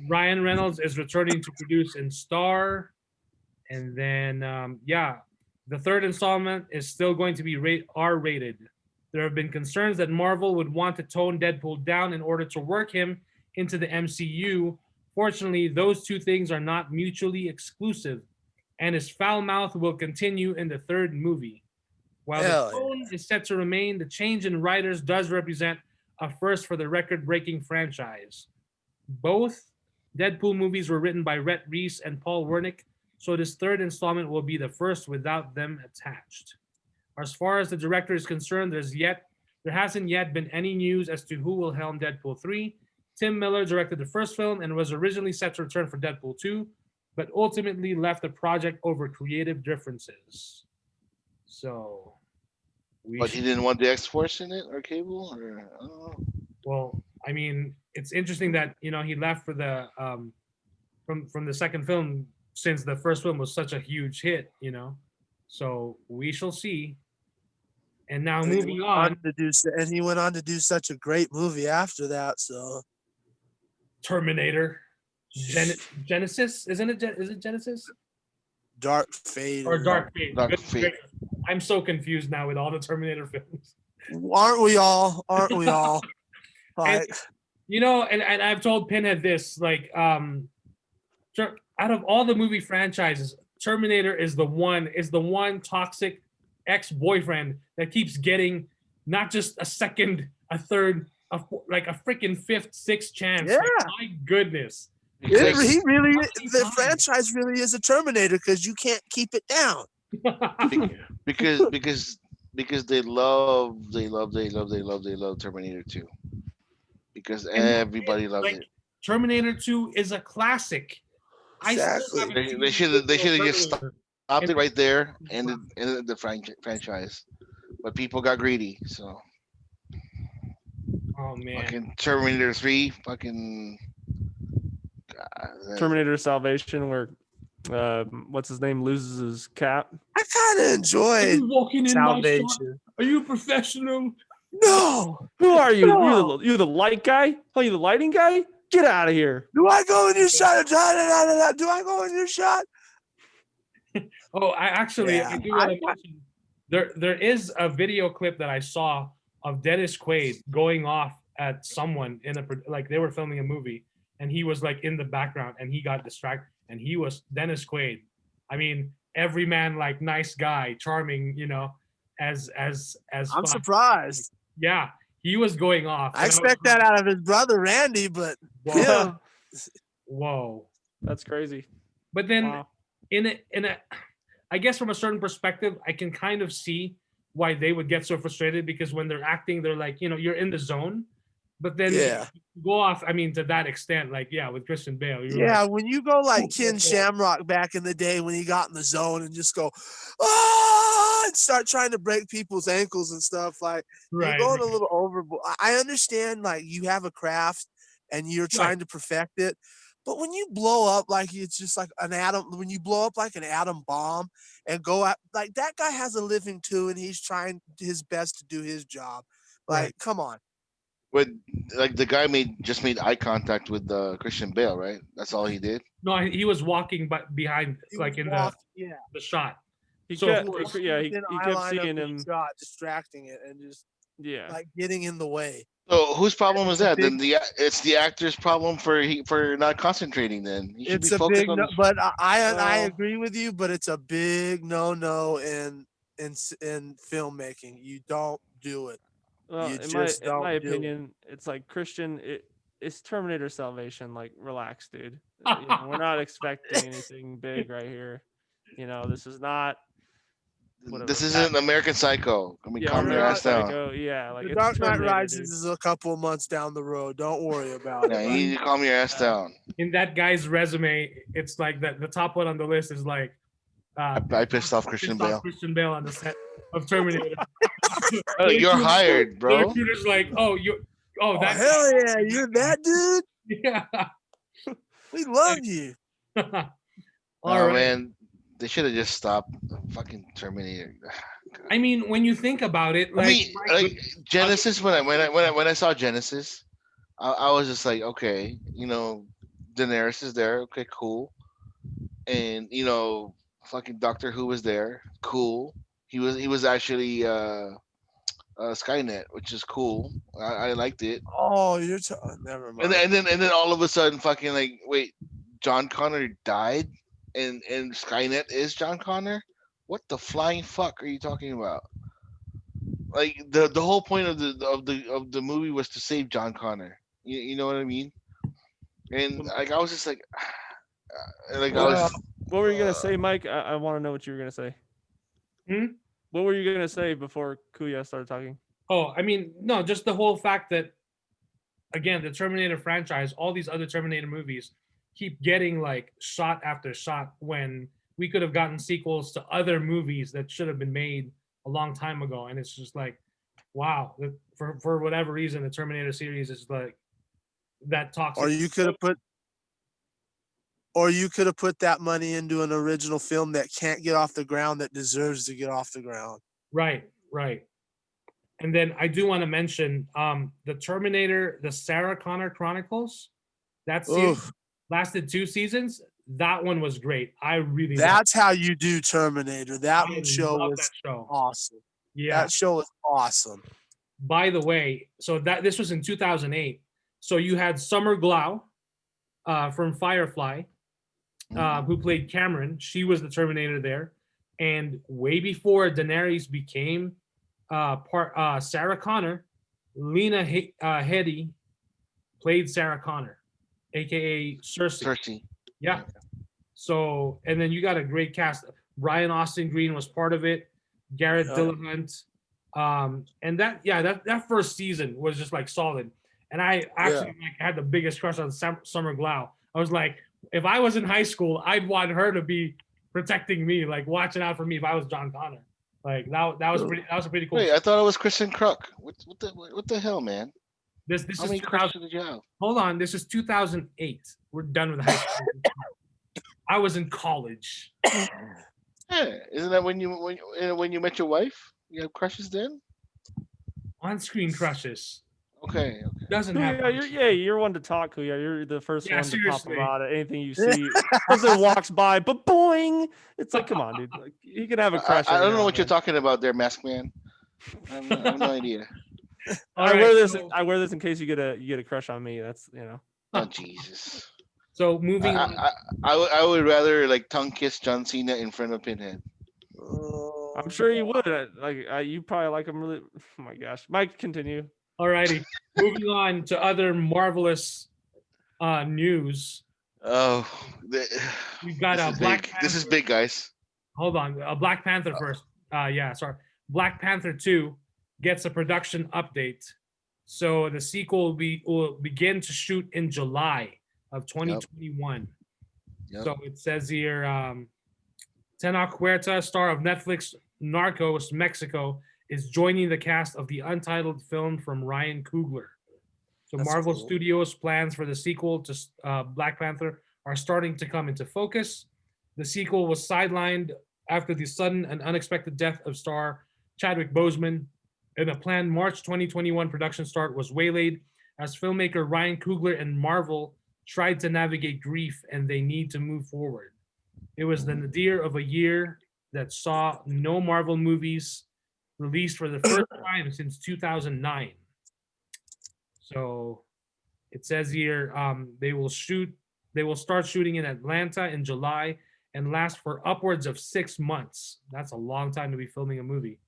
Ryan Reynolds is returning to produce and star, and then the third installment is still going to be R-rated. There have been concerns that Marvel would want to tone Deadpool down in order to work him into the MCU. Fortunately, those two things are not mutually exclusive, and his foul mouth will continue in the third movie. While the tone is set to remain, the change in writers does represent a first for the record-breaking franchise. Both Deadpool movies were written by Rhett Reese and Paul Wernick, so this third installment will be the first without them attached. As far as the director is concerned, there hasn't yet been any news as to who will helm Deadpool 3. Tim Miller directed the first film and was originally set to return for Deadpool 2, but ultimately left the project over creative differences. So, but he didn't want the X-Force in it or Cable, or I don't know. Well, I mean, it's interesting that he left for the from the second film, since the first film was such a huge hit, So we shall see. And now moving on, and he went on to do such a great movie after that. So Terminator, Genesis, isn't it? Is it Genesis? Dark Fate or Dark Fate? Dark Fate. I'm so confused now with all the Terminator films. Aren't we all? Like, and I've told Pinhead this, like, out of all the movie franchises, Terminator is the one toxic ex-boyfriend that keeps getting not just a second, a third, like a freaking fifth, sixth chance. Yeah. Like, my goodness. The franchise really is a Terminator because you can't keep it down. because they love Terminator 2. Because everybody loves it. Terminator 2 is a classic. I still Exactly. haven't They seen they should have just Terminator. stopped it right there, And- ended the franchise. But people got greedy, so Oh man. fucking Terminator 3, fucking Terminator Salvation, where what's his name loses his cap. I kind of Are enjoyed you walking in my shot? Salvation. Are you a professional? No. Who are you? No. You the light guy? Oh, you the lighting guy? Get out of here! Do I go in your shot? Do I go in your shot? Oh, I Yeah, do want to mention there is a video clip that I saw of Dennis Quaid going off at someone in like they were filming a movie and he was like in the background and he got distracted and he was Dennis Quaid. I mean, every man like nice guy, charming, you know, as I'm fun. surprised. Yeah, he was going off. I expect that out of his brother Randy, but him. Whoa. That's crazy. But then Wow. in a I guess from a certain perspective, I can kind of see why they would get so frustrated because when they're acting, they're like, you know, you're in the zone. But then Yeah. you go off, I mean, to that extent, like, yeah, with Christian Bale. Yeah, when you go like Ken Shamrock back in the day when he got in the zone and just go, ah, and start trying to break people's ankles and stuff, like you're going a little overboard. I understand like you have a craft and you're trying to perfect it. But when you blow up like it's just like an atom, when you blow up like an atom bomb and go out, like that guy has a living too, and he's trying his best to do his job. Like, come on. But like the guy just made eye contact with Christian Bale, right? That's all he did. No, he was walking behind, like in the shot. He So kept, of course, he kept seeing him. Shot, distracting it and just like getting in the way. So whose problem is that? Then it's the actor's problem for not concentrating. Then he should It's be a focused big, on. but I agree with you. But it's a big no in filmmaking. You don't do it. Well, You in just my don't do it. opinion, it's like Christian. It's Terminator Salvation. Like, relax, dude. You know, we're not expecting anything big right here. You know, this is not. Whatever. This isn't American Psycho. I mean, Yeah, calm your ass down. Yeah, like The it's Dark Knight Terminator, Rises dude. is a couple of months down the road. Don't worry about Yeah, it. you need to calm your ass down. In that guy's resume, it's like that the top one on the list is like I pissed off Christian Bale. Christian Bale on the set of Terminator. Oh, you're hired, bro. The recruiter's like, that hell yeah, you're that dude. Yeah. We love you. All right. Man, they should have just stopped the fucking Terminator. I mean, when you think about it, like, I mean, like Genesis. When I saw Genesis, I was just like, okay, you know, Daenerys is there. Okay, cool. And you know, fucking Doctor Who was there. Cool. He was actually Skynet, which is cool. I liked it. Oh, never mind. And then all of a sudden, fucking like, wait, John Connor died, and Skynet is John Connor. What the flying fuck are you talking about? Like the whole point of the movie was to save John Connor. You know what I mean? And like I was just like, What were you gonna say, Mike? I want to know what you were gonna say. What were you gonna say before Kuya started talking? Oh, I mean, no, just the whole fact that, again, the Terminator franchise, all these other Terminator movies keep getting like shot after shot when we could have gotten sequels to other movies that should have been made a long time ago. And it's just like, wow, for whatever reason, the Terminator series is like that toxic. Or you could have put that money into an original film that can't get off the ground, that deserves to get off the ground. Right. And then I do want to mention the Terminator, the Sarah Connor Chronicles. That series lasted 2 seasons. That one was great. I really. That's how you do Terminator. That show was awesome. Yeah, that show was awesome. By the way, so this was in 2008. So you had Summer Glau from Firefly, who played Cameron. She was the Terminator there, and way before Daenerys became Sarah Connor, Lena Headey played Sarah Connor, aka Cersei. Yeah. So, and then you got a great cast. Brian Austin Green was part of it. Garrett Dillahunt. And that first season was just like solid. And I actually had the biggest crush on Summer Glau. I was like, if I was in high school, I'd want her to be protecting me, like watching out for me if I was John Connor. Like that was a pretty cool. Wait, I thought it was Kristen Kruk. What the hell, man? This How is many 2000. crushes did you have? Hold on, this is 2008. We're done with high school. I was in college. Yeah, isn't that when you met your wife? You have crushes then? On-screen crushes. Okay. Doesn't have. You're one to talk, Kuya. You're the first one to pop seriously. about it. Anything you see, something walks by, but boing! It's like, come on, dude. Like, you can have a crush. I don't know what you're talking about there, Mask Man. I have no idea. I wear this in case you get a crush on me. That's Oh Jesus. So moving on. I would rather like tongue kiss John Cena in front of Pinhead. I'm sure you would. You probably like him really. Oh my gosh, Mike, continue. Alrighty, moving on to other marvelous news. Oh, We've got a Black Panther. This is big, guys. Hold on, Black Panther first. Black Panther 2 gets a production update. So the sequel will begin to shoot in July of 2021. Yep. So it says here, Tenoch Huerta, star of Netflix Narcos Mexico, is joining the cast of the Untitled film from Ryan Coogler. So that's Marvel cool. Studios' plans for the sequel to Black Panther are starting to come into focus. The sequel was sidelined after the sudden and unexpected death of star Chadwick Boseman, and a planned March 2021 production start was waylaid as filmmaker Ryan Coogler and Marvel tried to navigate grief, and they need to move forward. It was the nadir of a year that saw no Marvel movies released for the first time since 2009. So it says here they will start shooting in Atlanta in July and last for upwards of 6 months. That's a long time to be filming a movie.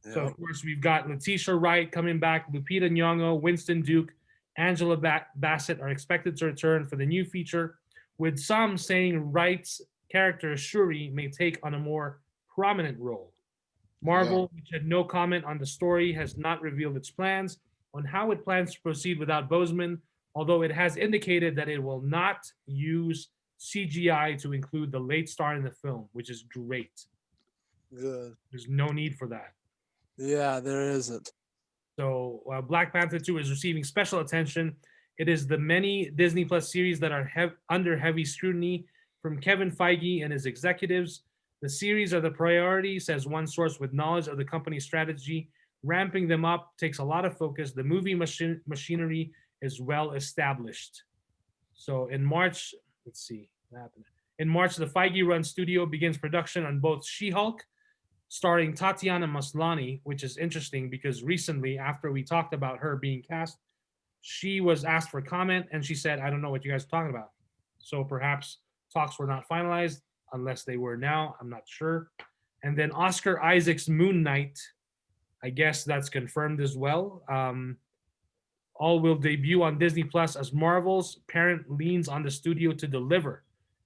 Yeah. So of course we've got Letitia Wright coming back, Lupita Nyong'o, Winston Duke, Angela Bassett are expected to return for the new feature, with some saying Wright's character Shuri may take on a more prominent role. Marvel, which had no comment on the story, has not revealed its plans on how it plans to proceed without Boseman, although it has indicated that it will not use CGI to include the late star in the film, which is great. Good. There's no need for that. Yeah, there isn't. So Black Panther 2 is receiving special attention. It is the many Disney Plus series that are under heavy scrutiny from Kevin Feige and his executives. The series are the priority, says one source with knowledge of the company's strategy. Ramping them up takes a lot of focus. The movie machinery is well established. So in March, let's see what happened. In March, the Feige-run studio begins production on both She-Hulk, starring Tatiana Maslany, which is interesting because recently, after we talked about her being cast, she was asked for comment and she said, I don't know what you guys are talking about. So perhaps talks were not finalized, unless they were now, I'm not sure. And then Oscar Isaac's Moon Knight, I guess that's confirmed as well. All will debut on Disney Plus as Marvel's parent leans on the studio to deliver.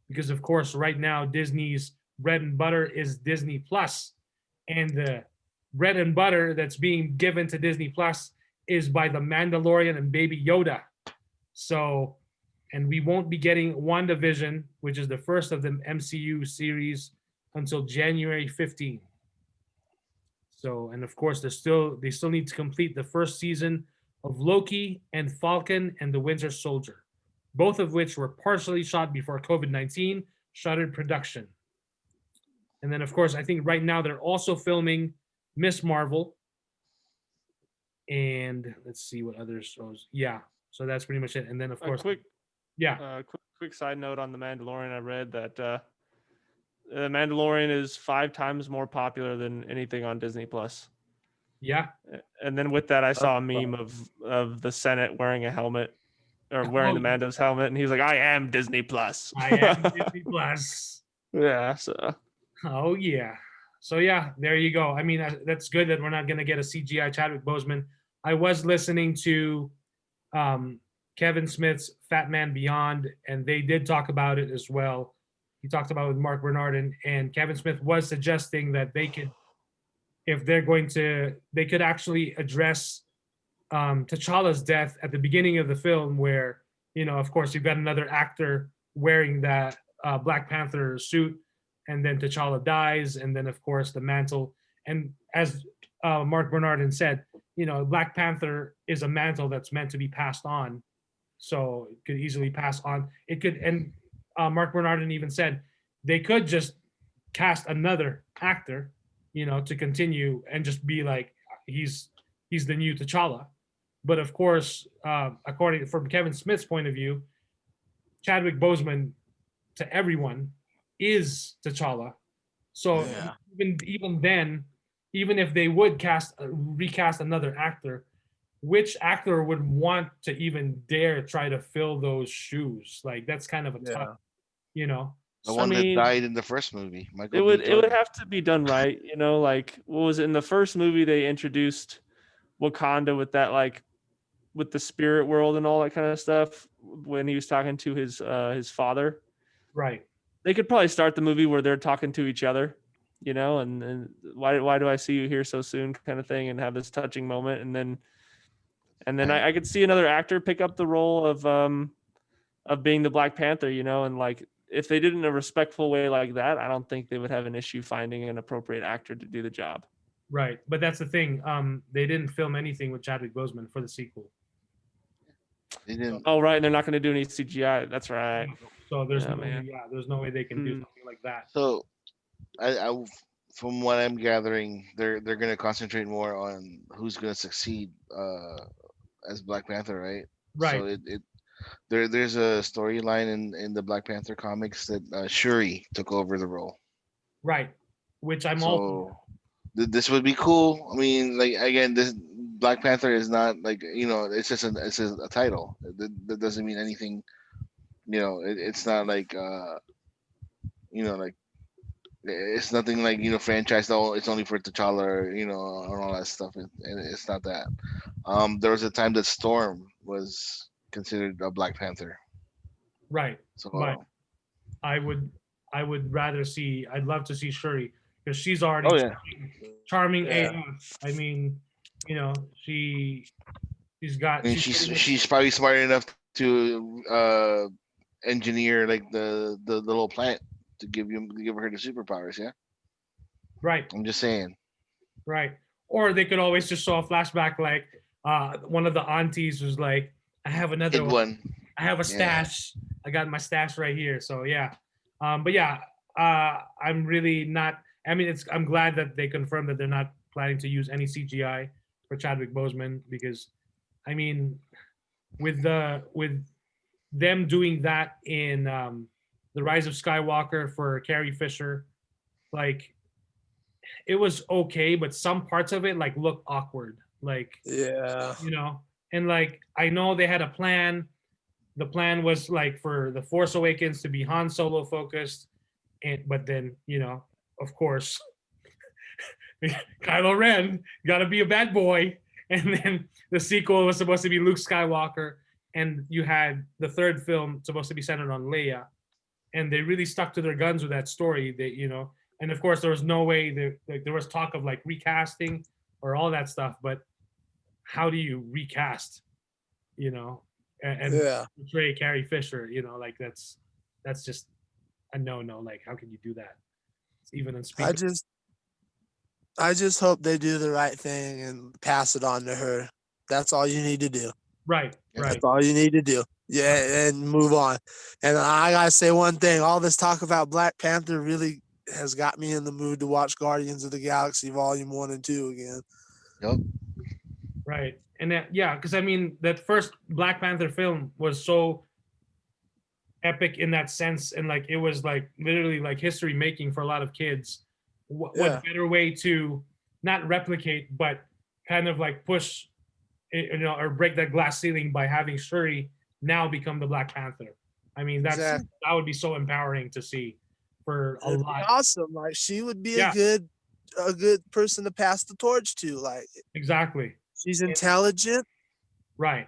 Because of course, right now, Disney's bread and butter is Disney Plus. And the bread and butter that's being given to Disney Plus is by The Mandalorian and Baby Yoda. So, and we won't be getting WandaVision, which is the first of the MCU series, until January 15. So, and of course, they still need to complete the first season of Loki and Falcon and the Winter Soldier, both of which were partially shot before COVID-19 shuttered production. And then, of course, I think right now they're also filming Miss Marvel. And let's see what other shows. Yeah, so that's pretty much it. And then, of course, quick side note on The Mandalorian. I read that The Mandalorian is 5 times more popular than anything on Disney Plus. Yeah. And then with that, I saw a meme of the Senate wearing a helmet or wearing the Mando's helmet, and he was like, "I am Disney Plus. I am Disney Plus." Yeah. So. Oh yeah. So yeah, there you go. I mean, that's good that we're not gonna get a CGI Chadwick Boseman. I was listening to Kevin Smith's Fat Man Beyond, and they did talk about it as well. He talked about it with Mark Bernard, and Kevin Smith was suggesting that they could, if they're going to, they could actually address T'Challa's death at the beginning of the film, where, you know, of course, you've got another actor wearing that Black Panther suit, and then T'Challa dies, and then of course the mantle. And as Mark Bernardin said, Black Panther is a mantle that's meant to be passed on, so it could easily pass on. It could, and Mark Bernardin even said they could just cast another actor, to continue and just be like he's the new T'Challa. But of course, according from Kevin Smith's point of view, Chadwick Boseman to everyone is T'Challa. So even then, even if they would recast another actor, which actor would want to even dare try to fill those shoes? Like that's kind of a tough, The one that died in the first movie. It would have to be done right, like what was it in the first movie? They introduced Wakanda with that, like with the spirit world and all that kind of stuff when he was talking to his father. Right. They could probably start the movie where they're talking to each other, and why do I see you here so soon kind of thing, and have this touching moment, and then I could see another actor pick up the role of being the Black Panther, and like if they did it in a respectful way like that, I don't think they would have an issue finding an appropriate actor to do the job. Right, but that's the thing. They didn't film anything with Chadwick Boseman for the sequel. They didn't. Oh, right, and they're not going to do any CGI. That's right. So there's there's no way they can do something like that. So, I from what I'm gathering, they're going to concentrate more on who's going to succeed as Black Panther, right? Right. So there's a storyline in the Black Panther comics that Shuri took over the role. Right, which I'm all. This would be cool. I mean, like again, this Black Panther is not like it's just a title. That doesn't mean anything. It's not like like it's nothing like franchise. It's only for T'Challa, and all that stuff. It's not that. There was a time that Storm was considered a Black Panther. Right. So but I would rather see. I'd love to see Shuri because she's already charming AF. I mean, she's got. I mean, she's probably smart enough to engineer like the little plant to give her the superpowers. Yeah. Right. I'm just saying. Right. Or they could always just show a flashback like one of the aunties was like, I have another one. I have a stash. I got my stash right here. So yeah. I'm really not. I mean, I'm glad that they confirmed that they're not planning to use any CGI for Chadwick Boseman because, I mean, with them doing that in The Rise of Skywalker for Carrie Fisher, like it was okay, but some parts of it like looked awkward. Like and like I know they had a plan. The plan was like for The Force Awakens to be Han Solo focused, but then of course, Kylo Ren got to be a bad boy, and then the sequel was supposed to be Luke Skywalker, and you had the third film supposed to be centered on Leia, and they really stuck to their guns with that story. That and of course there was no way there was talk of like recasting or all that stuff, but how do you recast? And portray Carrie Fisher? Like that's just a no. Like how can you do that? It's even unspeakable. I just hope they do the right thing and pass it on to her. That's all you need to do. Right. That's all you need to do. Yeah, and move on. And I gotta say one thing: all this talk about Black Panther really has got me in the mood to watch Guardians of the Galaxy Volume 1 and 2 again. Yep. Right. And because I mean, that first Black Panther film was so epic in that sense, and like it was like literally like history making for a lot of kids. What better way to not replicate, but kind of like push, or break that glass ceiling by having Shuri now become the Black Panther? I mean, that would be so empowering to see for a lot. Awesome. Like she would be a good person to pass the torch to. Like exactly. She's intelligent. Right.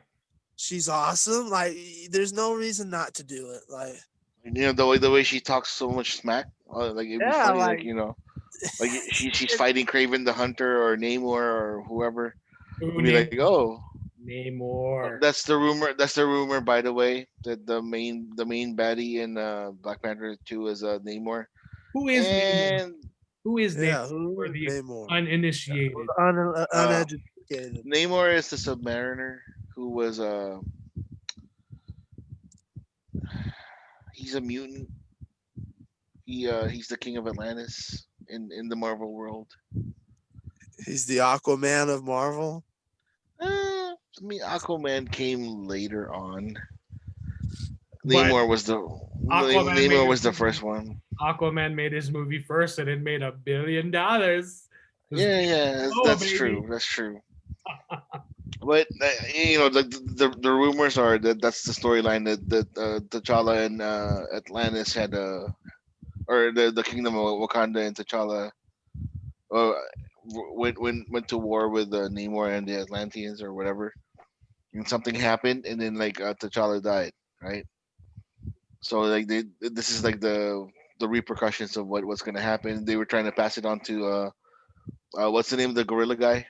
She's awesome. Like there's no reason not to do it. Like the way she talks so much smack. Like it'd be funny. Like she's fighting Kraven the Hunter or Namor or whoever. It'd be like, oh, Namor. That's the rumor. That's the rumor, by the way, that the main baddie in Black Panther 2 is Namor. Who is Namor? And Who is Yeah, Namor who for is the Namor? uninitiated? Uneducated. Namor is the Submariner who was he's a mutant. He's the king of Atlantis in the Marvel world. He's the Aquaman of Marvel. I mean, Aquaman came later on. But Namor was the Aquaman made Namor was his the movie. first one. Aquaman made his movie first, and it made $1 billion. Yeah, that's true. That's true. But the rumors are that that's the storyline that T'Challa and Atlantis had or the kingdom of Wakanda and T'Challa went to war with Namor and the Atlanteans or whatever, and something happened, and then T'Challa died, right? So this is like the repercussions of what's gonna happen. They were trying to pass it on to what's the name of the gorilla guy?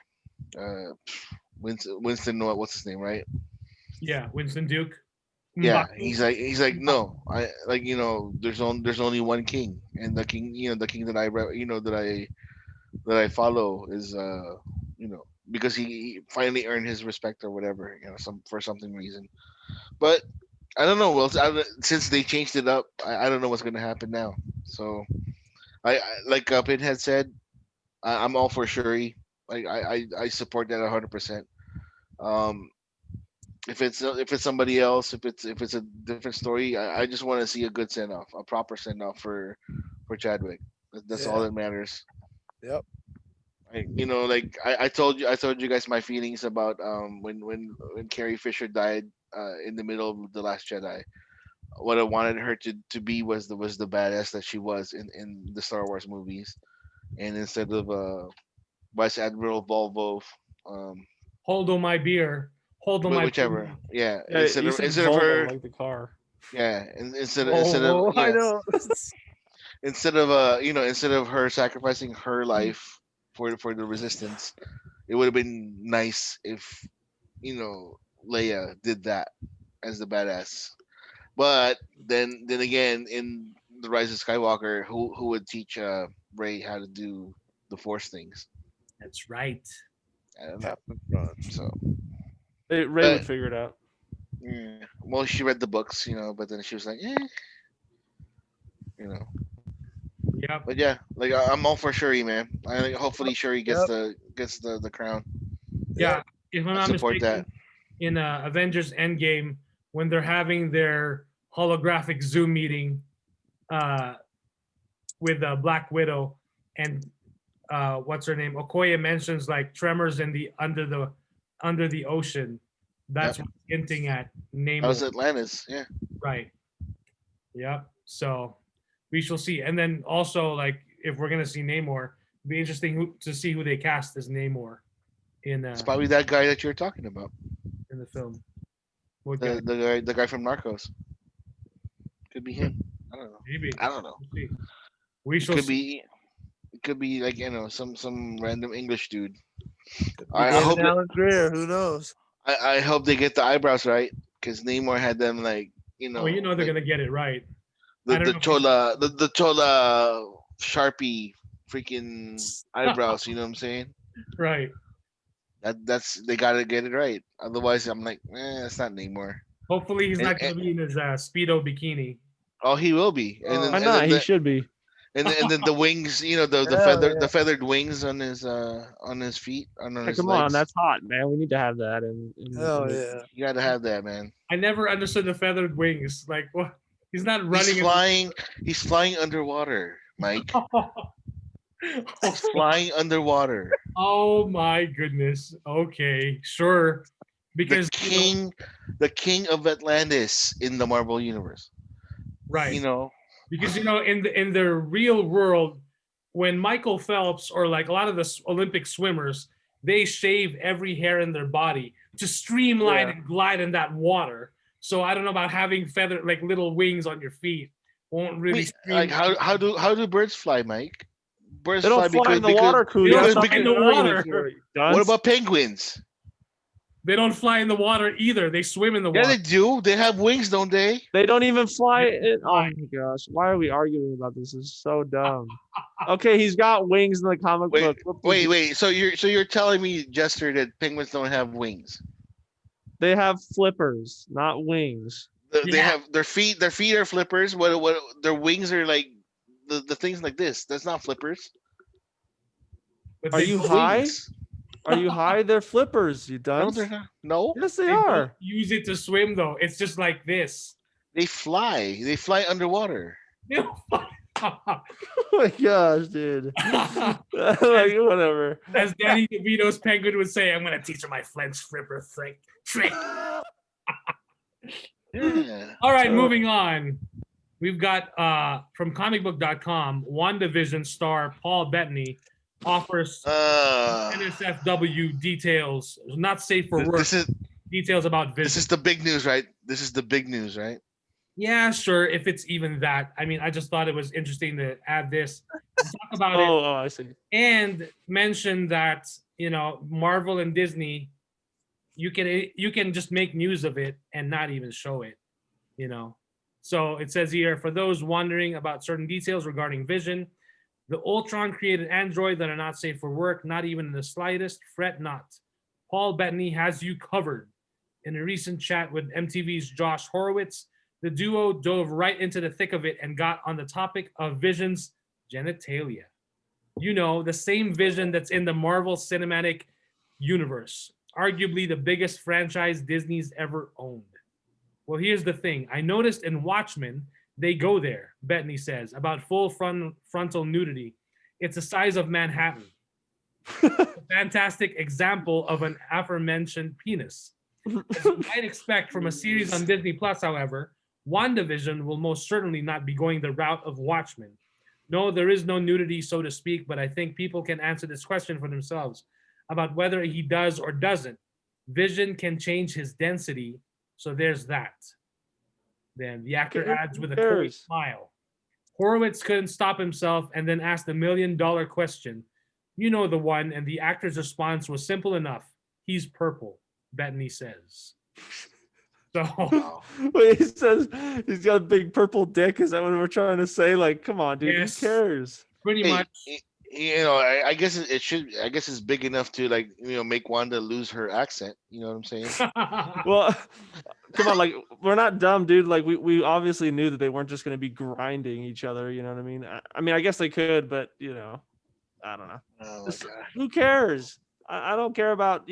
Winston, what's his name, right? Yeah, Winston Duke. Yeah, M'Baku. he's like no, I there's only one king, and the king that I follow is because he finally earned his respect or whatever, for something reason. But I don't know. Well, since they changed it up, I don't know what's gonna happen now. So I like Pinhead said, I'm all for Shuri. Like I support that 100%. Um, if it's somebody else, if it's a different story, I just want to see a good send off, a proper send off for Chadwick. That's all that matters. Yep. I told you guys my feelings about when Carrie Fisher died in the middle of the Last Jedi. What I wanted her to be was the badass that she was in the Star Wars movies, and instead of Vice Admiral Volvo, Hold on my beer. Hold on my whichever, beer. yeah, Yeah, instead you of said instead of Volvo, her, like the car. yeah, and instead Oh, of I yeah, know. instead of instead of her sacrificing her life for the resistance, it would have been nice if Leia did that as the badass. But then again, in the Rise of Skywalker, who would teach Rey how to do the Force things? That's right. I don't know. Captain Crunch. So Ray But- would figure it out. yeah. Well, she read the books, but then she was like, you know. Yep. But yeah, like I'm all for Shuri, man. I think hopefully Shuri gets the crown. Yeah. If I'm I not support mistaken, in Avengers Endgame, when they're having their holographic Zoom meeting with Black Widow and what's her name? Okoye mentions like tremors in the under the ocean. That's Yep. what's hinting at Namor. How's Atlantis? Yeah. Right. Yep. So we shall see. And then also, like, if we're gonna see Namor, it'd be interesting to see who they cast as Namor in It's probably that guy that you're talking about. in the film. What guy? The guy from Narcos. Could be him. I don't know. Maybe. I don't know. We'll see. We It shall could see. be. It could be like some random English dude. Could be I David hope Alan Grier. Who knows? I hope they get the eyebrows right, because Namor had them like Oh, you know they're like gonna get it right. I the don't the know if chola the chola Sharpie freaking eyebrows. You know what I'm saying? Right. That's they gotta get it right. Otherwise, I'm like, it's not Namor. Hopefully he's And- not gonna be in his Speedo bikini. Oh, he will be. And then Why and not? then He the, should be. and then the wings, the Hell the feathered wings on his feet, on Hey, his come legs. on, that's hot, man. We need to have that. Hell yeah. You gotta have that, man. I never understood the feathered wings. Like what? He's not He's running. flying. He's flying underwater, Mike. He's flying underwater. Oh my goodness. Okay, sure. Because The king of Atlantis in the Marvel universe. right. Because You in the real world, when Michael Phelps or like a lot of the Olympic swimmers, they shave every hair in their body to streamline and glide in that water. So I don't know about having feather like little wings on your feet. Won't really like how do birds fly, Mike? Birds They don't fly in the water, They don't Kuya. fly Stop in the arguing water. with me, What dunce. about penguins? They don't fly in the water either. They swim in the Yeah, water. they do. They have wings, don't they? They don't even fly. Oh fly. my gosh! Why are we arguing about this? This is so dumb. Okay, he's got wings in the comic book. Wait. So you're telling me, Jester, that penguins don't have wings? They have flippers, not wings. They have their feet. Their feet are flippers. What? Their wings are like the things like this. That's not flippers. But Are they you don't- high? Wings. Are you high? They're flippers. You No, dunce. they're not. No, Yes, they They don't are. use it to swim though. It's just like this. they fly. They fly underwater. They don't fly. Oh my gosh, dude. Like whatever. As Danny DeVito's penguin would say, I'm gonna teach her my French flipper trick. Yeah. All right, moving on. We've got from comicbook.com, WandaVision star Paul Bettany offers NSFW details, not safe for work. Details about Vision. This is the big news, right? This is the big news, right? Yeah, sure. If it's even that. I mean, I just thought it was interesting to add this and talk about it. Oh, I see. And mention that, Marvel and Disney, you can just make news of it and not even show it, So it says here, for those wondering about certain details regarding Vision, the Ultron created android that are not safe for work, not even in the slightest, fret not. Paul Bettany has you covered. In a recent chat with MTV's Josh Horowitz, the duo dove right into the thick of it and got on the topic of Vision's genitalia. The same Vision that's in the Marvel Cinematic Universe, arguably the biggest franchise Disney's ever owned. Well, here's the thing. I noticed in Watchmen, they go there, Bettany says, about full frontal nudity. It's the size of Manhattan. A fantastic example of an aforementioned penis. As you might expect from a series on Disney Plus, however, WandaVision will most certainly not be going the route of Watchmen. No, there is no nudity, so to speak, but I think people can answer this question for themselves about whether he does or doesn't. Vision can change his density, so there's that. Then the actor adds with a coy smile. Horowitz couldn't stop himself and then asked $1 million question. You know the one, and the actor's response was simple enough. He's purple, Bettany says. So wait, he says he's got a big purple dick. Is that what we're trying to say? Like, come on, dude. Yes. Who cares? Pretty much. I guess it should. I guess it's big enough to make Wanda lose her accent. You know what I'm saying? Well, come on, like we're not dumb, dude. Like we obviously knew that they weren't just going to be grinding each other. You know what I mean? I mean, I guess they could, but I don't know. Oh, who cares? I don't care about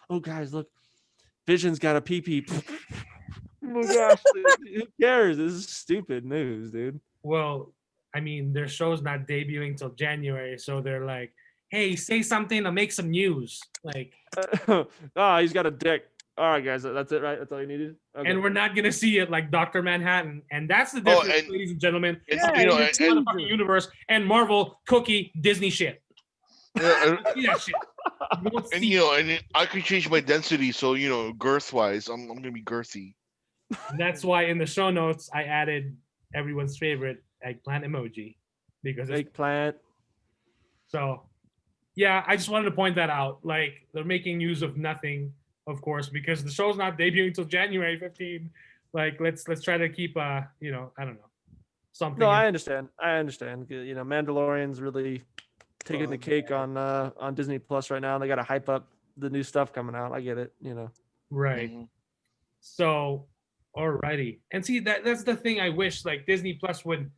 Oh, guys, look, Vision's got a pee-pee. Oh my gosh, who cares? This is stupid news, dude. Well, I mean, their show's not debuting till January, so they're like, "Hey, say something to make some news." Like, he's got a dick. All right, guys, that's it, right? That's all you needed. Okay. And we're not gonna see it like Dr. Manhattan, and that's the difference, ladies and gentlemen. It's motherfucking universe and Marvel cookie Disney shit. See that shit. And I can change my density, so girth wise, I'm gonna be girthy. That's why in the show notes I added everyone's favorite eggplant emoji because it's eggplant. So, yeah, I just wanted to point that out. Like, they're making news of nothing, of course, because the show's not debuting until January 15. Like, let's try to keep I don't know, something. No, I understand. Mandalorian's really taking the cake on Disney Plus right now, and they got to hype up the new stuff coming out. I get it, Right. Mm-hmm. So, alrighty. And see, that's the thing I wish like Disney Plus would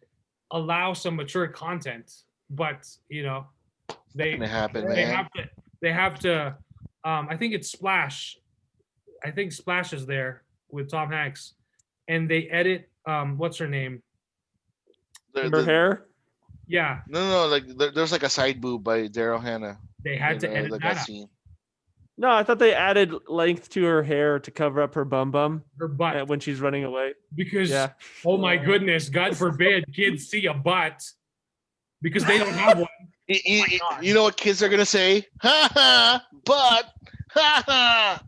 allow some mature content, but they have to I think it's Splash. I think Splash is there with Tom Hanks, and they edit what's her name? Her hair? Yeah. No, like there's like a side boob by Daryl Hannah. They had to edit that scene. No, I thought they added length to her hair to cover up her bum her butt when she's running away. Because oh my goodness, God forbid kids see a butt because they don't have one. You know what kids are gonna say? Ha ha, butt. Ha ha.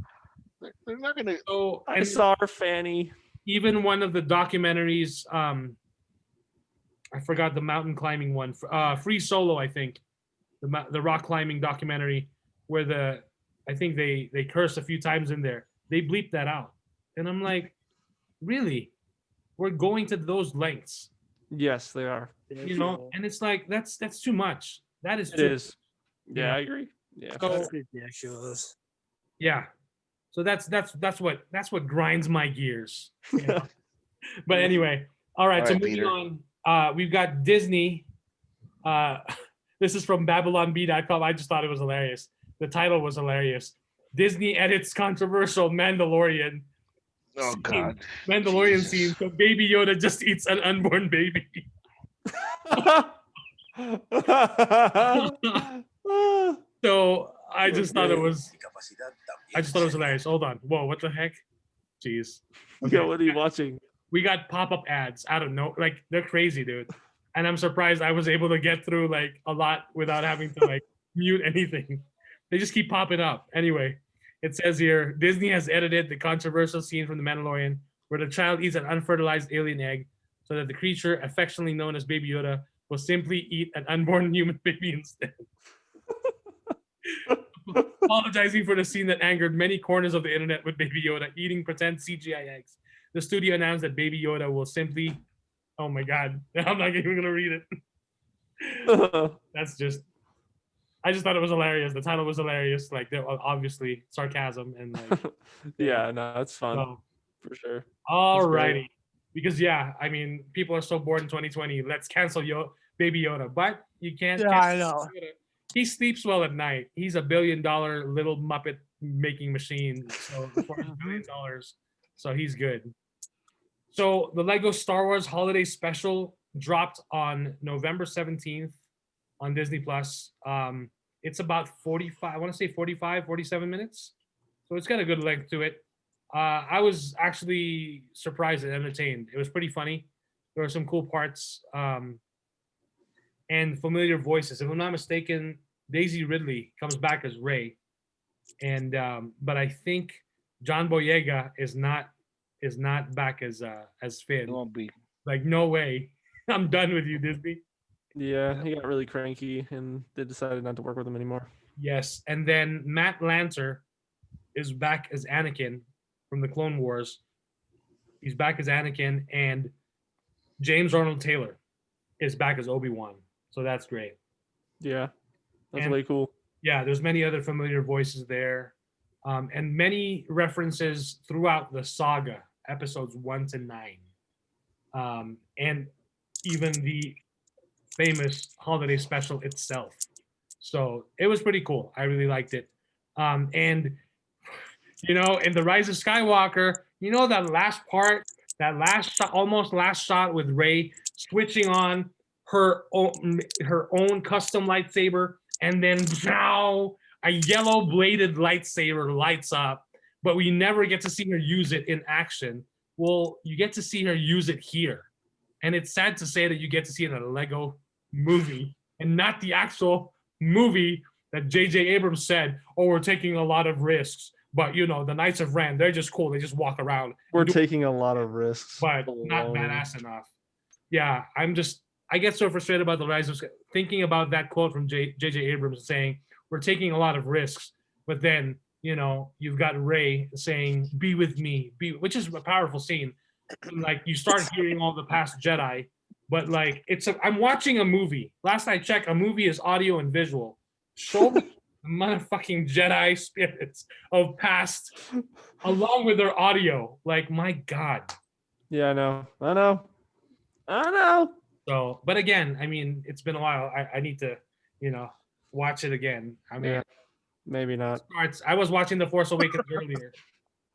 They're not gonna. So I saw her fanny. Even one of the documentaries, I forgot the mountain climbing one. Free Solo, I think, the rock climbing documentary, where I think they curse a few times in there. They bleep that out, and I'm like, really? We're going to those lengths, Yes, they are. you know? And it's like that's too much. That is It too. is. You Yeah, know? I agree. Yeah. So That's ridiculous. yeah, so that's what grinds my gears. You know? But anyway, all right. All So right, moving Peter. on, we've got Disney. This is from BabylonB.com. I just thought it was hilarious. The title was hilarious. Disney edits controversial Mandalorian. Oh scene. God. Mandalorian Jesus. scene. So Baby Yoda just eats an unborn baby. So I just thought it was. I just thought it was hilarious. Hold on. Whoa, what the heck? Jeez. Yeah, what are you watching? We got pop-up ads. I don't know. Like they're crazy, dude. And I'm surprised I was able to get through like a lot without having to like mute anything. They just keep popping up. Anyway, it says here Disney has edited the controversial scene from The Mandalorian where the child eats an unfertilized alien egg so that the creature, affectionately known as Baby Yoda, will simply eat an unborn human baby instead. Apologizing for the scene that angered many corners of the internet with Baby Yoda eating pretend CGI eggs. The studio announced that Baby Yoda will simply, oh my God, I'm not even gonna read it. That's just, I just thought it was hilarious. The title was hilarious. Like, they're obviously sarcasm and like, Yeah, no, that's fun so, for sure. alrighty. Because yeah, I mean, people are so bored in 2020. Let's cancel Baby Yoda, but you can't. Yeah, I know. Yoda. He sleeps well at night. He's $1 billion little Muppet making machine. So for $1 billion, so he's good. So the Lego Star Wars Holiday Special dropped on November 17th on Disney Plus. It's about 45, I want to say 45, 47 minutes. So it's got a good length to it. I was actually surprised and entertained. It was pretty funny. There were some cool parts and familiar voices. If I'm not mistaken, Daisy Ridley comes back as Rey, and but I think John Boyega is not back as Finn. It won't be. Like, no way. I'm done with you, Disney. Yeah, he got really cranky and they decided not to work with him anymore. Yes, and then Matt Lanter is back as Anakin from the Clone Wars. He's back as Anakin, and James Arnold Taylor is back as Obi-Wan. So that's great. Yeah, that's And- way cool. Yeah, there's many other familiar voices there, and many references throughout the saga, episodes 1 to 9, and even the famous holiday special itself. So it was pretty cool. I really liked it. And you know, in The Rise of Skywalker, you know, that last part, that last shot, almost last shot with Rey switching on her own custom lightsaber, and then now a yellow bladed lightsaber lights up, but we never get to see her use it in action. Well, you get to see her use it here. And it's sad to say that you get to see it in a Lego movie and not the actual movie that J.J. Abrams said, oh, we're taking a lot of risks. But, you know, the Knights of Ren, they're just cool. They just walk around. We're taking a lot of risks. But not badass enough. Yeah, I get so frustrated about the Rise of, thinking about that quote from J.J. Abrams saying, we're taking a lot of risks. But then, you know, you've got Rey saying, be with me, which is a powerful scene. And, like, you start hearing all the past Jedi, but like, I'm watching a movie. Last I checked, a movie is audio and visual. Show me the motherfucking Jedi spirits of past along with their audio. Like, my God. Yeah, I know. So, but again, I mean, it's been a while. I need to, you know, watch it again. I mean, Yeah, maybe not. I was watching The Force Awakens earlier.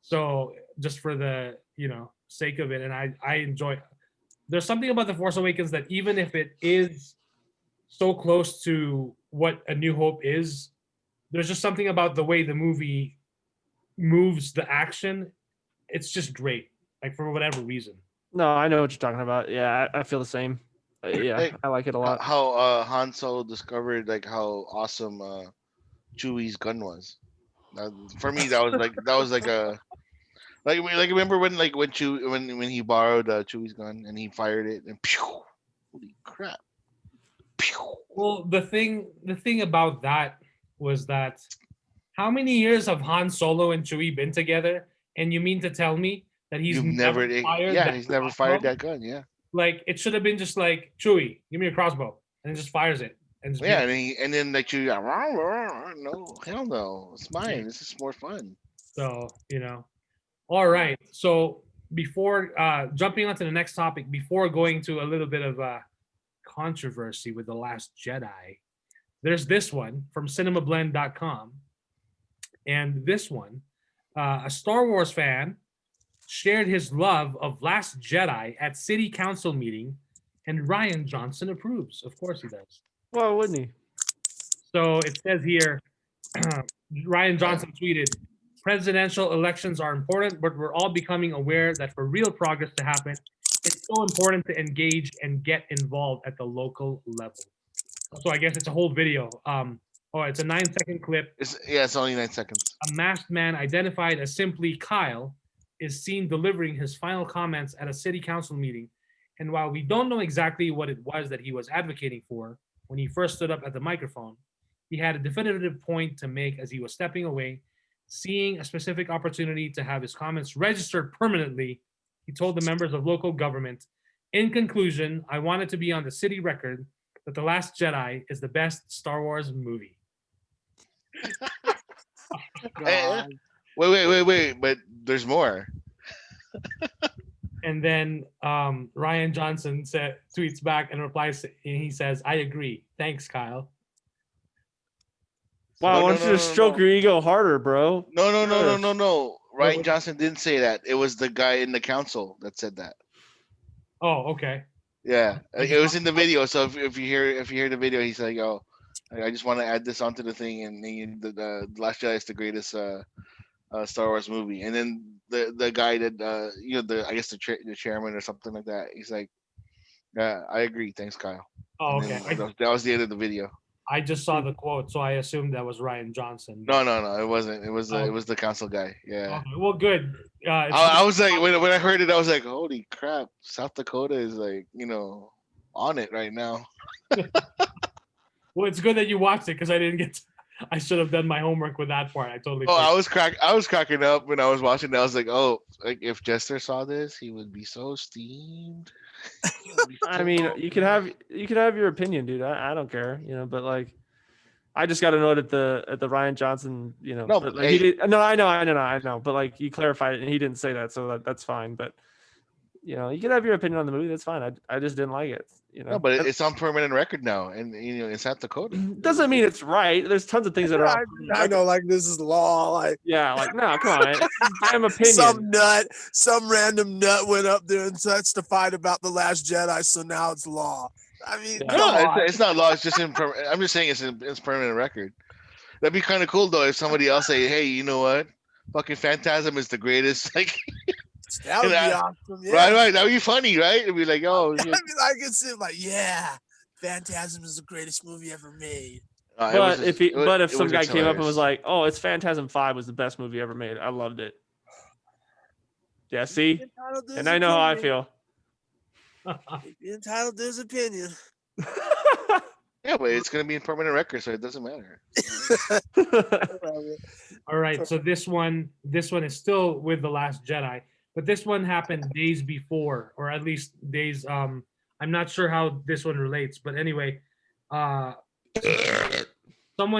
So just for the, you know, sake of it. And I enjoy, there's something about The Force Awakens that even if it is so close to what A New Hope is, there's just something about the way the movie moves the action. It's just great, like, for whatever reason. No, I know what you're talking about. Yeah, I feel the same. Yeah, Hey, I like it a lot. How Han Solo discovered like how awesome Chewie's gun was. For me, that was like a remember when he borrowed Chewie's gun and he fired it and pew, holy crap. Pew. Well, the thing about that was that How many years have Han Solo and Chewie been together? And you mean to tell me that he's never fired that he's never crossbow? fired that gun. Yeah. Like, it should have been just like, Chewie, give me your crossbow, and just fires it. And just Yeah, and then like you, no, hell no, it's mine. This is more fun. So, all right. So before jumping onto the next topic, before going to a little bit of controversy with The Last Jedi, there's this one from cinemablend.com. And this one, a Star Wars fan shared his love of Last Jedi at city council meeting, and Ryan Johnson approves. Of course he does. Why wouldn't he? So it says here, Ryan Johnson tweeted, presidential elections are important, but we're all becoming aware that for real progress to happen, it's so important to engage and get involved at the local level. So I guess it's a whole video. It's a 9-second clip. It's only 9 seconds. A masked man identified as simply Kyle is seen delivering his final comments at a city council meeting. And while we don't know exactly what it was that he was advocating for when he first stood up at the microphone, he had a definitive point to make as he was stepping away, seeing a specific opportunity to have his comments registered permanently. He told the members of local government, in conclusion, I wanted to be on the city record that The Last Jedi is the best Star Wars movie. Wait, but there's more. And then Ryan Johnson tweets back and replies, and he says, I agree. Thanks, Kyle. Wow, why don't you just stroke your ego harder, bro? No. Ryan Johnson didn't say that. It was the guy in the council that said that. Oh, okay. Yeah, it was in the video. So if you hear the video, he's like, "Oh, I just want to add this onto the thing." And the Last Jedi is the greatest Star Wars movie. And then the guy that I guess the chairman or something like that. He's like, "Yeah, I agree. Thanks, Kyle." Oh, okay. That was the end of the video. I just saw the quote, so I assumed that was Ryan Johnson. No, it wasn't. It was the council guy. Yeah. Okay, well, good. I was like, when I heard it, I was like, holy crap! South Dakota is like, on it right now. Well, it's good that you watched it because I didn't get. I should have done my homework with that part. I totally. Oh, I was cracking up when I was watching it. I was like, oh, like if Jester saw this, he would be so steamed. I mean, you could have your opinion, dude. I don't care, but like, I just got to note at the Ryan Johnson, No, but like, I know, but like you clarified it and he didn't say that, so that's fine. But you can have your opinion on the movie. That's fine. I just didn't like it. No, but it's on permanent record now, and in South Dakota. Doesn't mean it's right. There's tons of things that are. I know, like this is law. Like no, come on. Damn opinion. Some random nut went up there and testified about The Last Jedi, so now it's law. I mean, no, it's not law. It's just I'm just saying it's permanent record. That'd be kind of cool though if somebody else say, hey, you know what? Fucking Phantasm is the greatest. Like. That would be awesome. Yeah. Right. That would be funny, right? It'd be like, oh. I mean, I could see like, yeah, Phantasm is the greatest movie ever made. But if some guy came up and was like, oh, it's Phantasm 5 was the best movie ever made. I loved it. Yeah, see? And I know how I feel. Entitled to his opinion. Yeah, but it's going to be in permanent record, so it doesn't matter. All right, so this one is still with The Last Jedi. But this one happened days before, or at least days. I'm not sure how this one relates, but anyway, someone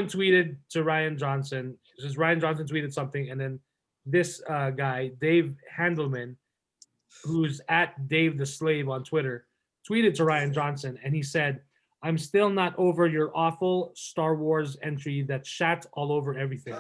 tweeted to Ryan Johnson. Just Ryan Johnson tweeted something, and then this guy, Dave Handelman, who's at Dave the Slave on Twitter, tweeted to Ryan Johnson, and he said, "I'm still not over your awful Star Wars entry that shat all over everything."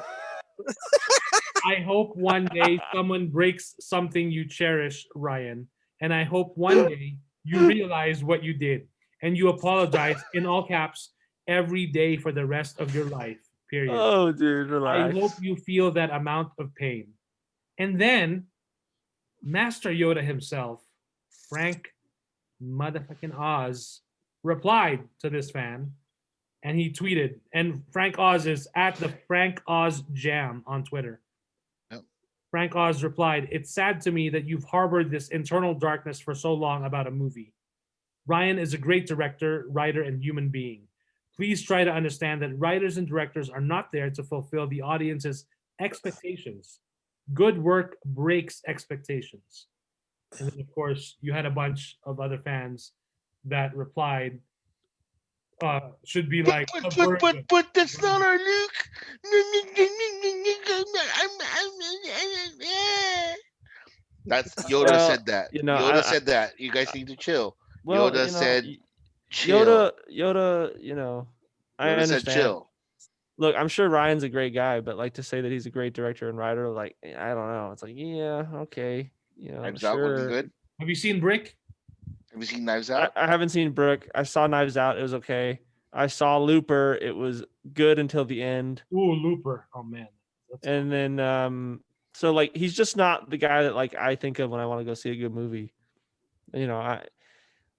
I hope one day someone breaks something you cherish, Ryan. And I hope one day you realize what you did and you apologize in all caps every day for the rest of your life, period. Oh, dude, relax. I hope you feel that amount of pain. And then Master Yoda himself, Frank motherfucking Oz, replied to this fan. And he tweeted, and Frank Oz is at the Frank Oz Jam on Twitter. Frank Oz replied, "It's sad to me that you've harbored this internal darkness for so long about a movie. Ryan is a great director, writer, and human being. Please try to understand that writers and directors are not there to fulfill the audience's expectations. Good work breaks expectations. And then, of course, you had a bunch of other fans that replied, should be like a version. But that's not our Luke. That's Yoda Well, said that. you know, Yoda said that. You guys need to chill. well, Yoda you know, said chill. Yoda, you know, I Yoda understand. said chill. Look, I'm sure Ryan's a great guy, but like to say that he's a great director and writer, like I don't know. It's like, yeah, okay, you know, Knives Out would be sure. good. Have you seen Brick? Have you seen Knives Out? I haven't seen Brooke. I saw Knives Out. It was okay. I saw Looper. It was good until the end. Ooh, Looper. Oh man. And then so like he's just not the guy that like I think of when I want to go see a good movie. You know,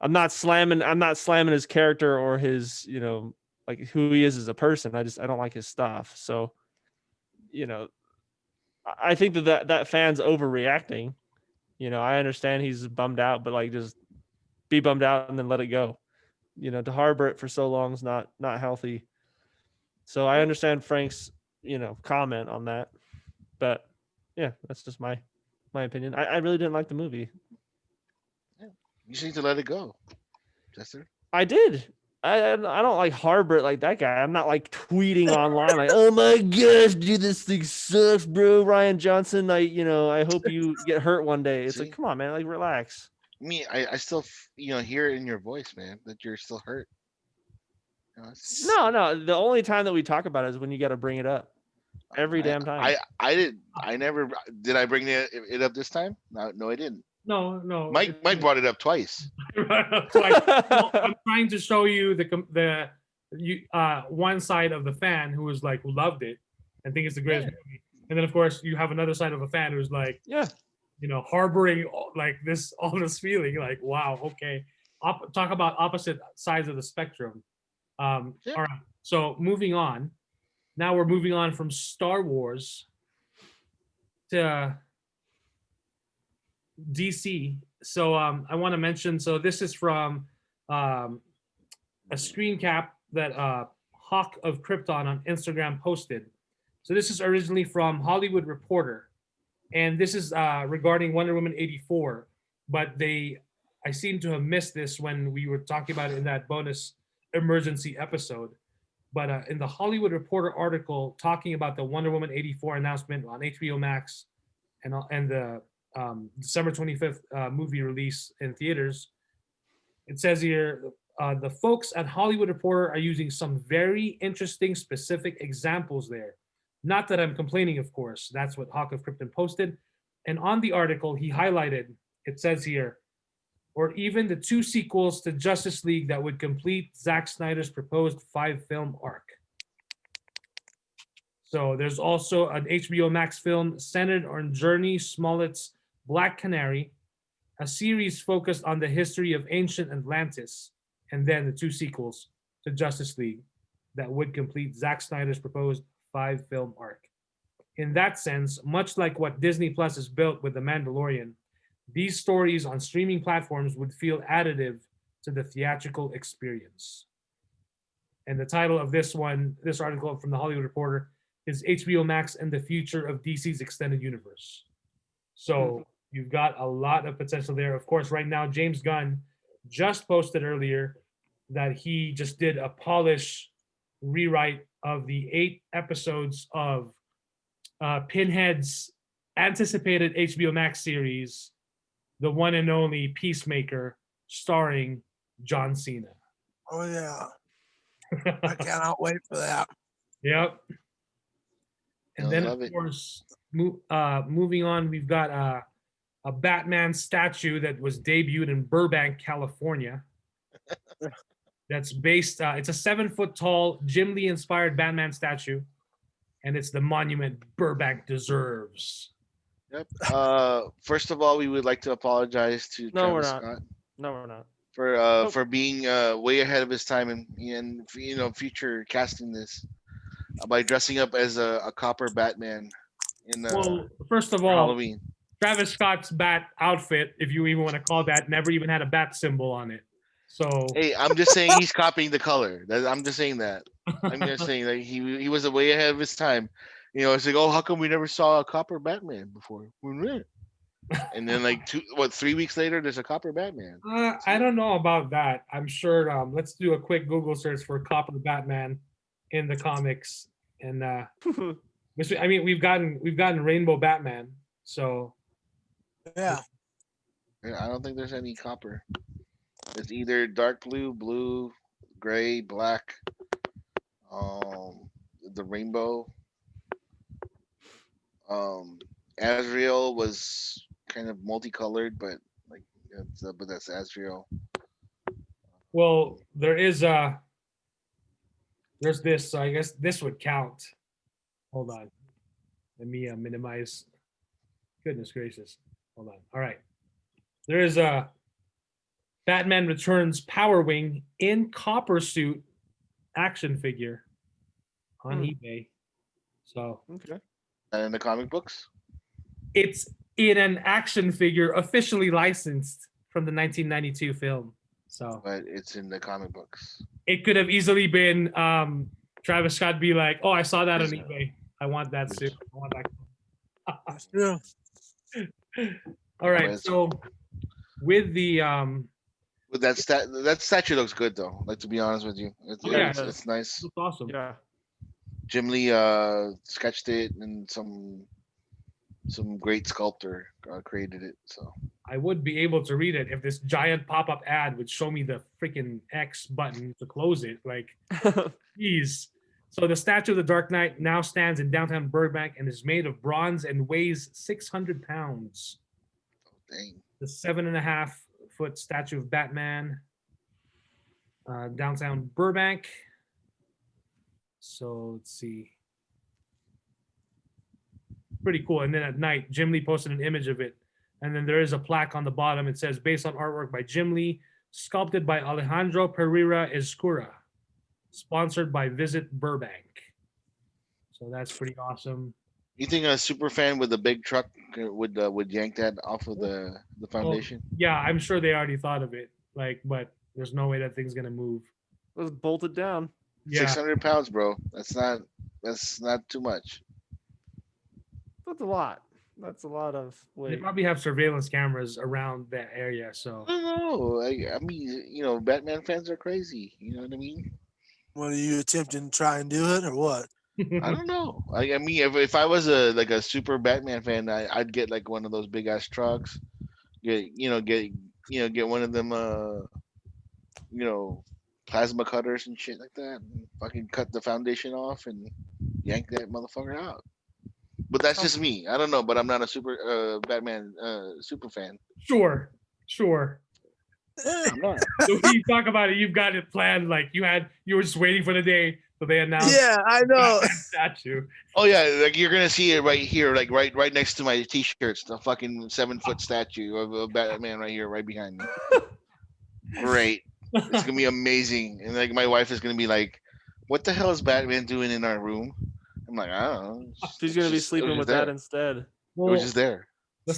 I'm not slamming his character or his, you know, like who he is as a person. I don't like his stuff. So, you know, I think that fan's overreacting. You know, I understand he's bummed out, but like just be bummed out and then let it go. You know, to harbor it for so long is not healthy. So I understand Frank's, you know, comment on that. But yeah, that's just my opinion. I really didn't like the movie. You just need to let it go, Jester. I did. I don't like harbor it like that guy. I'm not like tweeting online like, oh my gosh, dude, this thing sucks, bro. Ryan Johnson, I hope you get hurt one day. It's See? like, come on, man, like relax. I still hear it in your voice, man, that you're still hurt. You know, No. The only time that we talk about it is when you got to bring it up. Every damn time. I never did. I bring it up this time? No, I didn't. No. Mike brought it up twice. Well, I'm trying to show you the one side of the fan who loved it and think it's the greatest movie, and then of course you have another side of a fan who's like, yeah, you know, harboring all this feeling like, wow, okay. Talk about opposite sides of the spectrum. All right. So moving on. Now we're moving on from Star Wars to DC. So I want to mention, so this is from a screen cap that Hawk of Krypton on Instagram posted. So this is originally from Hollywood Reporter, and this is regarding Wonder Woman 84, but I seem to have missed this when we were talking about it in that bonus emergency episode. But in the Hollywood Reporter article talking about the Wonder Woman 84 announcement on HBO Max and the December 25th movie release in theaters, it says here, the folks at Hollywood Reporter are using some very interesting specific examples there. Not that I'm complaining, of course. That's what Hawk of Krypton posted. And on the article, he highlighted, it says here, or even the 2 sequels to Justice League that would complete Zack Snyder's proposed 5-film arc. So there's also an HBO Max film centered on Journey Smollett's Black Canary, a series focused on the history of ancient Atlantis, and then the 2 sequels to Justice League that would complete Zack Snyder's proposed 5-film arc. In that sense, much like what Disney Plus has built with The Mandalorian, these stories on streaming platforms would feel additive to the theatrical experience. And the title of this article from the Hollywood Reporter is HBO Max and the Future of DC's Extended Universe. So you've got a lot of potential there. Of course, right now, James Gunn just posted earlier that he just did a polish rewrite of the 8 episodes of Pinhead's anticipated HBO Max series, the one and only Peacemaker, starring John Cena. Oh yeah. I cannot wait for that. Yep. And then love of it. course, moving on, we've got a Batman statue that was debuted in Burbank, California. That's based, it's a 7-foot tall, Jim Lee inspired Batman statue, and it's the monument Burbank deserves. Yep. First of all, we would like to apologize to Travis Scott. No, we're not. For being way ahead of his time and future casting this by dressing up as a copper Batman in Well, first of all, Halloween. Travis Scott's bat outfit, if you even want to call that, never even had a bat symbol on it. So Hey, I'm just saying he's copying the color. I'm just saying that. I'm just saying that he was way ahead of his time. You know, it's like, oh, how come we never saw a copper Batman before? And then like 3 weeks later, there's a copper Batman. I don't know about that. I'm sure. Let's do a quick Google search for copper Batman in the comics, and I mean we've gotten Rainbow Batman. So Yeah. I don't think there's any copper. It's either dark blue, gray, black, the rainbow. Azrael was kind of multicolored, but like but that's Azrael. well, there's this. So I guess this would count. Hold on. Let me minimize. Goodness gracious. Hold on. All right. There is a Batman Returns Power Wing in copper suit action figure on eBay. So Okay. And in the comic books, it's in an action figure officially licensed from the 1992 film. So but it's in the comic books. it could have easily been Travis Scott be like, "Oh, I saw that on eBay. I want that suit. I want that." That's true. All right. Right. So with the But that statue looks good though. Like, to be honest with you, Yeah. it's nice. it's awesome. Yeah. Jim Lee sketched it, and some great sculptor created it. So I would be able to read it if this giant pop-up ad would show me the freaking X button to close it. Like, geez. So the statue of the Dark Knight now stands in downtown Burbank and is made of bronze and weighs 600 pounds. dang. The 7.5-foot statue of Batman, downtown Burbank. So let's see. Pretty cool. And then at night, Jim Lee posted an image of it. And then there is a plaque on the bottom. It says, based on artwork by Jim Lee, sculpted by Alejandro Pereira Escura, sponsored by Visit Burbank. So that's pretty awesome. You think a super fan with a big truck would yank that off of the foundation? Yeah, I'm sure they already thought of it. Like, but there's no way that thing's gonna move. Let's bolt it down. Yeah, 600 pounds, bro. That's not too much. That's a lot. That's a lot of they weight. probably have surveillance cameras around that area. So I don't know. I mean, Batman fans are crazy. You know what I mean? What are you attempting to try and do it or what? I don't know. I mean, if I was a super Batman fan, I'd get like one of those big ass trucks. Get one of them plasma cutters and shit like that. And fucking cut the foundation off and yank that motherfucker out. But that's just me. I don't know, but I'm not a super Batman super fan. sure. I'm not. So when you talk about it, you've got it planned. Like you were just waiting for the day so they announced. Yeah, I know. Batman statue. Oh yeah, like you're gonna see it right here, like right next to my t-shirts, the fucking 7-foot statue of Batman right here, right behind me. Great. It's gonna be amazing. And like my wife is gonna be like, "What the hell is Batman doing in our room?" I'm like, I don't know. She's gonna be sleeping with that instead. It Well, was just there. the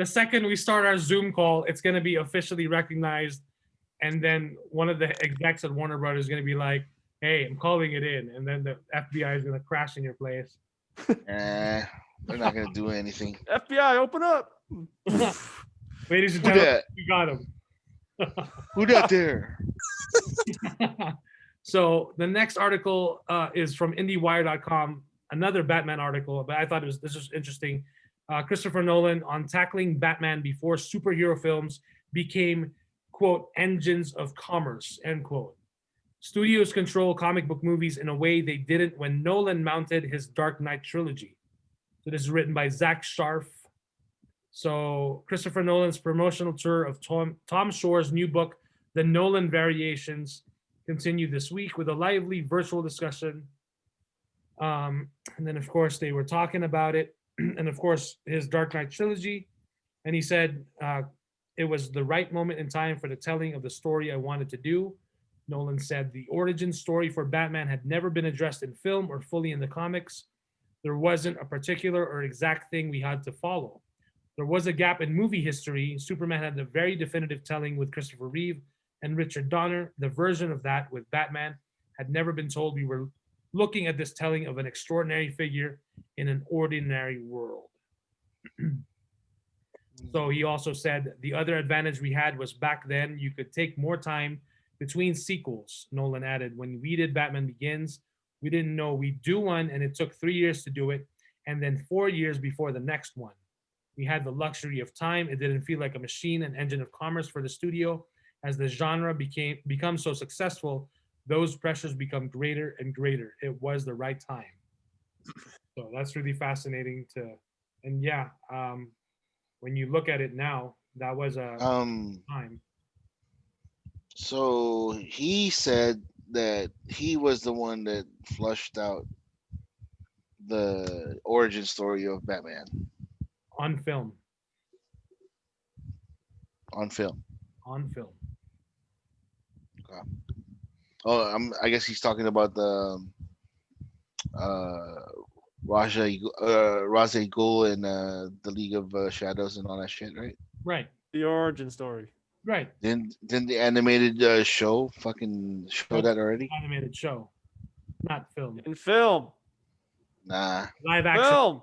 second we start our Zoom call, it's gonna be officially recognized, and then one of the execs at Warner Brothers is gonna be like, "Hey, I'm calling it in," and then the FBI is gonna crash in your place. They're not gonna do anything. FBI, open up. Ladies and Who gentlemen, that? we got him. Who that there? So the next article is from IndieWire.com, another Batman article, but I thought this was interesting. Christopher Nolan on tackling Batman before superhero films became, quote, engines of commerce, end quote. Studios control comic book movies in a way they didn't when Nolan mounted his Dark Knight trilogy. So this is written by Zack Scharf. So Christopher Nolan's promotional tour of Tom Shore's new book, The Nolan Variations, continued this week with a lively virtual discussion. And then, of course, they were talking about it. And, of course, his Dark Knight trilogy. And he said it was the right moment in time for the telling of the story I wanted to do. Nolan said the origin story for Batman had never been addressed in film or fully in the comics. There wasn't a particular or exact thing we had to follow. There was a gap in movie history. Superman had a very definitive telling with Christopher Reeve, and Richard Donner, the version of that with Batman had never been told. We were looking at this telling of an extraordinary figure in an ordinary world. So he also said the other advantage we had was back then you could take more time between sequels. Nolan added, when we did Batman Begins, we didn't know we'd do one, and it took 3 years to do it, and then 4 years before the next one. We had the luxury of time. It didn't feel like a machine, an engine of commerce for the studio. As the genre becomes so successful, those pressures become greater and greater. It was the right time. So that's really fascinating and yeah, when you look at it now, that was a time. So he said that he was the one that flushed out the origin story of Batman On film. on film. On film. Oh, I guess he's talking about the Ra's al Ghul and the League of Shadows and all that shit, right? Right. The origin story. Right. Didn't the animated show fucking show that already? Animated show, not film. In film. Nah, Live action. Film.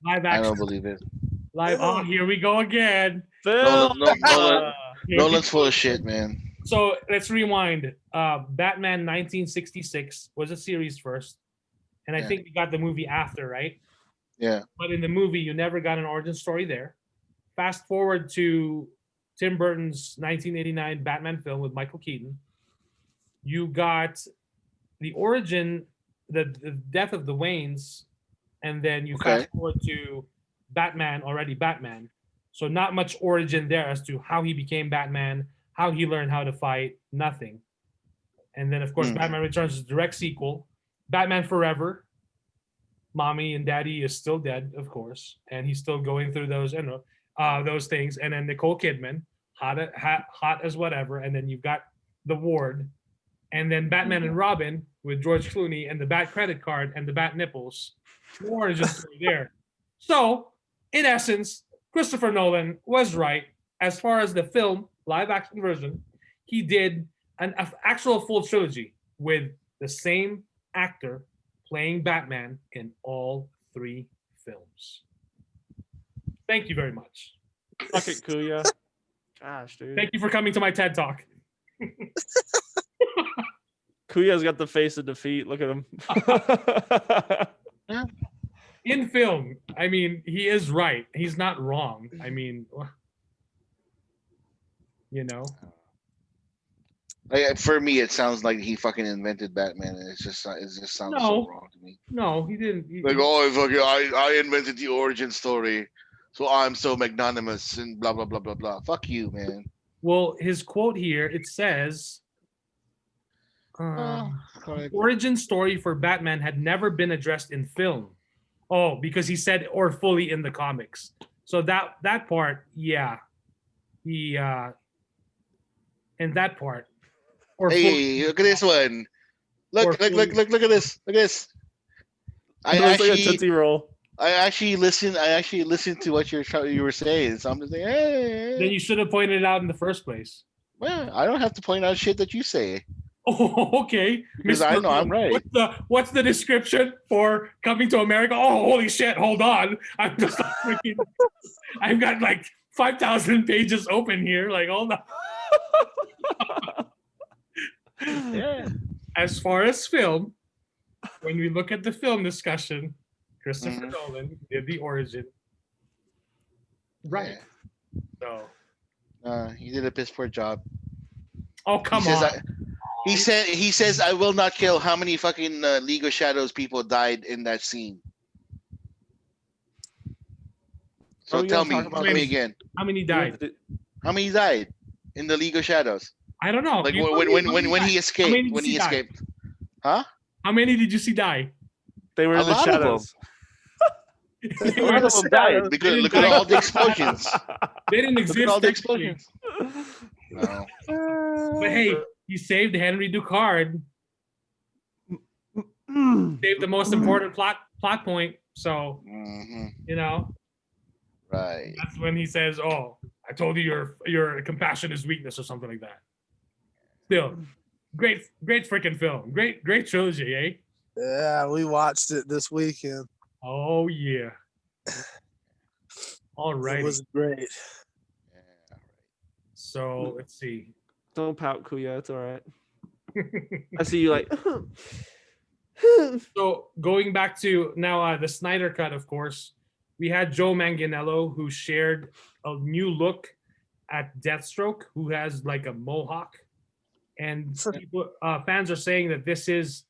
Live I action. don't believe it. Live. Oh, here we go again. Film. Nolan's full of shit, man. So let's rewind. Batman 1966 was a series first, and I think we got the movie after, right? Yeah. But in the movie, you never got an origin story there. Fast forward to Tim Burton's 1989 Batman film with Michael Keaton. You got the origin, the death of the Waynes, and then you fast forward to Batman, already Batman. So not much origin there as to how he became Batman, how he learned how to fight, nothing. And then, of course, Batman Returns is a direct sequel. Batman Forever, mommy and daddy is still dead, of course, and he's still going through those things. And then Nicole Kidman, hot as whatever. And then you've got The Ward, and then Batman and Robin with George Clooney and the Bat credit card and the Bat nipples. More is just there. So, in essence, Christopher Nolan was right as far as the film live action version. He did an actual full trilogy with the same actor playing Batman in all 3 films. Thank you very much. Fuck it, Kuya. Gosh, dude. Thank you for coming to my TED Talk. Kuya's got the face of defeat. Look at him. In film, I mean, he is right. He's not wrong. I mean, you know. For me, it sounds like he fucking invented Batman, and it just sounds so wrong to me. No, he didn't. I invented the origin story, so I'm so magnanimous and blah blah blah blah blah. Fuck you, man. Well, his quote here, it says, origin story for Batman had never been addressed in film. Oh, because he said or fully in the comics. So that part, yeah. He and that part. Or hey, look at this one. Look at this. Look at this. I actually listened to what you were saying. So I'm just like, hey. Then you should have pointed it out in the first place. Well, I don't have to point out shit that you say. Oh, okay. Because I know I'm right. What's the description for Coming to America? Oh, holy shit! Hold on, I'm just freaking. I've got like 5,000 pages open here. Like, hold on. Yeah. As far as film, when we look at the film discussion, Christopher Nolan did the origin. Right. Yeah. So. He did a piss poor job. Oh, come on. He says, I will not kill. How many fucking League of Shadows people died in that scene? So tell me again. How many died? How many died in the League of Shadows? I don't know. Like when he escaped. When he escaped. Huh? How many did you see die? They were in the shadows. A lot of them died because look at all the explosions. They didn't exist. Look at all the explosions. No. But hey, he saved Henry Ducard. Saved the most important plot point. So, you know. Right. That's when he says, "Oh, I told you your compassion is weakness," or something like that. Still, great freaking film. Great trilogy, eh? Yeah, we watched it this weekend. Oh yeah. All It right. was great. Yeah. So let's see. Don't pout, Kuya. It's all right. I see you like. So going back to now the Snyder cut, of course, we had Joe Manganiello who shared a new look at Deathstroke, who has like a mohawk, and people, fans are saying that this is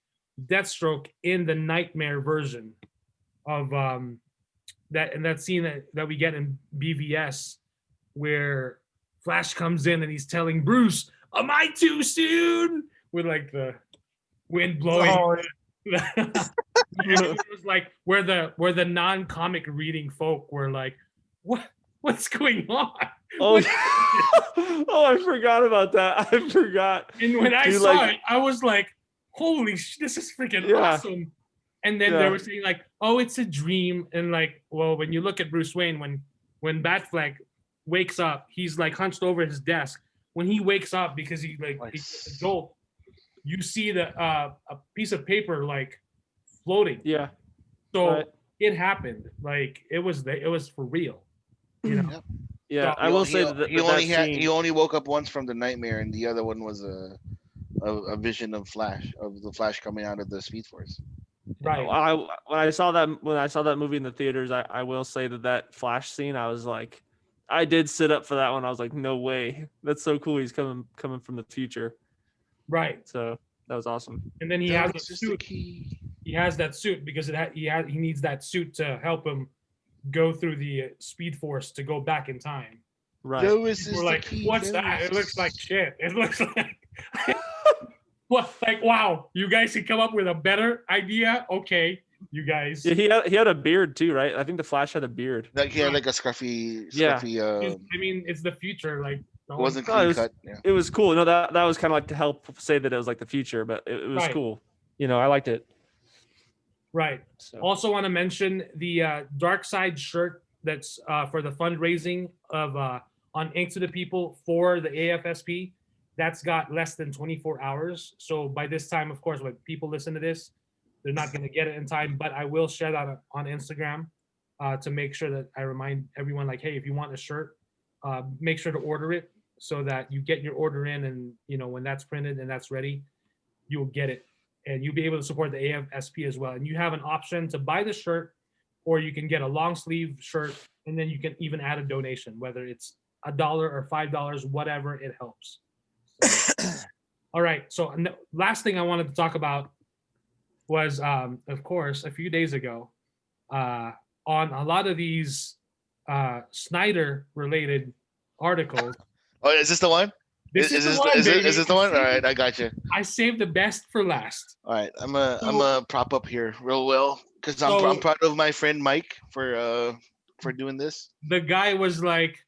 Deathstroke in the nightmare version of that scene that we get in BVS where Flash comes in and he's telling Bruce, "Am I too soon?" with like the wind blowing. Oh, It was like where the non-comic reading folk were like, what's going on? Oh, oh, I forgot about that. I forgot. And when I Dude, saw like- it, I was like, holy this is freaking Yeah. awesome. And then they Yeah. were saying like, oh, it's a dream. And like, well, when you look at Bruce Wayne, when Batfleck wakes up, he's like hunched over his desk. When he wakes up because he gets a jolt, you see a piece of paper like floating. Yeah. So Right. it happened. Like it was for real. You know. Yep. Yeah. So I will say that He only woke up once from the nightmare, and the other one was a vision of the Flash coming out of the Speed Force. Right. When I saw that movie in the theaters, I will say that Flash scene, I was like, I did sit up for that one. I was like, no way, that's so cool. He's coming from the future. Right. So that was awesome. And then he has a That's just the suit. key. He has that suit because he needs that suit to help him go through the Speed Force to go back in time. Right. Lois is We're the like, key. what's that? Lois. It looks like shit. It looks like what? Like, wow, you guys can come up with a better idea. Okay, you guys. Yeah, he had a beard too, right? I think the Flash had a beard. Like he had like a scruffy. Yeah. I mean, it's the future. Like, no It wasn't No, clean it was- cut. Yeah. It was cool. No, that was kind of like to help say that it was like the future, but it was Right. cool. You know, I liked it. right. So. Also, want to mention the Dark Side shirt that's for the fundraising of on Ink to the People for the AFSP. That's got less than 24 hours. So by this time, of course, when people listen to this, they're not going to get it in time. But I will share that on Instagram to make sure that I remind everyone, like, hey, if you want a shirt, make sure to order it so that you get your order in, and when that's printed and that's ready, you'll get it, and you'll be able to support the AFSP as well. And you have an option to buy the shirt, or you can get a long sleeve shirt, and then you can even add a donation, whether it's $1 or $5, whatever, it helps. So, all right. So last thing I wanted to talk about was, of course, a few days ago, on a lot of these Snyder-related articles. Oh, is this the one? This Is is this the one, is baby. this the one? All right, I got you. I saved the best for last. All right, I'm a prop up here real well because I'm So- proud of my friend Mike for doing this. The guy was like,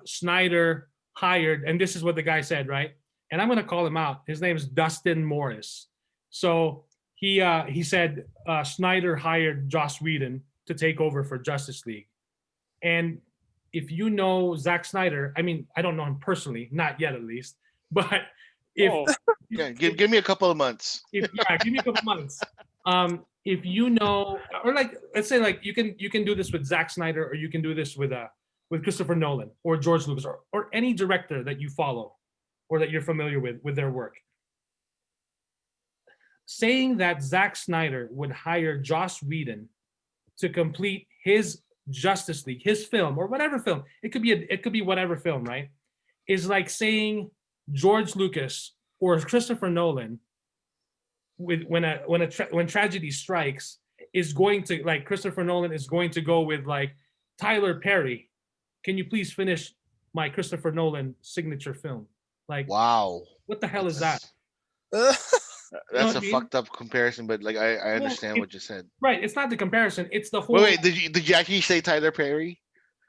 Snyder hired, and this is what the guy said, right? And I'm gonna call him out. His name is Dustin Morris. So he said Snyder hired Joss Whedon to take over for Justice League. And if you know Zack Snyder, I mean, I don't know him personally, not yet at least, but if Yeah, give me a couple of months. give me a couple months. If you know, or like, let's say, like you can do this with Zack Snyder, or you can do this with Christopher Nolan or George Lucas, or any director that you follow or that you're familiar with their work. Saying that Zack Snyder would hire Joss Whedon to complete his Justice League, his film, or whatever film, it could be whatever film, right? Is like saying George Lucas or Christopher Nolan, when tragedy strikes, is going to, like, Christopher Nolan is going to go with like, Tyler Perry, can you please finish my Christopher Nolan signature film? Like, Wow, what the hell is that? that's what a I mean? fucked up comparison, but like I understand it- what you said. Right, it's not the comparison, it's the whole. Wait, did you actually say Tyler Perry?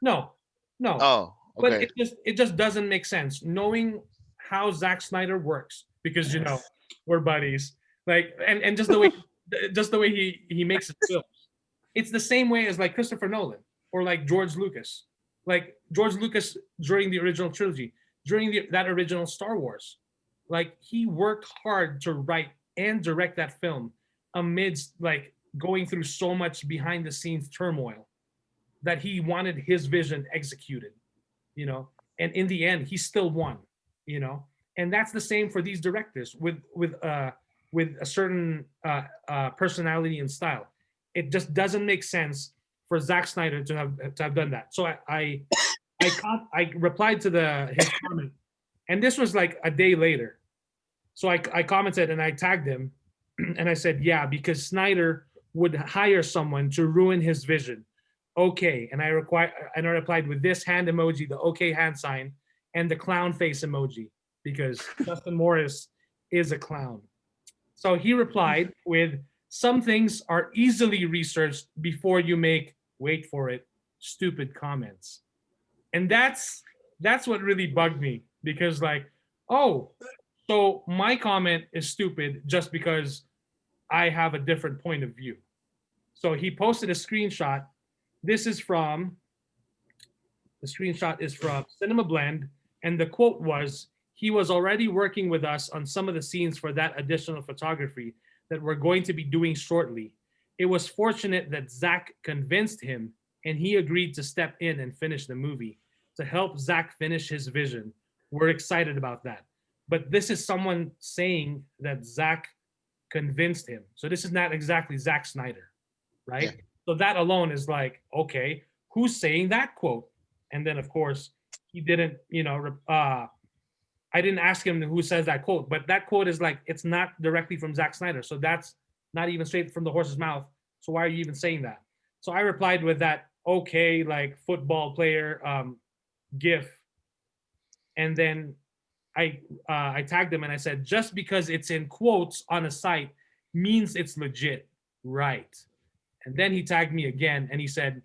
No. Oh, But okay. it just doesn't make sense knowing how Zack Snyder works, because we're buddies. Like, and just the way he makes his films. It's the same way as like Christopher Nolan or like George Lucas. Like George Lucas during the original trilogy, during that original Star Wars. Like, he worked hard to write and direct that film amidst like going through so much behind the scenes turmoil that he wanted his vision executed, you know. And in the end, he still won, you know. And that's the same for these directors with a certain personality and style. It just doesn't make sense for Zack Snyder to have done that. So I replied to his comment, and this was like a day later. So I commented and I tagged him, and I said, yeah, because Snyder would hire someone to ruin his vision. Okay, and I replied with this hand emoji, the okay hand sign, and the clown face emoji, because Justin Morris is a clown. So he replied with, some things are easily researched before you make, wait for it, stupid comments. And that's what really bugged me, because like, oh, so my comment is stupid just because I have a different point of view. So he posted a screenshot. This is from, the screenshot is from Cinema Blend, and the quote was, he was already working with us on some of the scenes for that additional photography that we're going to be doing shortly. It was fortunate that Zack convinced him and he agreed to step in and finish the movie to help Zack finish his vision. We're excited about that. But this is someone saying that Zack convinced him. So this is not exactly Zack Snyder, right? Yeah. So that alone is like, okay, who's saying that quote? And then of course he didn't, you know, I didn't ask him who says that quote, but that quote is like, it's not directly from Zack Snyder. So that's not even straight from the horse's mouth. So why are you even saying that? So I replied with that, okay, like football player GIF. And then I tagged him and I said, just because it's in quotes on a site means it's legit, right? And then he tagged me again and he said,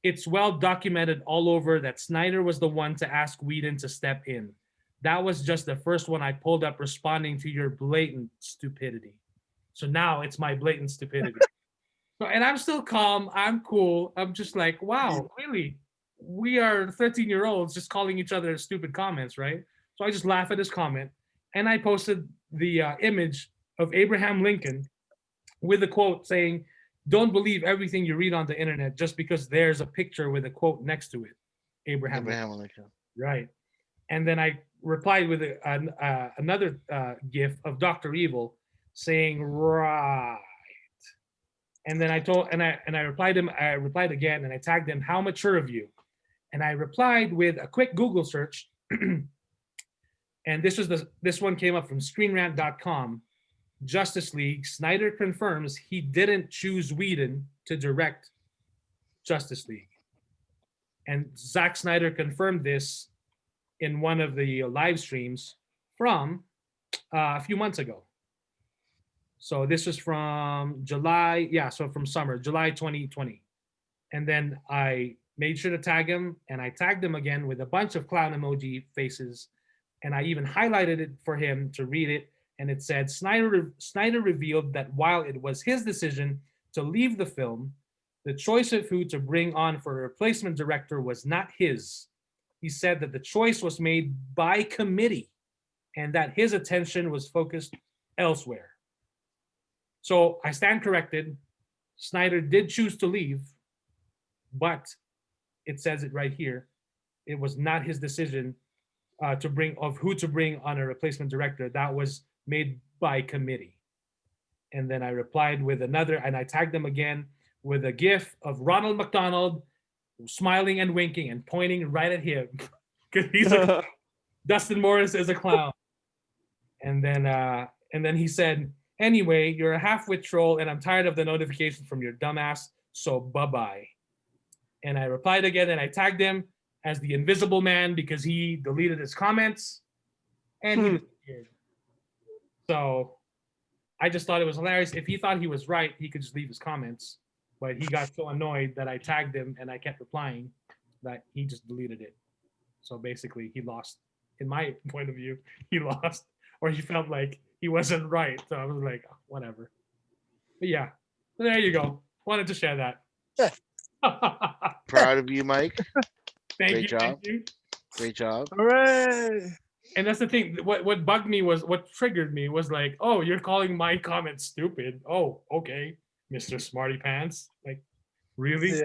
it's well documented all over that Snyder was the one to ask Whedon to step in. That was just the first one I pulled up responding to your blatant stupidity. So now it's my blatant stupidity. So, and I'm still calm. I'm cool. I'm just like, wow, really? We are 13-year-olds just calling each other stupid comments, right? So I just laugh at his comment. And I posted the image of Abraham Lincoln with a quote saying, don't believe everything you read on the internet just because there's a picture with a quote next to it. Abraham Lincoln. Right. And then I replied with another GIF of Dr. Evil saying, right. And then I replied him. I replied again, and I tagged him, how mature of you. And I replied with a quick Google search. And this one came up from screenrant.com. Justice League, Snyder confirms he didn't choose Whedon to direct Justice League. And Zack Snyder confirmed this in one of the live streams from a few months ago. So this was from July, so from summer, July 2020. And then I made sure to tag him, and I tagged him again with a bunch of clown emoji faces. And I even highlighted it for him to read it. And it said, Snyder revealed that while it was his decision to leave the film, the choice of who to bring on for a replacement director was not his. He said that the choice was made by committee and that his attention was focused elsewhere. So I stand corrected. Snyder did choose to leave, but it says it right here. It was not his decision who to bring on a replacement director. That was made by committee. And then I replied with another, and I tagged them again with a GIF of Ronald McDonald smiling and winking and pointing right at him because he's a Dustin Morris is a clown. And then he said, anyway, you're a half-wit troll and I'm tired of the notifications from your dumbass, so bye-bye. And I replied again and I tagged him as the Invisible Man because he deleted his comments and he disappeared. So I just thought it was hilarious. If he thought he was right, he could just leave his comments. But he got so annoyed that I tagged him and I kept replying that he just deleted it. So basically he lost. In my point of view, he lost, or he felt like he wasn't right. So I was like, oh, whatever. But yeah, so there you go. Wanted to share that. Proud of you, Mike. Great job. Thank you. Great job. Hooray! And that's the thing. What bugged me was what triggered me was like, oh, you're calling my comment stupid. Oh, okay, Mr. Smarty Pants. Like, really? Yeah.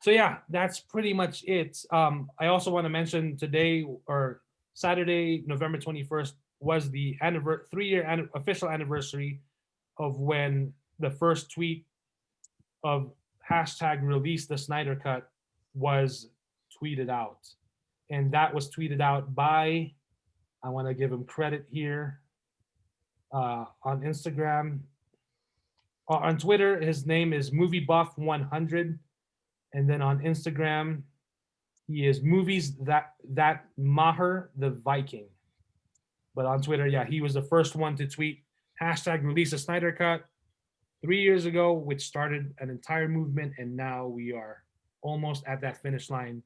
So yeah, that's pretty much it. I also want to mention today or Saturday, November 21st was the 3-year official anniversary of when the first tweet of hashtag release the Snyder Cut was tweeted out. And that was tweeted out by, I want to give him credit here, on Instagram. On Twitter, his name is MovieBuff100. And then on Instagram, he is movies that Maher the Viking. But on Twitter, yeah, he was the first one to tweet hashtag release a Snyder Cut 3 years ago, which started an entire movement. And now we are almost at that finish line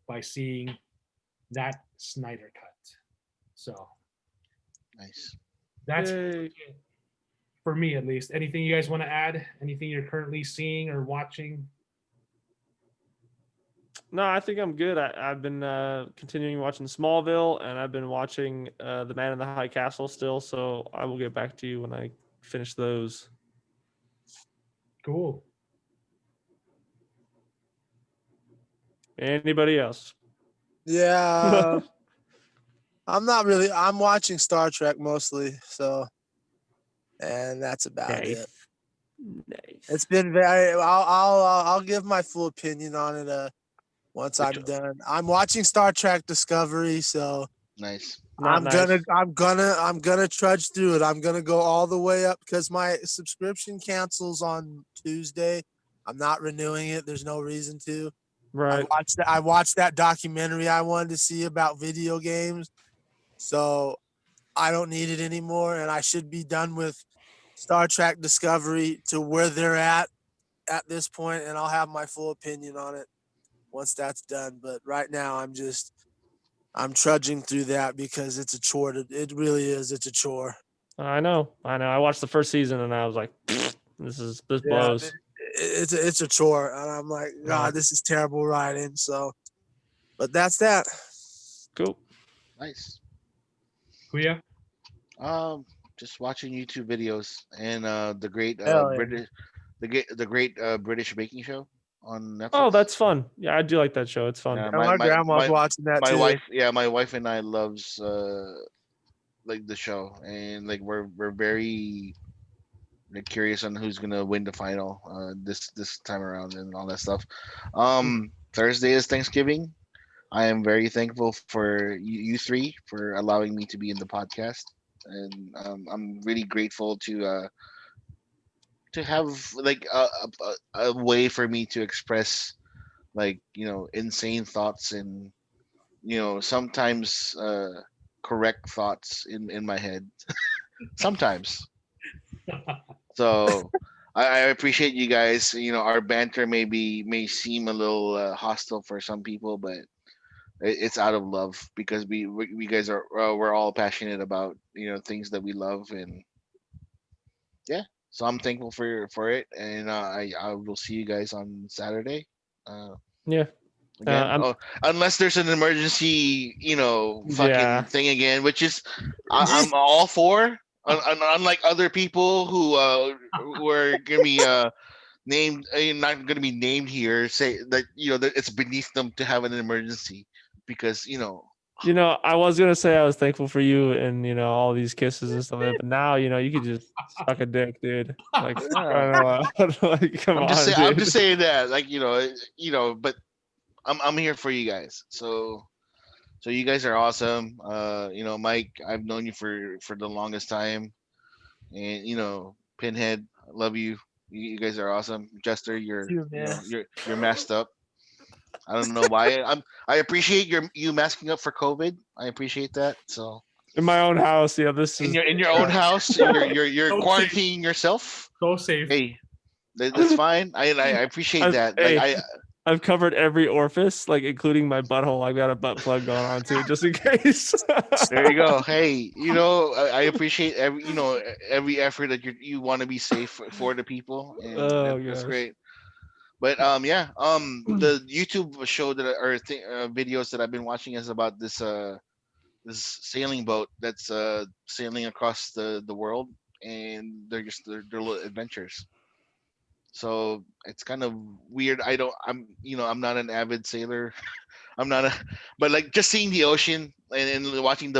by seeing that Snyder Cut. So Nice. that's Yay. for me, at least. Anything you guys want to add? Anything you're currently seeing or watching? No, I think I'm good. I've been continuing watching Smallville, and I've been watching The Man in the High Castle still. So I will get back to you when I finish those. Cool. Anybody else? Yeah. I'm watching Star Trek mostly, so, and that's about it. Nice. It's been very. I'll give my full opinion on it. Once I'm done. I'm watching Star Trek Discovery, so Nice. Not nice. I'm gonna trudge through it. I'm gonna go all the way up because my subscription cancels on Tuesday. I'm not renewing it. There's no reason to. Right. I watched that documentary I wanted to see about video games, so I don't need it anymore, and I should be done with Star Trek Discovery to where they're at this point, and I'll have my full opinion on it once that's done. But right now I'm trudging through that because it's a chore. It really is. It's a chore. I know. I watched the first season and I was like, this blows. It's a chore, and I'm like, God, this is terrible writing. So, but that's that. Cool. Nice. Kuya? Just watching YouTube videos and the great Hell yeah. British baking show on Netflix. Oh, that's fun. Yeah, I do like that show. It's fun. Yeah, My grandma's watching that my too. wife, yeah, my wife and I loves like the show, and like we're very like curious on who's gonna win the final this time around and all that stuff. Thursday is Thanksgiving. I am very thankful for you three for allowing me to be in the podcast, and I'm really grateful to have like a way for me to express like insane thoughts and sometimes correct thoughts in my head sometimes. So I appreciate you guys. Our banter may seem a little hostile for some people, but it's out of love because we guys are we're all passionate about things that we love, and yeah. So I'm thankful for it, and I will see you guys on Saturday. Yeah. Again, unless there's an emergency, fucking thing again, which is I'm all for. Unlike other people who are gonna be named, not gonna be named here, say that that it's beneath them to have an emergency because I was gonna say I was thankful for you and all these kisses and stuff, but now you could just suck a dick, dude. Like, like come on. I'm just saying that, like but I'm here for you guys. So you guys are awesome. Mike, I've known you for the longest time, and Pinhead, I love you. You guys are awesome. Jester, you're messed up. I don't know why. I appreciate you masking up for COVID. I appreciate that. So in my own house, this is in your own house. You're quarantining yourself. So safe. Hey, that's fine. I appreciate that. Hey, I've covered every orifice, like including my butthole. I've got a butt plug going on too, just in case. There you go. Hey, I appreciate every effort that you want to be safe for the people, and that's great. But the YouTube show videos that I've been watching is about this this sailing boat that's sailing across the world, and they're little adventures. So it's kind of weird. I'm not an avid sailor. I'm not a, but like just seeing the ocean and watching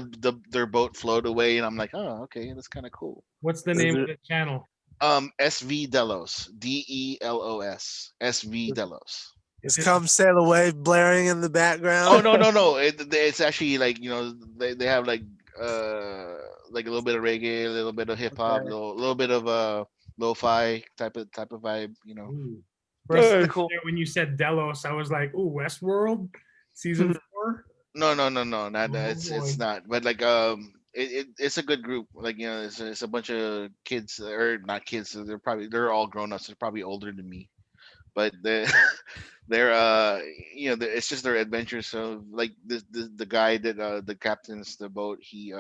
their boat float away, and I'm like, oh, okay, that's kind of cool. What's the name of the channel? SV Delos, DELOS, SV Delos. It's Come Sail Away blaring in the background. Oh no! It's actually like they have like a little bit of reggae, a little bit of hip hop, Okay. little bit of lo-fi type of vibe. Ooh. Very First, cool. when you said Delos, I was like, "Ooh, Westworld, season 4." No, not Oh, it's boy. not. But like it's a good group. Like it's a bunch of kids or not kids. So they're all grown ups. They're probably older than me, but they're it's just their adventure. So like the guy that the captains the boat, he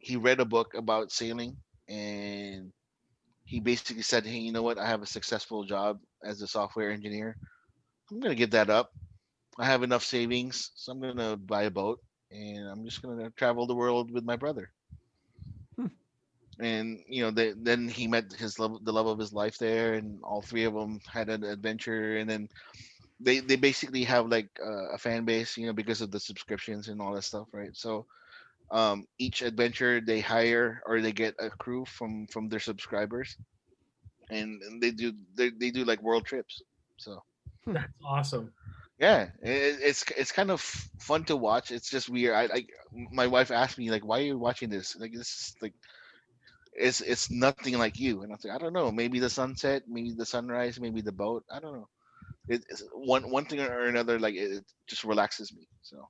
he read a book about sailing, and he basically said, hey, you know what, I have a successful job as a software engineer. I'm gonna give that up. I have enough savings, so I'm gonna buy a boat, and I'm just gonna travel the world with my brother. And then he met the love of his life there, and all three of them had an adventure. And then they basically have like a fan base, because of the subscriptions and all that stuff, right? So each adventure they hire or they get a crew from their subscribers, and they do like world trips. So That's awesome. yeah, it's kind of fun to watch. It's just weird. I like my wife asked me like, why are you watching this? Like this is like it's nothing like you. And I was like, I don't know. Maybe the sunset, maybe the sunrise, maybe the boat. I don't know. It's one thing or another. Like it just relaxes me. So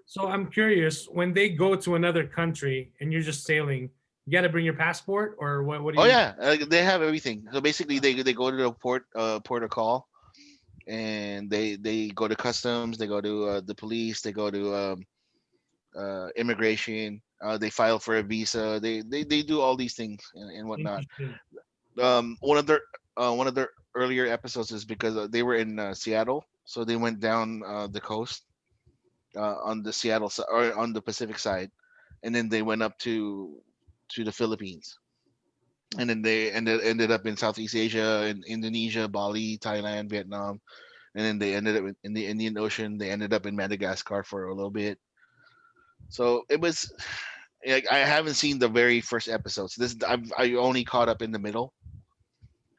So I'm curious, when they go to another country and you're just sailing, you got to bring your passport, or what? What do oh you? yeah, they have everything. So basically, they go to the port of call, and they go to customs, they go to the police, they go to immigration. They file for a visa. They do all these things and whatnot. Interesting. One of their earlier episodes is because they were in Seattle, so they went down the coast on the Seattle side or on the Pacific side, and then they went up to the Philippines, and then they ended up in Southeast Asia, in Indonesia, Bali, Thailand, Vietnam, and then they ended up in the Indian Ocean. They ended up in Madagascar for a little bit. So it was like I haven't seen the very first episodes. I only caught up in the middle.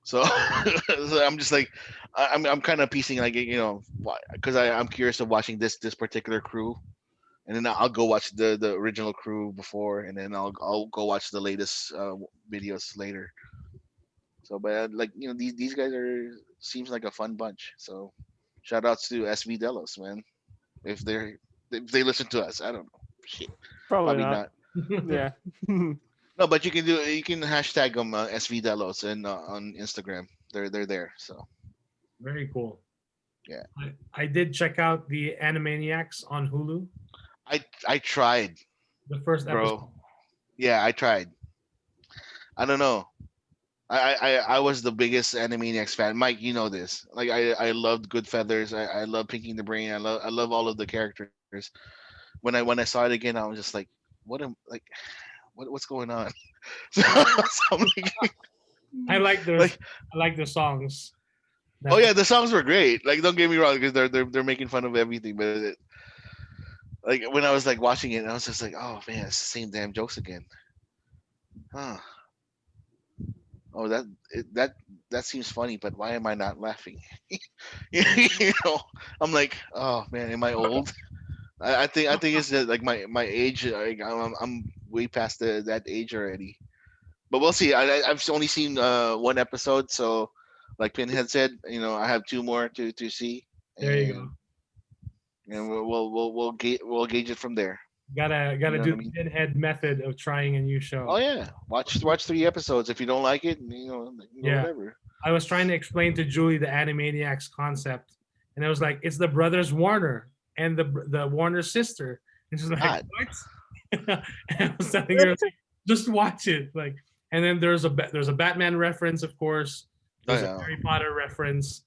So, so I'm just like I'm kind of piecing like because I'm curious of watching this particular crew, and then I'll go watch the original crew before, and then I'll go watch the latest videos later. So, but like these guys seems like a fun bunch. So, shout outs to SV Delos, man. If they listen to us, I don't know. Shit, Probably probably not. not. Yeah. No, but you can hashtag them SV Delos and on Instagram. They're there. So Very cool. yeah, I did check out the Animaniacs on Hulu. I tried, The first episode. bro. Yeah, I tried. I don't know. I was the biggest Animaniacs fan. Mike, you know this. Like I loved Good Feathers. I love Pinky and the Brain. I love all of the characters. When I saw it again, I was just like, what's going on? So I'm like, I like their like I like the songs. oh yeah, the songs were great. Like don't get me wrong, because they're making fun of everything, but like when I was like watching it, I was just like, oh man, it's the same damn jokes again. Huh. Oh, that seems funny, but why am I not laughing? you know, I'm like, oh man, am I old? I think it's that, like my age. Like, I'm way past that age already. But we'll see. I've only seen one episode, so like Pinhead said, I have two more to see, There you go. and we'll gauge it from there. Gotta You know do what I the mean? pinhead method of trying a new show. Oh yeah, watch 3 episodes. If you don't like it, Yeah. whatever. I was trying to explain to Julie the Animaniacs concept, and I was like, "It's the brothers Warner and the Warner sister," and she's like, God. "What?" And I was telling her, like, "Just watch it." Like, and then there's a Batman reference, of course. Oh There's a yeah. Harry Potter reference.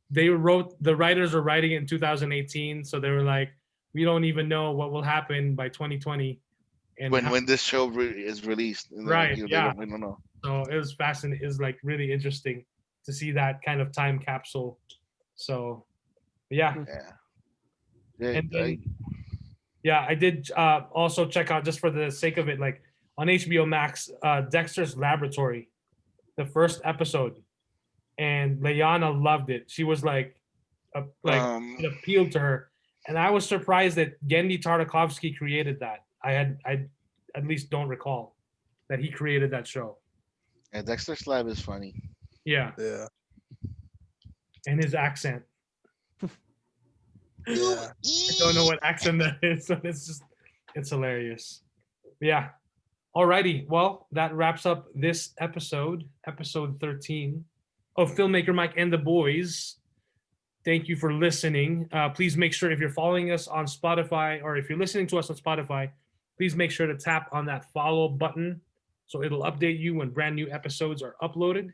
The writers were writing it in 2018, so they were like, we don't even know what will happen by 2020. And when this show is released, right? we Yeah. don't know. So it was fascinating. It was like really interesting to see that kind of time capsule. So yeah. And then, I did also check out, just for the sake of it, like on HBO Max, Dexter's Laboratory, the first episode, and Leanna loved it. She was like, it appealed to her, and I was surprised that Gendy Tartakovsky created that. I at least don't recall that he created that show. Yeah, Dexter's Lab is funny. Yeah. Yeah. And his accent. Yeah. I don't know what accent that is, so it's hilarious. Yeah. Alrighty. Well, that wraps up this episode 13 of Filmmaker Mike and the Boys. Thank you for listening. Please make sure, if you're following us on Spotify, or if you're listening to us on Spotify, please make sure to tap on that follow button so it'll update you when brand new episodes are uploaded.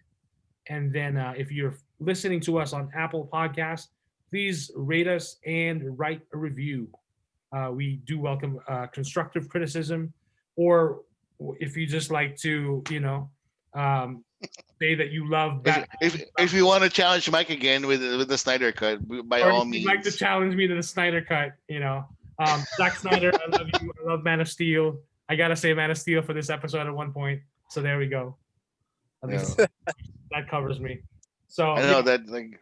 And then if you're listening to us on Apple Podcasts, please rate us and write a review. We do welcome constructive criticism, or if you just like to, say that you love that. If you want to challenge Mike again with the Snyder cut, by all means. If you'd like to challenge me to the Snyder cut, Zack Snyder, I love you. I love Man of Steel. I gotta say Man of Steel for this episode at one point. So there we go. That covers me. So I know that, like,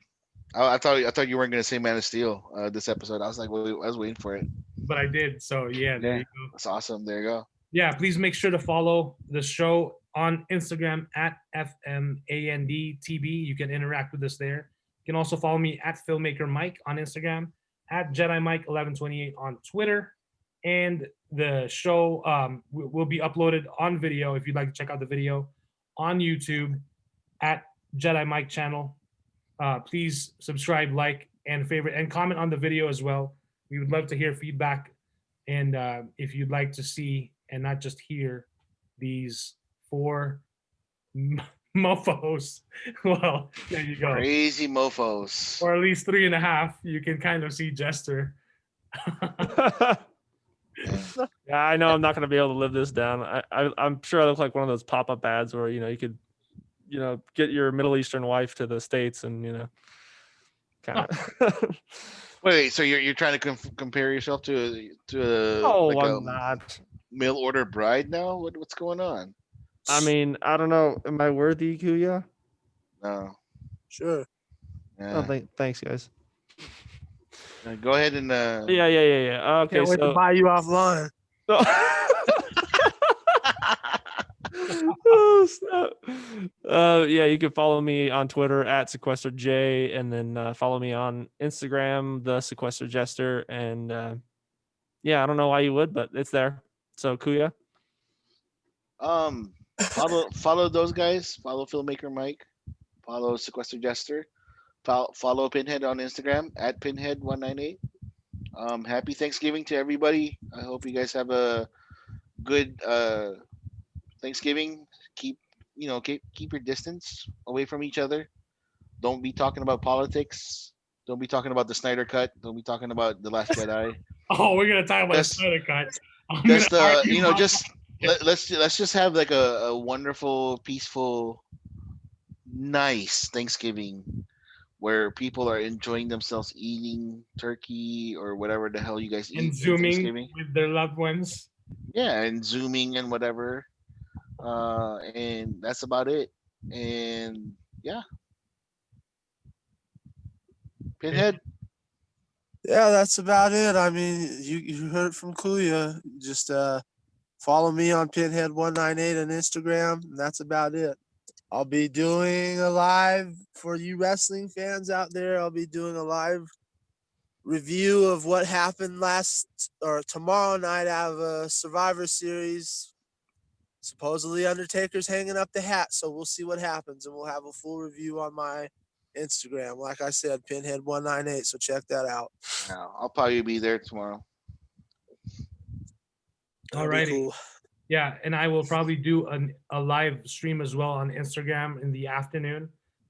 I thought you weren't gonna say Man of Steel this episode. I was like, I was waiting for it. But I did. So yeah, there you go. That's awesome. There you go. Yeah, please make sure to follow the show on Instagram at FMANDTB. You can interact with us there. You can also follow me at FilmakerMike on Instagram, at JediMike1128 on Twitter. And the show will be uploaded on video, if you'd like to check out the video, on YouTube at Jedi Mike channel. Please subscribe, like, and favorite, and comment on the video as well. We would love to hear feedback. And if you'd like to see and not just hear these 4 mofos, well, there you go. Crazy mofos. Or at least 3.5. You can kind of see Jester. Yeah, I know I'm not going to be able to live this down. I'm sure I look like one of those pop-up ads where, you could, get your Middle Eastern wife to the States and, kind of. Wait, so you're trying to compare yourself to I'm not. Mail order bride now? What's going on? I mean, I don't know. Am I worthy, Kuya? No. Sure. Yeah. Oh, thanks, guys. Go ahead and. Yeah. Okay, Can't wait to buy you offline. Oh, snap. Yeah, you can follow me on Twitter at SequesterJ, and then follow me on Instagram, the Sequester Jester. And I don't know why you would, but it's there. So Kuya. Follow those guys. Follow Filmmaker Mike. Follow Sequester Jester. Follow Pinhead on Instagram at Pinhead198. Happy Thanksgiving to everybody. I hope you guys have a good Thanksgiving. Keep your distance away from each other. Don't be talking about politics. Don't be talking about the Snyder Cut. Don't be talking about The Last Jedi. Oh, we're gonna talk about the Snyder Cut. Let's just have like a wonderful, peaceful, nice Thanksgiving where people are enjoying themselves eating turkey or whatever the hell you guys eat. And Zooming with their loved ones. Yeah, and Zooming and whatever. And that's about it. And yeah. Pinhead. Yeah, that's about it. I mean, you heard it from Kuya. Just follow me on Pinhead198 on Instagram. And that's about it. I'll be doing a live for you wrestling fans out there. I'll be doing a live review of what happened tomorrow night out of a Survivor Series. Supposedly Undertaker's hanging up the hat, so we'll see what happens, and we'll have a full review on my Instagram. Like I said, Pinhead198, so check that out. Yeah, I'll probably be there tomorrow. All righty. Cool. Yeah, and I will probably do a live stream as well on Instagram in the afternoon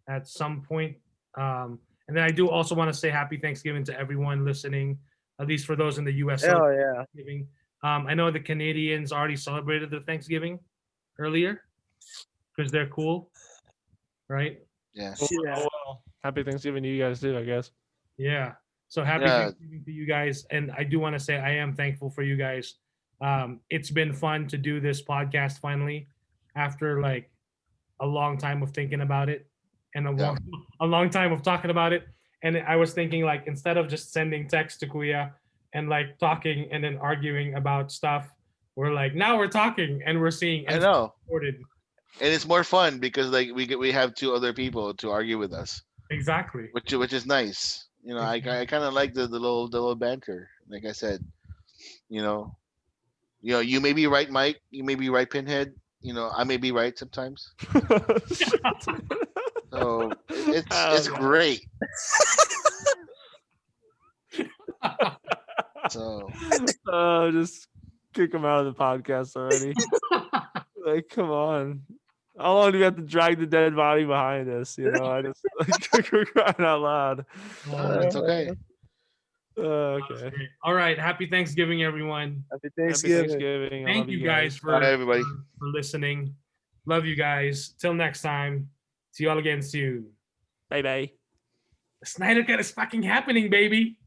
at some point. And then I do also want to say happy Thanksgiving to everyone listening. at least for those in the U.S. Hell celebrate yeah. Thanksgiving. I know the Canadians already celebrated their Thanksgiving earlier because they're cool, right? Yeah. Yeah. Oh, well. Happy Thanksgiving to you guys too, I guess. Yeah. So happy Yeah. Thanksgiving to you guys. And I do want to say I am thankful for you guys. It's been fun to do this podcast finally after like a long time of thinking about it and a long time of talking about it. And I was thinking like instead of just sending text to Kuya and like talking and then arguing about stuff, we're like now we're talking and we're seeing and I it's know. recorded. And it's more fun because like we have two other people to argue with us, Exactly. which is nice. You know, I kind of like the little banter. Like I said, you know, you may be right, Mike. You may be right, Pinhead. You know, I may be right sometimes. So it's great. So Just kick him out of the podcast already. Like, come on. How long do we have to drag the dead body behind us? You know, I just like we're crying out loud. it's okay. Okay. All right. Happy Thanksgiving, everyone. Happy Happy Thanksgiving. Thanksgiving. I Thank love you guys for, Bye, everybody. for listening. Love you guys. Till next time. See you all again soon. Bye bye. The Snyder Cut is fucking happening, baby.